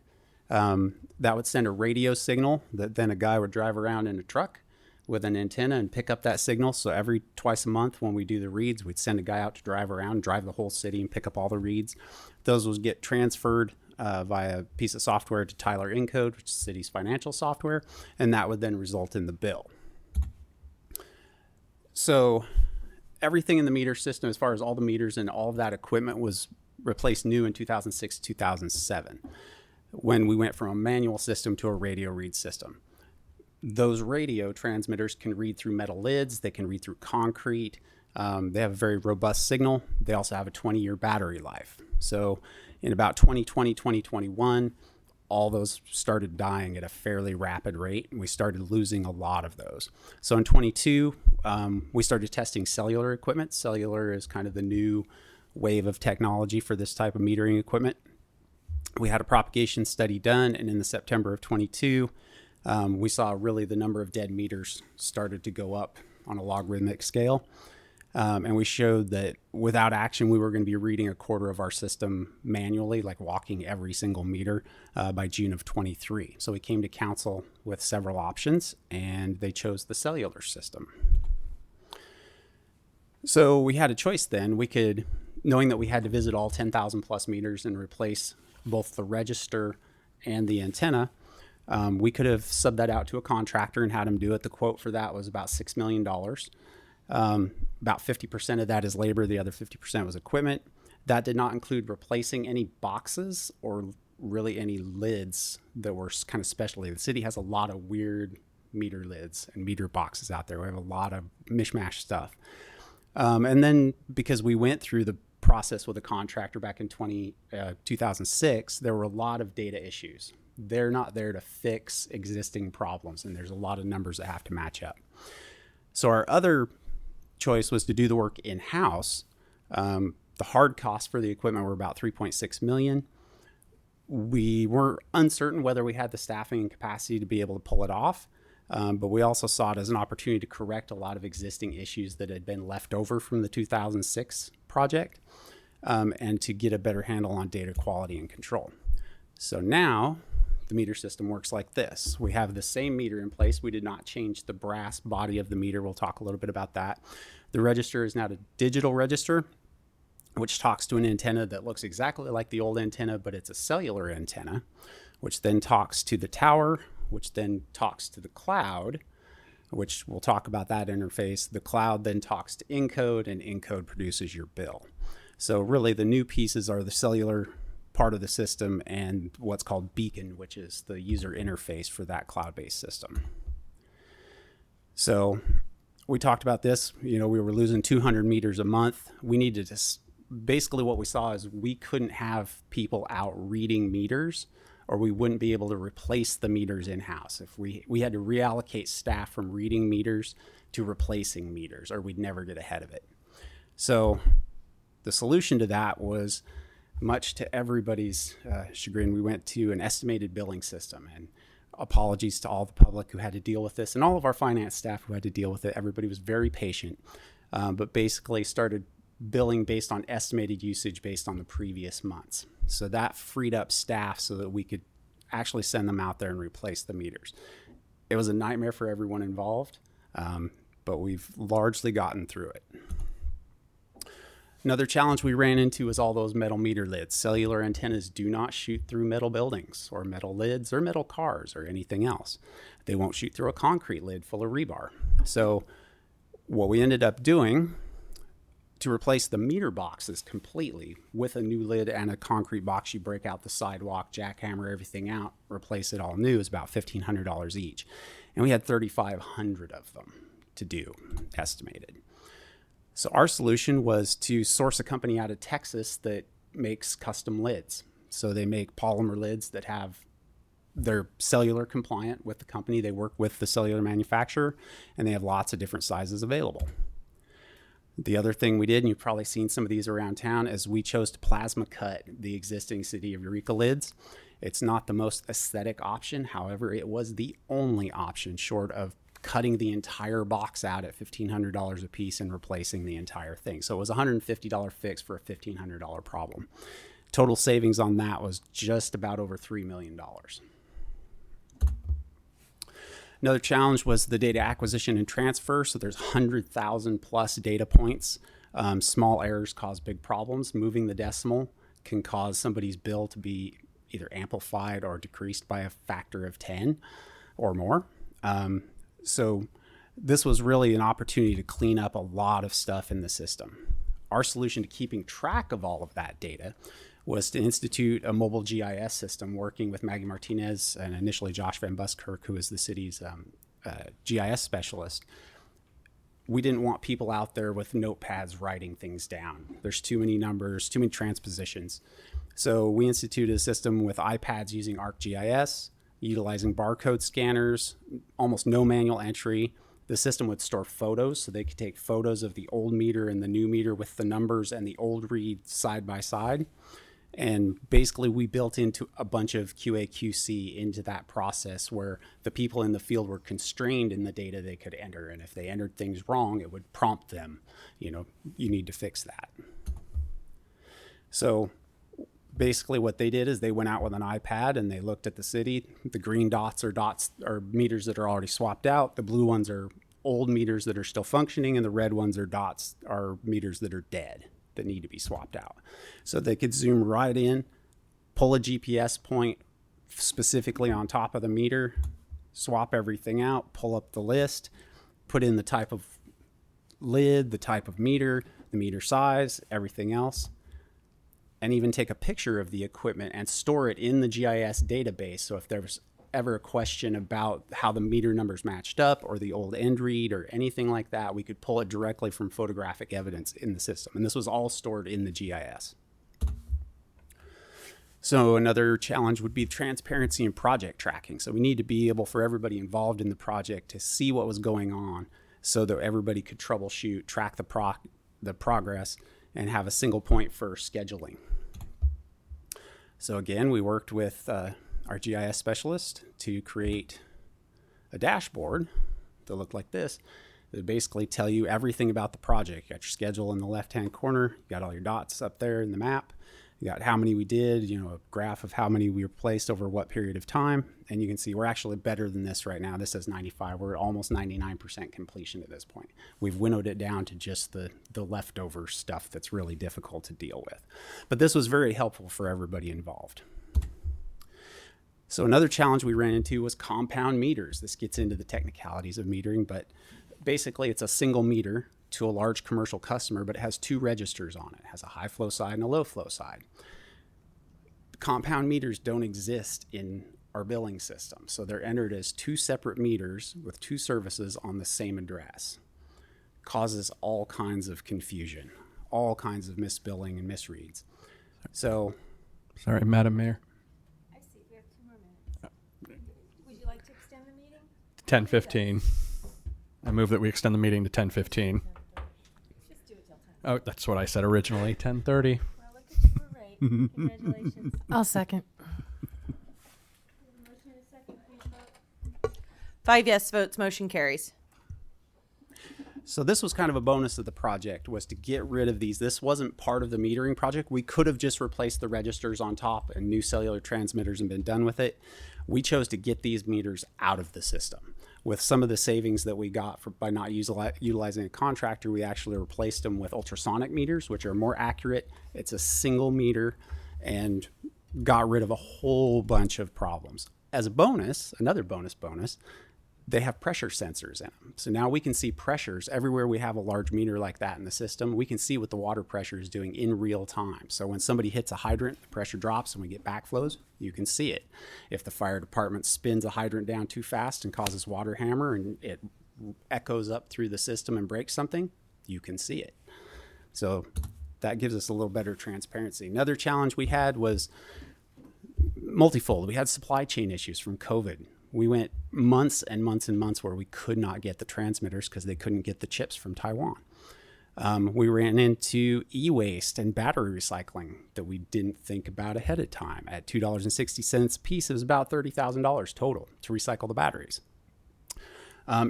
That would send a radio signal that then a guy would drive around in a truck with an antenna and pick up that signal. So twice a month when we do the reads, we'd send a guy out to drive around, drive the whole city and pick up all the reads. Those would get transferred via a piece of software to Tyler Encode, which is the city's financial software, and that would then result in the bill. So everything in the meter system, as far as all the meters and all of that equipment, was replaced new in 2006, 2007, when we went from a manual system to a radio read system. Those radio transmitters can read through metal lids. They can read through concrete. They have a very robust signal. They also have a 20-year battery life. So in about 2020, 2021, all those started dying at a fairly rapid rate, and we started losing a lot of those. So in 22, we started testing cellular equipment. Cellular is kind of the new wave of technology for this type of metering equipment. We had a propagation study done, and in the September of 22, we saw really the number of dead meters started to go up on a logarithmic scale. And we showed that without action, we were going to be reading a quarter of our system manually, like walking every single meter by June of 23. So we came to council with several options, and they chose the cellular system. So we had a choice then. We could, knowing that we had to visit all 10,000 plus meters and replace both the register and the antenna, we could have subbed that out to a contractor and had him do it. The quote for that was about $6 million. About 50% of that is labor. The other 50% was equipment. That did not include replacing any boxes or really any lids that were kind of specialty. The city has a lot of weird meter lids and meter boxes out there. We have a lot of mishmash stuff. And then because we went through the process with a contractor back in 2006, there were a lot of data issues. They're not there to fix existing problems, and there's a lot of numbers that have to match up. So our other choice was to do the work in-house. The hard costs for the equipment were about $3.6 million. We were uncertain whether we had the staffing and capacity to be able to pull it off, but we also saw it as an opportunity to correct a lot of existing issues that had been left over from the 2006 project, and to get a better handle on data quality and control. So now the meter system works like this. We have the same meter in place. We did not change the brass body of the meter. We'll talk a little bit about that. The register is now a digital register, which talks to an antenna that looks exactly like the old antenna, but it's a cellular antenna, which then talks to the tower, which then talks to the cloud, which we'll talk about that interface. The cloud then talks to Encode, and Encode produces your bill. So really the new pieces are the cellular part of the system and what's called Beacon, which is the user interface for that cloud-based system. So we talked about this, we were losing 200 meters a month. We needed to, basically what we saw is we couldn't have people out reading meters, or we wouldn't be able to replace the meters in-house. If we had to reallocate staff from reading meters to replacing meters, or we'd never get ahead of it. So the solution to that was, much to everybody's chagrin, we went to an estimated billing system. And apologies to all the public who had to deal with this, and all of our finance staff who had to deal with it. Everybody was very patient, but basically started billing based on estimated usage based on the previous months. So that freed up staff so that we could actually send them out there and replace the meters. It was a nightmare for everyone involved, but we've largely gotten through it. Another challenge we ran into was all those metal meter lids. Cellular antennas do not shoot through metal buildings or metal lids or metal cars or anything else. They won't shoot through a concrete lid full of rebar. So what we ended up doing to replace the meter boxes completely with a new lid and a concrete box, you break out the sidewalk, jackhammer everything out, replace it all new, is about $1,500 each. And we had 3,500 of them to do, estimated. So our solution was to source a company out of Texas that makes custom lids. So they make polymer lids that they're cellular compliant with the company. They work with the cellular manufacturer, and they have lots of different sizes available. The other thing we did, and you've probably seen some of these around town, is we chose to plasma cut the existing City of Eureka lids. It's not the most aesthetic option. However, it was the only option short of cutting the entire box out at $1,500 a piece and replacing the entire thing. So it was a $150 fix for a $1,500 problem. Total savings on that was just about over $3 million. Another challenge was the data acquisition and transfer. So there's 100,000 plus data points. Small errors cause big problems. Moving the decimal can cause somebody's bill to be either amplified or decreased by a factor of 10 or more. So this was really an opportunity to clean up a lot of stuff in the system. Our solution to keeping track of all of that data was to institute a mobile GIS system working with Maggie Martinez and initially Josh Van Buskirk, who is the city's GIS specialist. We didn't want people out there with notepads writing things down. There's too many numbers, too many transpositions. So we instituted a system with iPads using ArcGIS, utilizing barcode scanners, almost no manual entry. The system would store photos, so they could take photos of the old meter and the new meter with the numbers and the old read side by side. And basically we built into a bunch of QA/QC into that process where the people in the field were constrained in the data they could enter. And if they entered things wrong, it would prompt them, you need to fix that. So basically what they did is they went out with an iPad and they looked at the city. The green dots are meters that are already swapped out. The blue ones are old meters that are still functioning, and the red ones are meters that are dead, that need to be swapped out. So they could zoom right in, pull a GPS point specifically on top of the meter, swap everything out, pull up the list, put in the type of lid, the type of meter, the meter size, everything else, and even take a picture of the equipment and store it in the GIS database. So if there was ever a question about how the meter numbers matched up or the old end read or anything like that, we could pull it directly from photographic evidence in the system. And this was all stored in the GIS. So another challenge would be transparency and project tracking. So we need to be able for everybody involved in the project to see what was going on so that everybody could troubleshoot, track the progress, and have a single point for scheduling. So again, we worked with our GIS specialist to create a dashboard that looked like this. That basically tell you everything about the project. You got your schedule in the left-hand corner. You got all your dots up there in the map. You got how many we did, a graph of how many we replaced over what period of time. And you can see we're actually better than this right now. This says 95. We're at almost 99% completion at this point. We've winnowed it down to just the leftover stuff that's really difficult to deal with. But this was very helpful for everybody involved. So another challenge we ran into was compound meters. This gets into the technicalities of metering, but basically it's a single meter to a large commercial customer, but it has two registers on it. It has a high flow side and a low flow side. Compound meters don't exist in our billing system. So they're entered as two separate meters with two services on the same address. Causes all kinds of confusion, all kinds of misbilling and misreads. So. Sorry, Madam Mayor. I see. We have 2 more minutes. Would you like to extend the meeting? 10:15. I move that we extend the meeting to 10:15. Just do it till 10. Oh, that's what I said originally, 10:30. Well, look at you were right. Congratulations. I'll second. Motion and a second, please vote. 5 yes votes, motion carries. So this was kind of a bonus of the project, was to get rid of these. This wasn't part of the metering project. We could have just replaced the registers on top and new cellular transmitters and been done with it. We chose to get these meters out of the system. With some of the savings that we got by not utilizing a contractor, we actually replaced them with ultrasonic meters, which are more accurate. It's a single meter and got rid of a whole bunch of problems. As a bonus, another bonus, they have pressure sensors in them. So now we can see pressures everywhere we have a large meter like that in the system. We can see what the water pressure is doing in real time. So when somebody hits a hydrant, the pressure drops and we get backflows, you can see it. If the fire department spins a hydrant down too fast and causes water hammer and it echoes up through the system and breaks something, you can see it. So that gives us a little better transparency. Another challenge we had was multifold. We had supply chain issues from COVID. We went months and months and months where we could not get the transmitters because they couldn't get the chips from Taiwan. We ran into e-waste and battery recycling that we didn't think about ahead of time. At $2.60 a piece, it was about $30,000 total to recycle the batteries.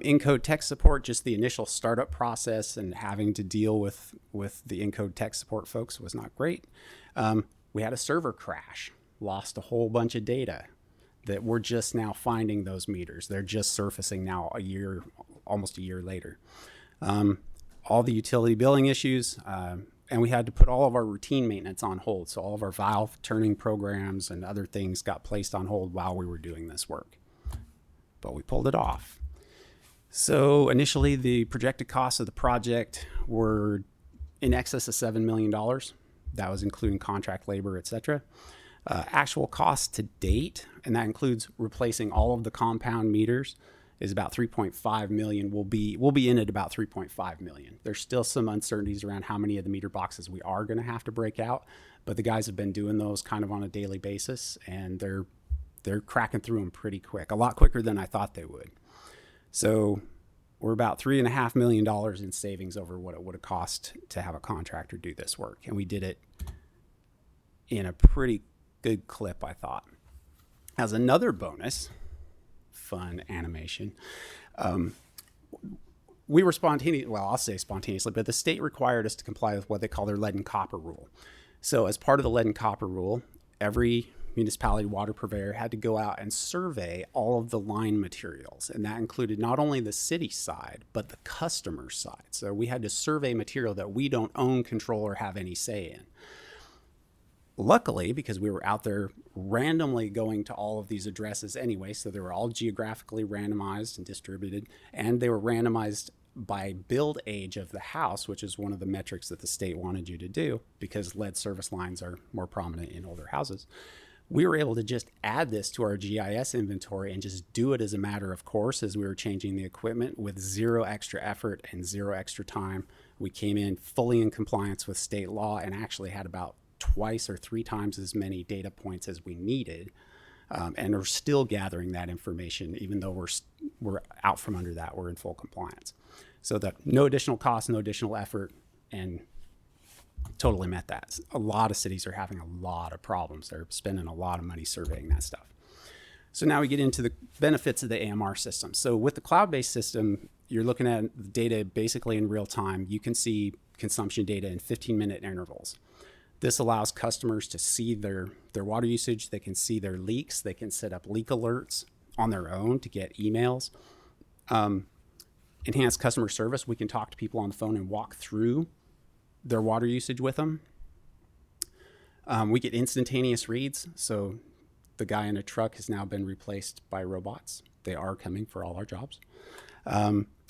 In-code tech support, just the initial startup process and having to deal with the in-code tech support folks was not great. We had a server crash, lost a whole bunch of data that we're just now finding those meters. They're just surfacing now almost a year later. All the utility billing issues, and we had to put all of our routine maintenance on hold. So all of our valve turning programs and other things got placed on hold while we were doing this work. But we pulled it off. So initially, the projected costs of the project were in excess of $7 million. That was including contract labor, et cetera. Actual cost to date, and that includes replacing all of the compound meters, is about 3.5 million. We'll be in at about 3.5 million. There's still some uncertainties around how many of the meter boxes we are going to have to break out, but the guys have been doing those kind of on a daily basis, and they're cracking through them pretty quick, a lot quicker than I thought they would. So we're about $3.5 million in savings over what it would have cost to have a contractor do this work, and we did it in a pretty good clip, I thought. As another bonus, fun animation. We were I'll say spontaneously, but the state required us to comply with what they call their lead and copper rule. So as part of the lead and copper rule, every municipality water purveyor had to go out and survey all of the line materials. And that included not only the city side, but the customer side. So we had to survey material that we don't own, control, or have any say in. Luckily, because we were out there randomly going to all of these addresses anyway, so they were all geographically randomized and distributed, and they were randomized by build age of the house, which is one of the metrics that the state wanted you to do because lead service lines are more prominent in older houses. We were able to just add this to our GIS inventory and just do it as a matter of course as we were changing the equipment with zero extra effort and zero extra time. We came in fully in compliance with state law and actually had about twice or three times as many data points as we needed, and are still gathering that information even though we're out from under that. We're in full compliance. So that no additional cost, no additional effort, and totally met that. A lot of cities are having a lot of problems. They're spending a lot of money surveying that stuff. So now we get into the benefits of the AMR system. So with the cloud-based system, you're looking at the data basically in real time. You can see consumption data in 15-minute intervals. This allows customers to see their water usage. They can see their leaks. They can set up leak alerts on their own to get emails. Enhanced customer service. We can talk to people on the phone and walk through their water usage with them. We get instantaneous reads. So the guy in a truck has now been replaced by robots. They are coming for all our jobs.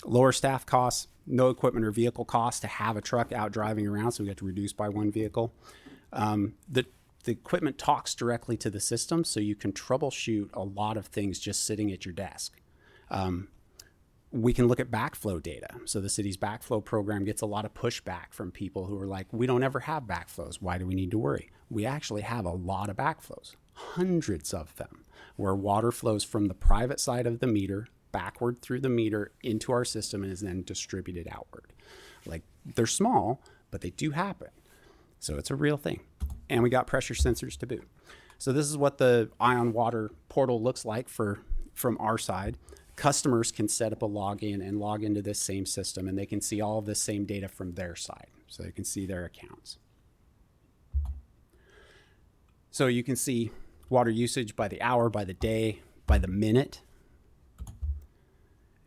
Lower staff costs, no equipment or vehicle costs to have a truck out driving around, so we get to reduce by one vehicle. The equipment talks directly to the system, so you can troubleshoot a lot of things just sitting at your desk. We can look at backflow data. So the city's backflow program gets a lot of pushback from people who are like, we don't ever have backflows. Why do we need to worry? We actually have a lot of backflows, hundreds of them, where water flows from the private side of the meter backward through the meter into our system and is then distributed outward. Like, they're small, but they do happen. So it's a real thing. And we got pressure sensors to boot. So this is what the Ion Water portal looks like from our side. Customers can set up a login and log into this same system, and they can see all of this same data from their side. So they can see their accounts. So you can see water usage by the hour, by the day, by the minute.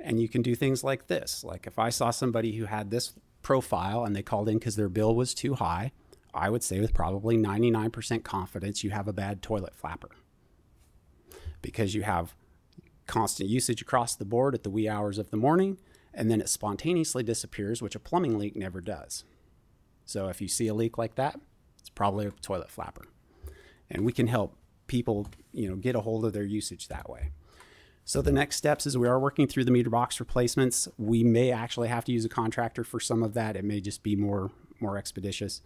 And you can do things like this. Like if I saw somebody who had this profile and they called in because their bill was too high, I would say with probably 99% confidence you have a bad toilet flapper. Because you have constant usage across the board at the wee hours of the morning, and then it spontaneously disappears, which a plumbing leak never does. So if you see a leak like that, it's probably a toilet flapper. And we can help people, get a hold of their usage that way. So the next steps is we are working through the meter box replacements. We may actually have to use a contractor for some of that. It may just be more expeditious.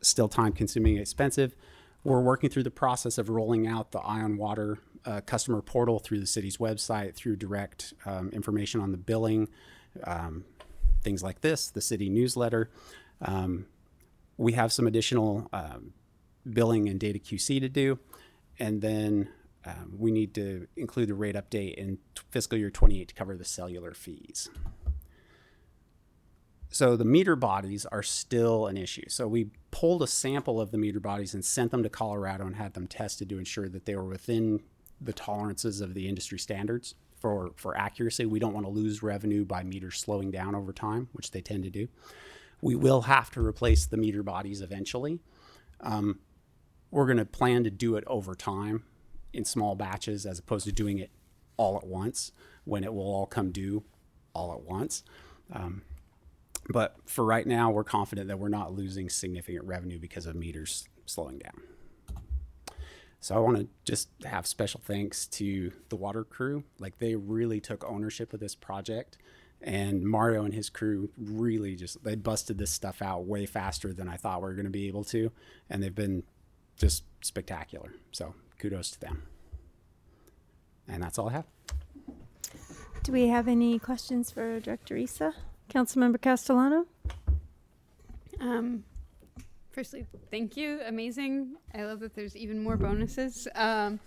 Still time consuming and expensive. We're working through the process of rolling out the Ion Water customer portal through the city's website, through direct information on the billing, things like this, the city newsletter. We have some additional billing and data QC to do, and then we need to include the rate update in fiscal year 28 to cover the cellular fees. So the meter bodies are still an issue. So we pulled a sample of the meter bodies and sent them to Colorado and had them tested to ensure that they were within the tolerances of the industry standards for accuracy. We don't want to lose revenue by meters slowing down over time, which they tend to do. We will have to replace the meter bodies eventually. We're going to plan to do it over time in small batches as opposed to doing it all at once when it will all come due all at once. But for right now, we're confident that we're not losing significant revenue because of meters slowing down. So I want to just have special thanks to the water crew. Like, they really took ownership of this project, and Mario and his crew really they busted this stuff out way faster than I thought we were going to be able to. And they've been just spectacular. So kudos to them. And that's all I have. Do we have any questions for Director Issa? Councilmember Castellano? Firstly, thank you. Amazing. I love that there's even more bonuses. I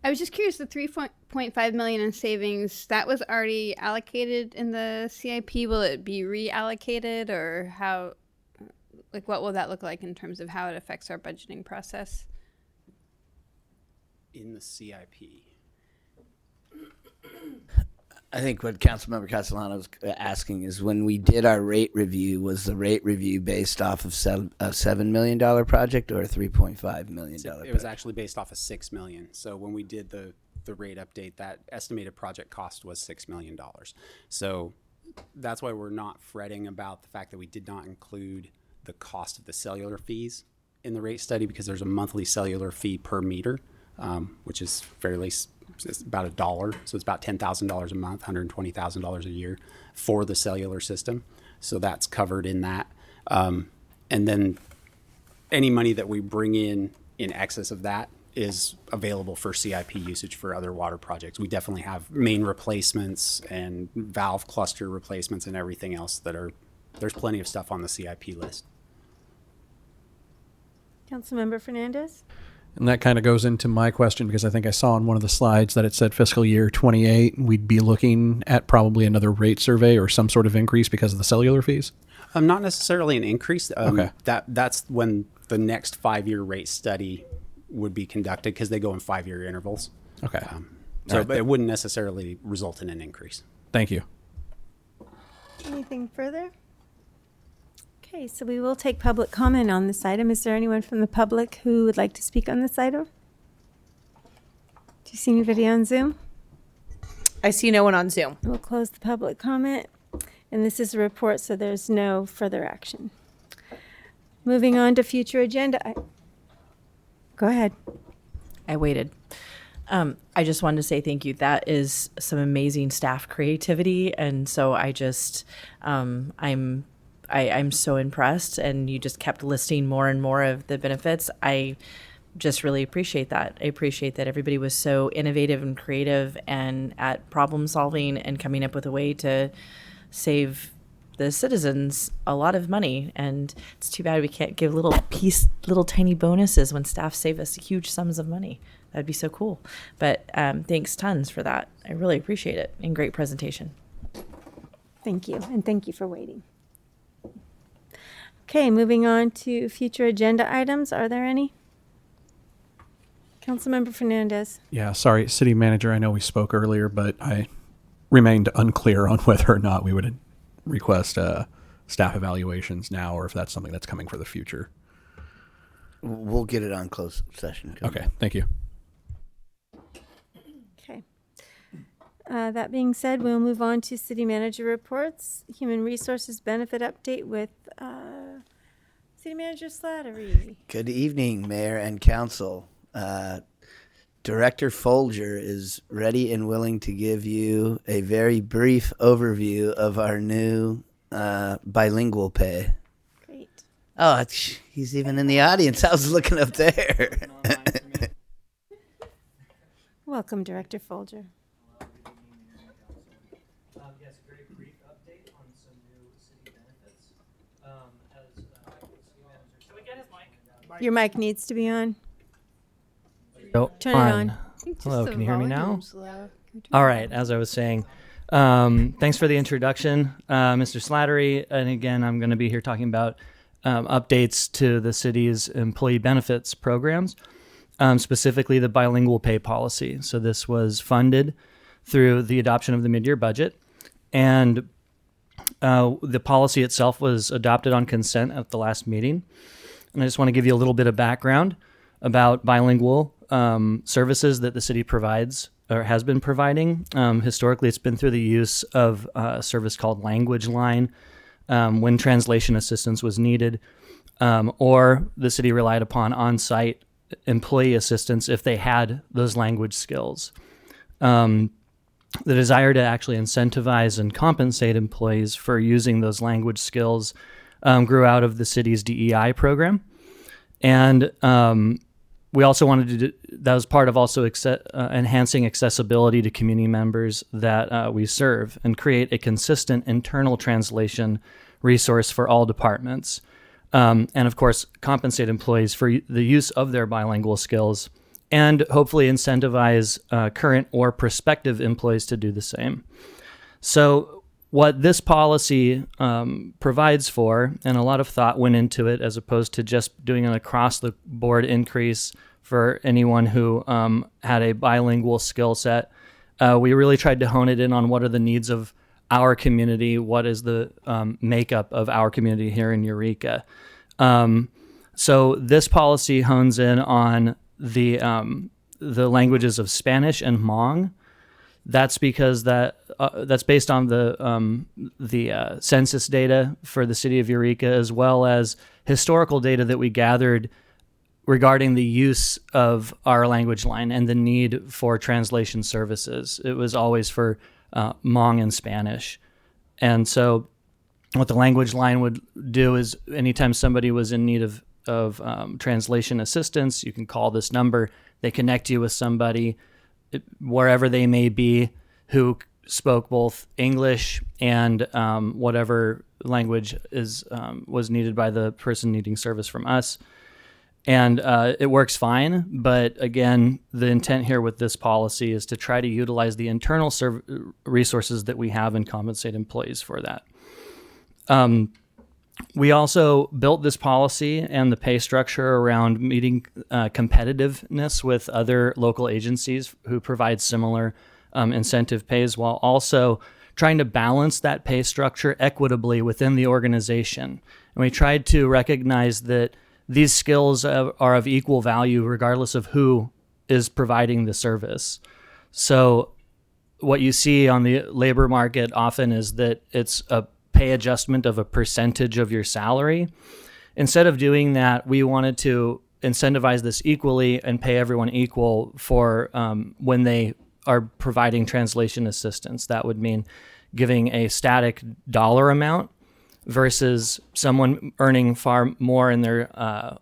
was just curious, the $3.5 million in savings, that was already allocated in the CIP. Will it be reallocated, or how, like, what will that look like in terms of how it affects our budgeting process? In the CIP. I think what Councilmember Castellano was asking is, when we did our rate review, was the rate review based off of a $7 million project or a $3.5 million project? It was actually based off of $6 million. So when we did the rate update, that estimated project cost was $6 million. So that's why we're not fretting about the fact that we did not include the cost of the cellular fees in the rate study, because there's a monthly cellular fee per meter, which is it's about $1. So it's about $10,000 a month, $120,000 a year for the cellular system. So that's covered in that. And then any money that we bring in excess of that is available for CIP usage for other water projects. We definitely have main replacements and valve cluster replacements and everything else there's plenty of stuff on the CIP list. Councilmember Fernandez? And that kind of goes into my question, because I think I saw on one of the slides that it said fiscal year 28, we'd be looking at probably another rate survey or some sort of increase because of the cellular fees? Not necessarily an increase. Okay. That's when the next 5-year rate study would be conducted, because they go in 5-year intervals. Okay. So it wouldn't necessarily result in an increase. Thank you. Anything further? Okay, so we will take public comment on this item. Is there anyone from the public who would like to speak on this item? Do you see anybody on Zoom? I see no one on Zoom. We'll close the public comment. And this is a report, so there's no further action. Moving on to future agenda. Go ahead. I waited. I just wanted to say thank you. That is some amazing staff creativity. And so I just, I'm so impressed, and you just kept listing more and more of the benefits. I just really appreciate that. I appreciate that everybody was so innovative and creative and at problem solving and coming up with a way to save the citizens a lot of money. And it's too bad we can't give little tiny bonuses when staff save us huge sums of money. That'd be so cool. But thanks tons for that. I really appreciate it, and great presentation. Thank you, and thank you for waiting. Okay, moving on to future agenda items. Are there any? Councilmember Fernandez. Yeah, sorry, City Manager, I know we spoke earlier, but I remained unclear on whether or not we would request staff evaluations now, or if that's something that's coming for the future. We'll get it on closed session. Okay, thank you. Okay. That being said, we'll move on to City Manager reports. Human Resources Benefit Update with City Manager Slattery. Good evening, Mayor and Council. Director Folger is ready and willing to give you a very brief overview of our new bilingual pay. Great. Oh, he's even in the audience. I was looking up there. Welcome, Director Folger. Yes, a very brief update on some new Your mic needs to be on. Oh, Turn it on. Hello, can you hear me now? volume's low. All right, as I was saying, thanks for the introduction, Mr. Slattery. And again, I'm going to be here talking about updates to the city's employee benefits programs, specifically the bilingual pay policy. So this was funded through the adoption of the mid-year budget, and the policy itself was adopted on consent at the last meeting. And I just want to give you a little bit of background about bilingual services that the city provides or has been providing. Historically, it's been through the use of a service called Language Line when translation assistance was needed, or the city relied upon on-site employee assistance if they had those language skills. The desire to actually incentivize and compensate employees for using those language skills grew out of the city's DEI program. And we also wanted to do, that was part of also enhancing accessibility to community members that we serve and create a consistent internal translation resource for all departments. And of course, compensate employees for the use of their bilingual skills and hopefully incentivize current or prospective employees to do the same. So what this policy provides for, and a lot of thought went into it as opposed to just doing an across-the-board increase for anyone who had a bilingual skill set. We really tried to hone it in on what are the needs of our community, what is the makeup of our community here in Eureka. So this policy hones in on the languages of Spanish and Hmong. That's because that's based on the census data for the city of Eureka, as well as historical data that we gathered regarding the use of our language line and the need for translation services. It was always for Hmong and Spanish. And so what the language line would do is anytime somebody was in need of translation assistance, you can call this number. They connect you with somebody wherever they may be who spoke both English and whatever language was needed by the person needing service from us. And it works fine, but again, the intent here with this policy is to try to utilize the internal resources that we have and compensate employees for that. We also built this policy and the pay structure around meeting competitiveness with other local agencies who provide similar incentive pays, while also trying to balance that pay structure equitably within the organization. And we tried to recognize that these skills are of equal value regardless of who is providing the service. So what you see on the labor market often is that it's a pay adjustment of a percentage of your salary. Instead of doing that, we wanted to incentivize this equally and pay everyone equal for when they are providing translation assistance. That would mean giving a static dollar amount versus someone earning far more in their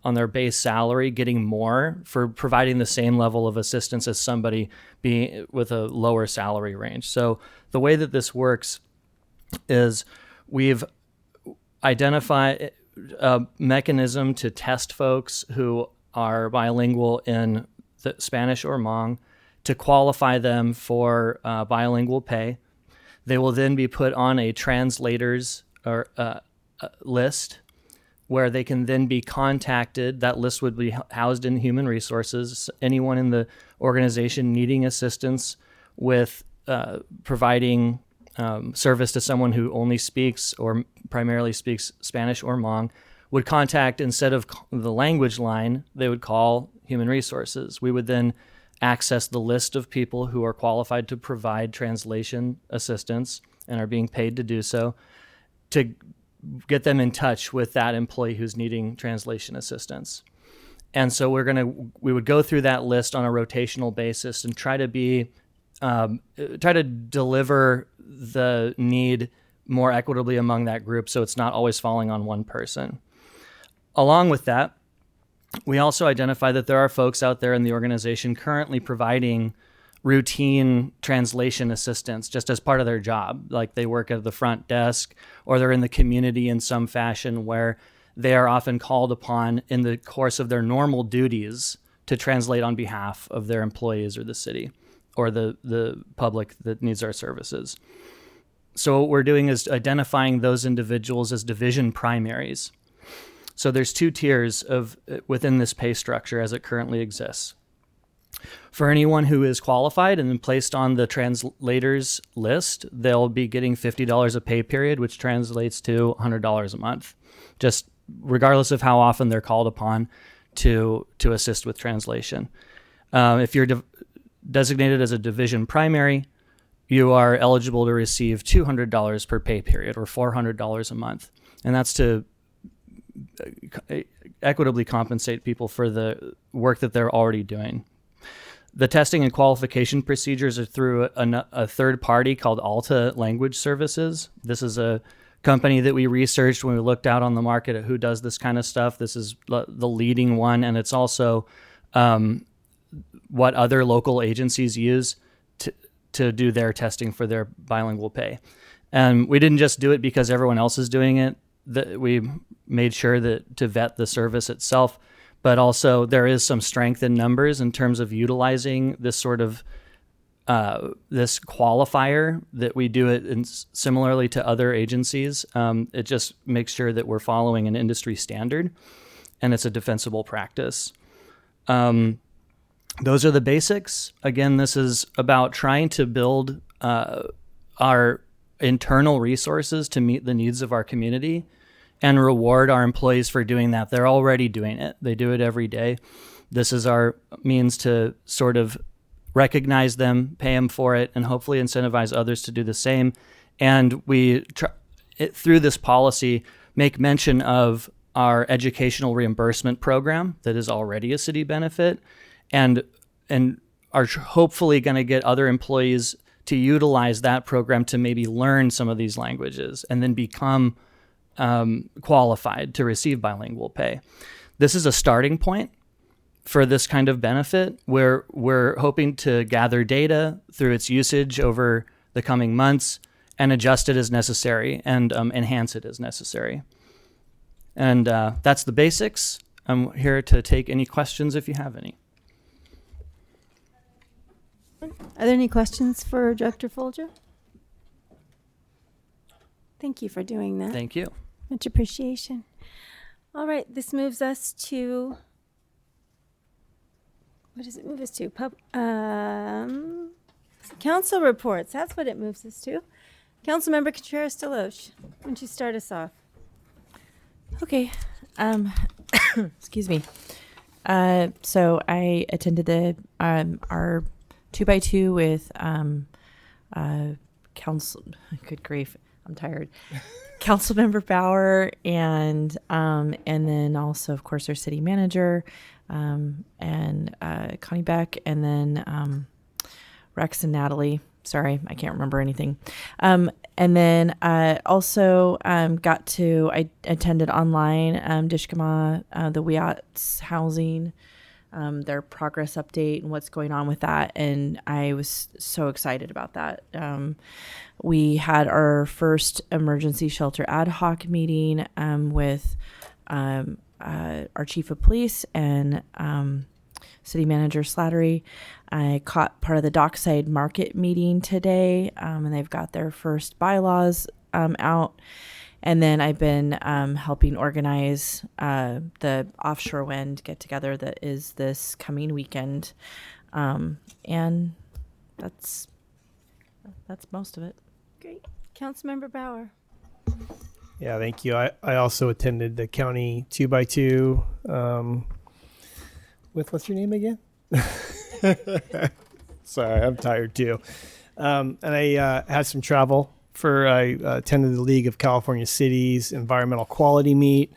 on their base salary, getting more for providing the same level of assistance as somebody being with a lower salary range. So the way that this works is we've identified a mechanism to test folks who are bilingual in the Spanish or Hmong to qualify them for bilingual pay. They will then be put on a translators or list where they can then be contacted. That list would be housed in human resources. Anyone in the organization needing assistance with providing service to someone who only speaks or primarily speaks Spanish or Hmong would contact, instead of the language line, they would call human resources. We would then access the list of people who are qualified to provide translation assistance and are being paid to do so, to get them in touch with that employee who's needing translation assistance. And so we would go through that list on a rotational basis and try to deliver the need more equitably among that group, so it's not always falling on one person. Along with that, we also identify that there are folks out there in the organization currently providing routine translation assistance just as part of their job. Like they work at the front desk or they're in the community in some fashion where they are often called upon in the course of their normal duties to translate on behalf of their employees or the city or the public that needs our services. So what we're doing is identifying those individuals as division primaries. So there's 2 tiers within this pay structure as it currently exists. For anyone who is qualified and then placed on the translators list, they'll be getting $50 a pay period, which translates to $100 a month, just regardless of how often they're called upon to assist with translation. If you're designated as a division primary, you are eligible to receive $200 per pay period or $400 a month. And that's to equitably compensate people for the work that they're already doing. The testing and qualification procedures are through a third party called Alta Language Services. This is a company that we researched when we looked out on the market at who does this kind of stuff. This is the leading one, and it's also what other local agencies use to do their testing for their bilingual pay. And we didn't just do it because everyone else is doing it. We made sure that to vet the service itself, but also there is some strength in numbers in terms of utilizing this sort of this qualifier that we do it similarly to other agencies. It just makes sure that we're following an industry standard and it's a defensible practice. Those are the basics. Again, this is about trying to build our internal resources to meet the needs of our community and reward our employees for doing that. They're already doing it. They do it every day. This is our means to sort of recognize them, pay them for it, and hopefully incentivize others to do the same. And we, through this policy, make mention of our educational reimbursement program that is already a city benefit, and are hopefully going to get other employees to utilize that program to maybe learn some of these languages and then become qualified to receive bilingual pay. This is a starting point for this kind of benefit where we're hoping to gather data through its usage over the coming months and adjust it as necessary and enhance it as necessary. And that's the basics. I'm here to take any questions if you have any. Are there any questions for Director Folger? Thank you for doing that. Thank you. Much appreciation. All right, this moves us to, what does it move us to? Council reports. That's what it moves us to. Councilmember Contreras-Deloche, why don't you start us off? Okay. Excuse me. So I attended the our 2x2 with council. Good grief, I'm tired. Councilmember Bauer and then also of course our city manager and Connie Beck and then Rex and Natalie. Sorry, I can't remember anything. And then also I attended online Dishkama, the Wiats housing, their progress update and what's going on with that. And I was so excited about that. We had our first emergency shelter ad hoc meeting with our chief of police and city manager Slattery. I caught part of the Dockside Market meeting today, and they've got their first bylaws out. And then I've been helping organize the Offshore Wind get-together that is this coming weekend. And that's most of it. Great. Councilmember Bauer. Yeah, thank you. I also attended the county 2x2 with, what's your name again? Sorry, I'm tired too. And I had some travel I attended the League of California Cities Environmental Quality Meet,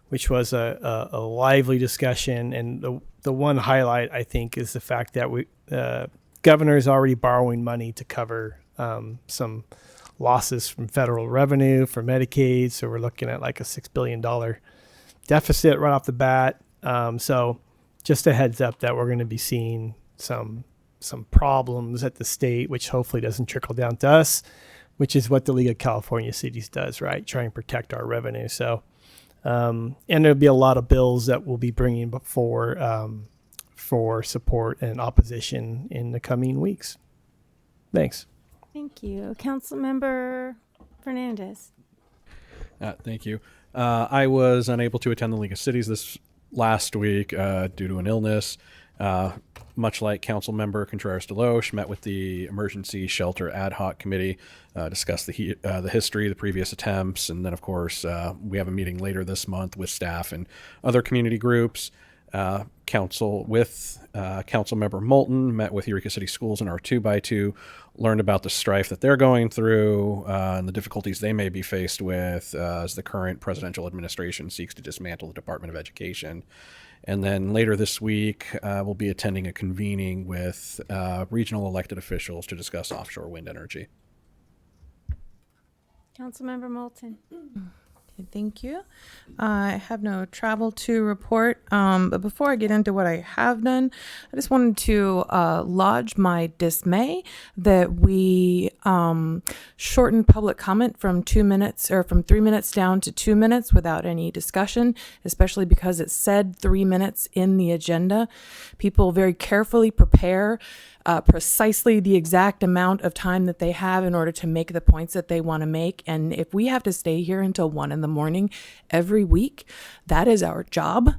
which was a lively discussion. And the one highlight, I think, is the fact that governor is already borrowing money to cover some losses from federal revenue for Medicaid. So we're looking at like a $6 billion deficit right off the bat. So just a heads up that we're going to be seeing some some problems at the state, which hopefully doesn't trickle down to us, which is what the League of California Cities does, right? Try and protect our revenue. So, and there'll be a lot of bills that we'll be bringing before for support and opposition in the coming weeks. Thanks. Thank you. Councilmember Fernandez. Thank you. I was unable to attend the League of Cities this last week due to an illness. Much like Councilmember Contreras-Deloche, met with the Emergency Shelter Ad Hoc Committee, discussed the history, the previous attempts, and then, of course, we have a meeting later this month with staff and other community groups. Councilmember Moulton met with Eureka City Schools in our 2x2, learned about the strife that they're going through and the difficulties they may be faced with as the current presidential administration seeks to dismantle the Department of Education. And then later this week, we'll be attending a convening with regional elected officials to discuss offshore wind energy. Councilmember Moulton. Okay, thank you. I have no travel to report, but before I get into what I have done, I just wanted to lodge my dismay that we shortened public comment from 2 minutes or from 3 minutes down to 2 minutes without any discussion, especially because it said 3 minutes in the agenda. People very carefully prepare precisely the exact amount of time that they have in order to make the points that they want to make. And if we have to stay here until 1 a.m. every week, that is our job.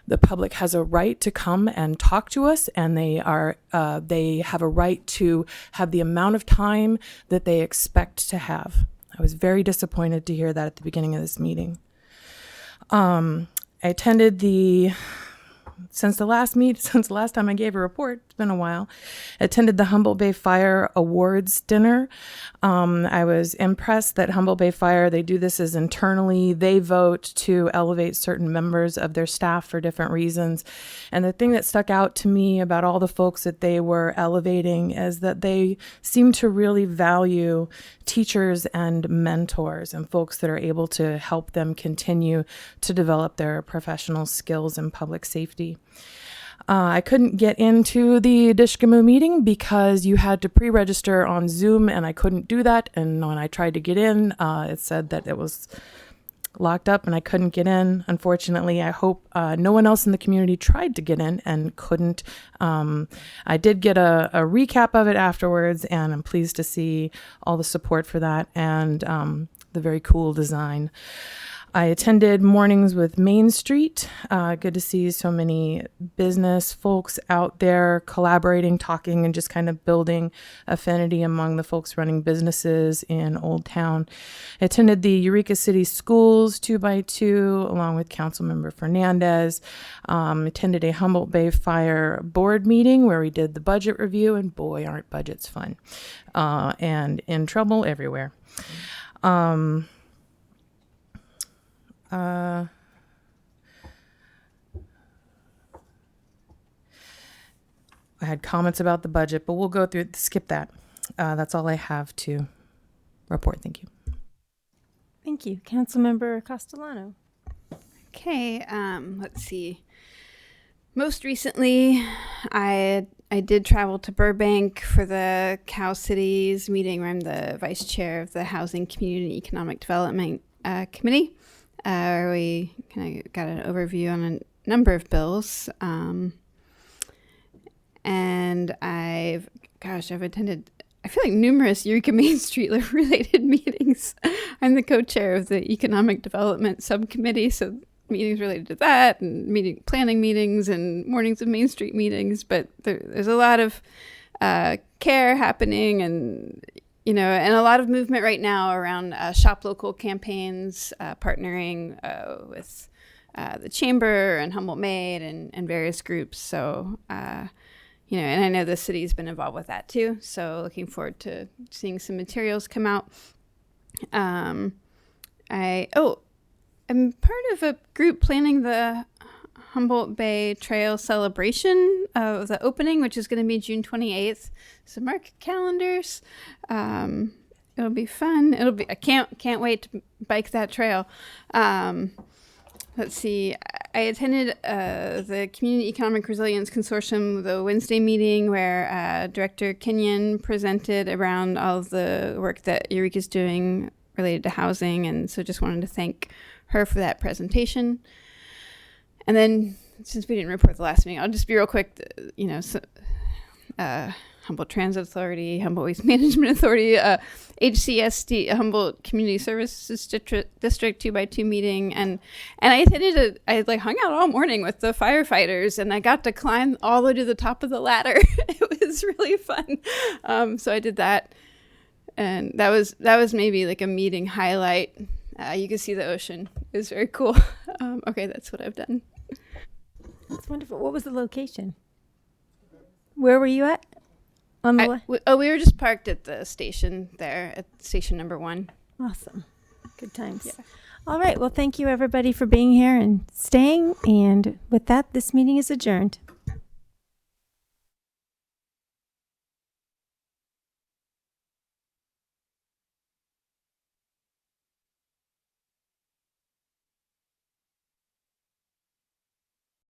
The public has a right to come and talk to us, and they have a right to have the amount of time that they expect to have. I was very disappointed to hear that at the beginning of this meeting. I attended since the last time I gave a report, it's been a while, attended the Humboldt Bay Fire Awards dinner. I was impressed that Humboldt Bay Fire, they do this as internally. They vote to elevate certain members of their staff for different reasons. And the thing that stuck out to me about all the folks that they were elevating is that they seem to really value teachers and mentors and folks that are able to help them continue to develop their professional skills in public safety. I couldn't get into the Dishkamu meeting because you had to pre-register on Zoom, and I couldn't do that. And when I tried to get in, it said that it was locked up and I couldn't get in. Unfortunately, I hope no one else in the community tried to get in and couldn't. I did get a recap of it afterwards, and I'm pleased to see all the support for that and the very cool design. I attended Mornings with Main Street. Good to see so many business folks out there collaborating, talking, and just kind of building affinity among the folks running businesses in Old Town. I attended the Eureka City Schools 2x2 along with Councilmember Fernandez. Attended a Humboldt Bay Fire board meeting where we did the budget review, and boy, aren't budgets fun. And in trouble everywhere. I had comments about the budget, but we'll skip that. That's all I have to report. Thank you. Thank you. Councilmember Castellano. Okay, let's see. Most recently, I did travel to Burbank for the Cal Cities meeting where I'm the vice chair of the Housing, Community, and Economic Development Committee. We kind of got an overview on a number of bills. And I've attended, I feel like, numerous Eureka Main Street related meetings. I'm the co-chair of the Economic Development Subcommittee, so meetings related to that, and planning meetings and Mornings of Main Street meetings. But there's a lot of care happening, and and a lot of movement right now around shop local campaigns, partnering with the Chamber and Humboldt Made and various groups. So, and I know the city's been involved with that too. So looking forward to seeing some materials come out. I'm part of a group planning the Humboldt Bay Trail celebration of the opening, which is going to be June 28th. So mark calendars. It'll be fun. I can't wait to bike that trail. Let's see. I attended the Community Economic Resilience Consortium, the Wednesday meeting where Director Kenyon presented around all of the work that Eureka is doing related to housing. And so just wanted to thank her for that presentation. And then, since we didn't report the last meeting, I'll just be real quick. Humboldt Transit Authority, Humboldt Waste Management Authority, HCSD, Humboldt Community Services District 2x2 meeting, and I attended. I hung out all morning with the firefighters, and I got to climb all the way to the top of the ladder. It was really fun. So I did that, and that was maybe like a meeting highlight. You could see the ocean. It was very cool. Okay, that's what I've done. That's wonderful. What was the location? Where were you at? We were just parked at the station there, at station number 1. Awesome. Good times. Yeah. All right. Well, thank you, everybody, for being here and staying. And with that, this meeting is adjourned.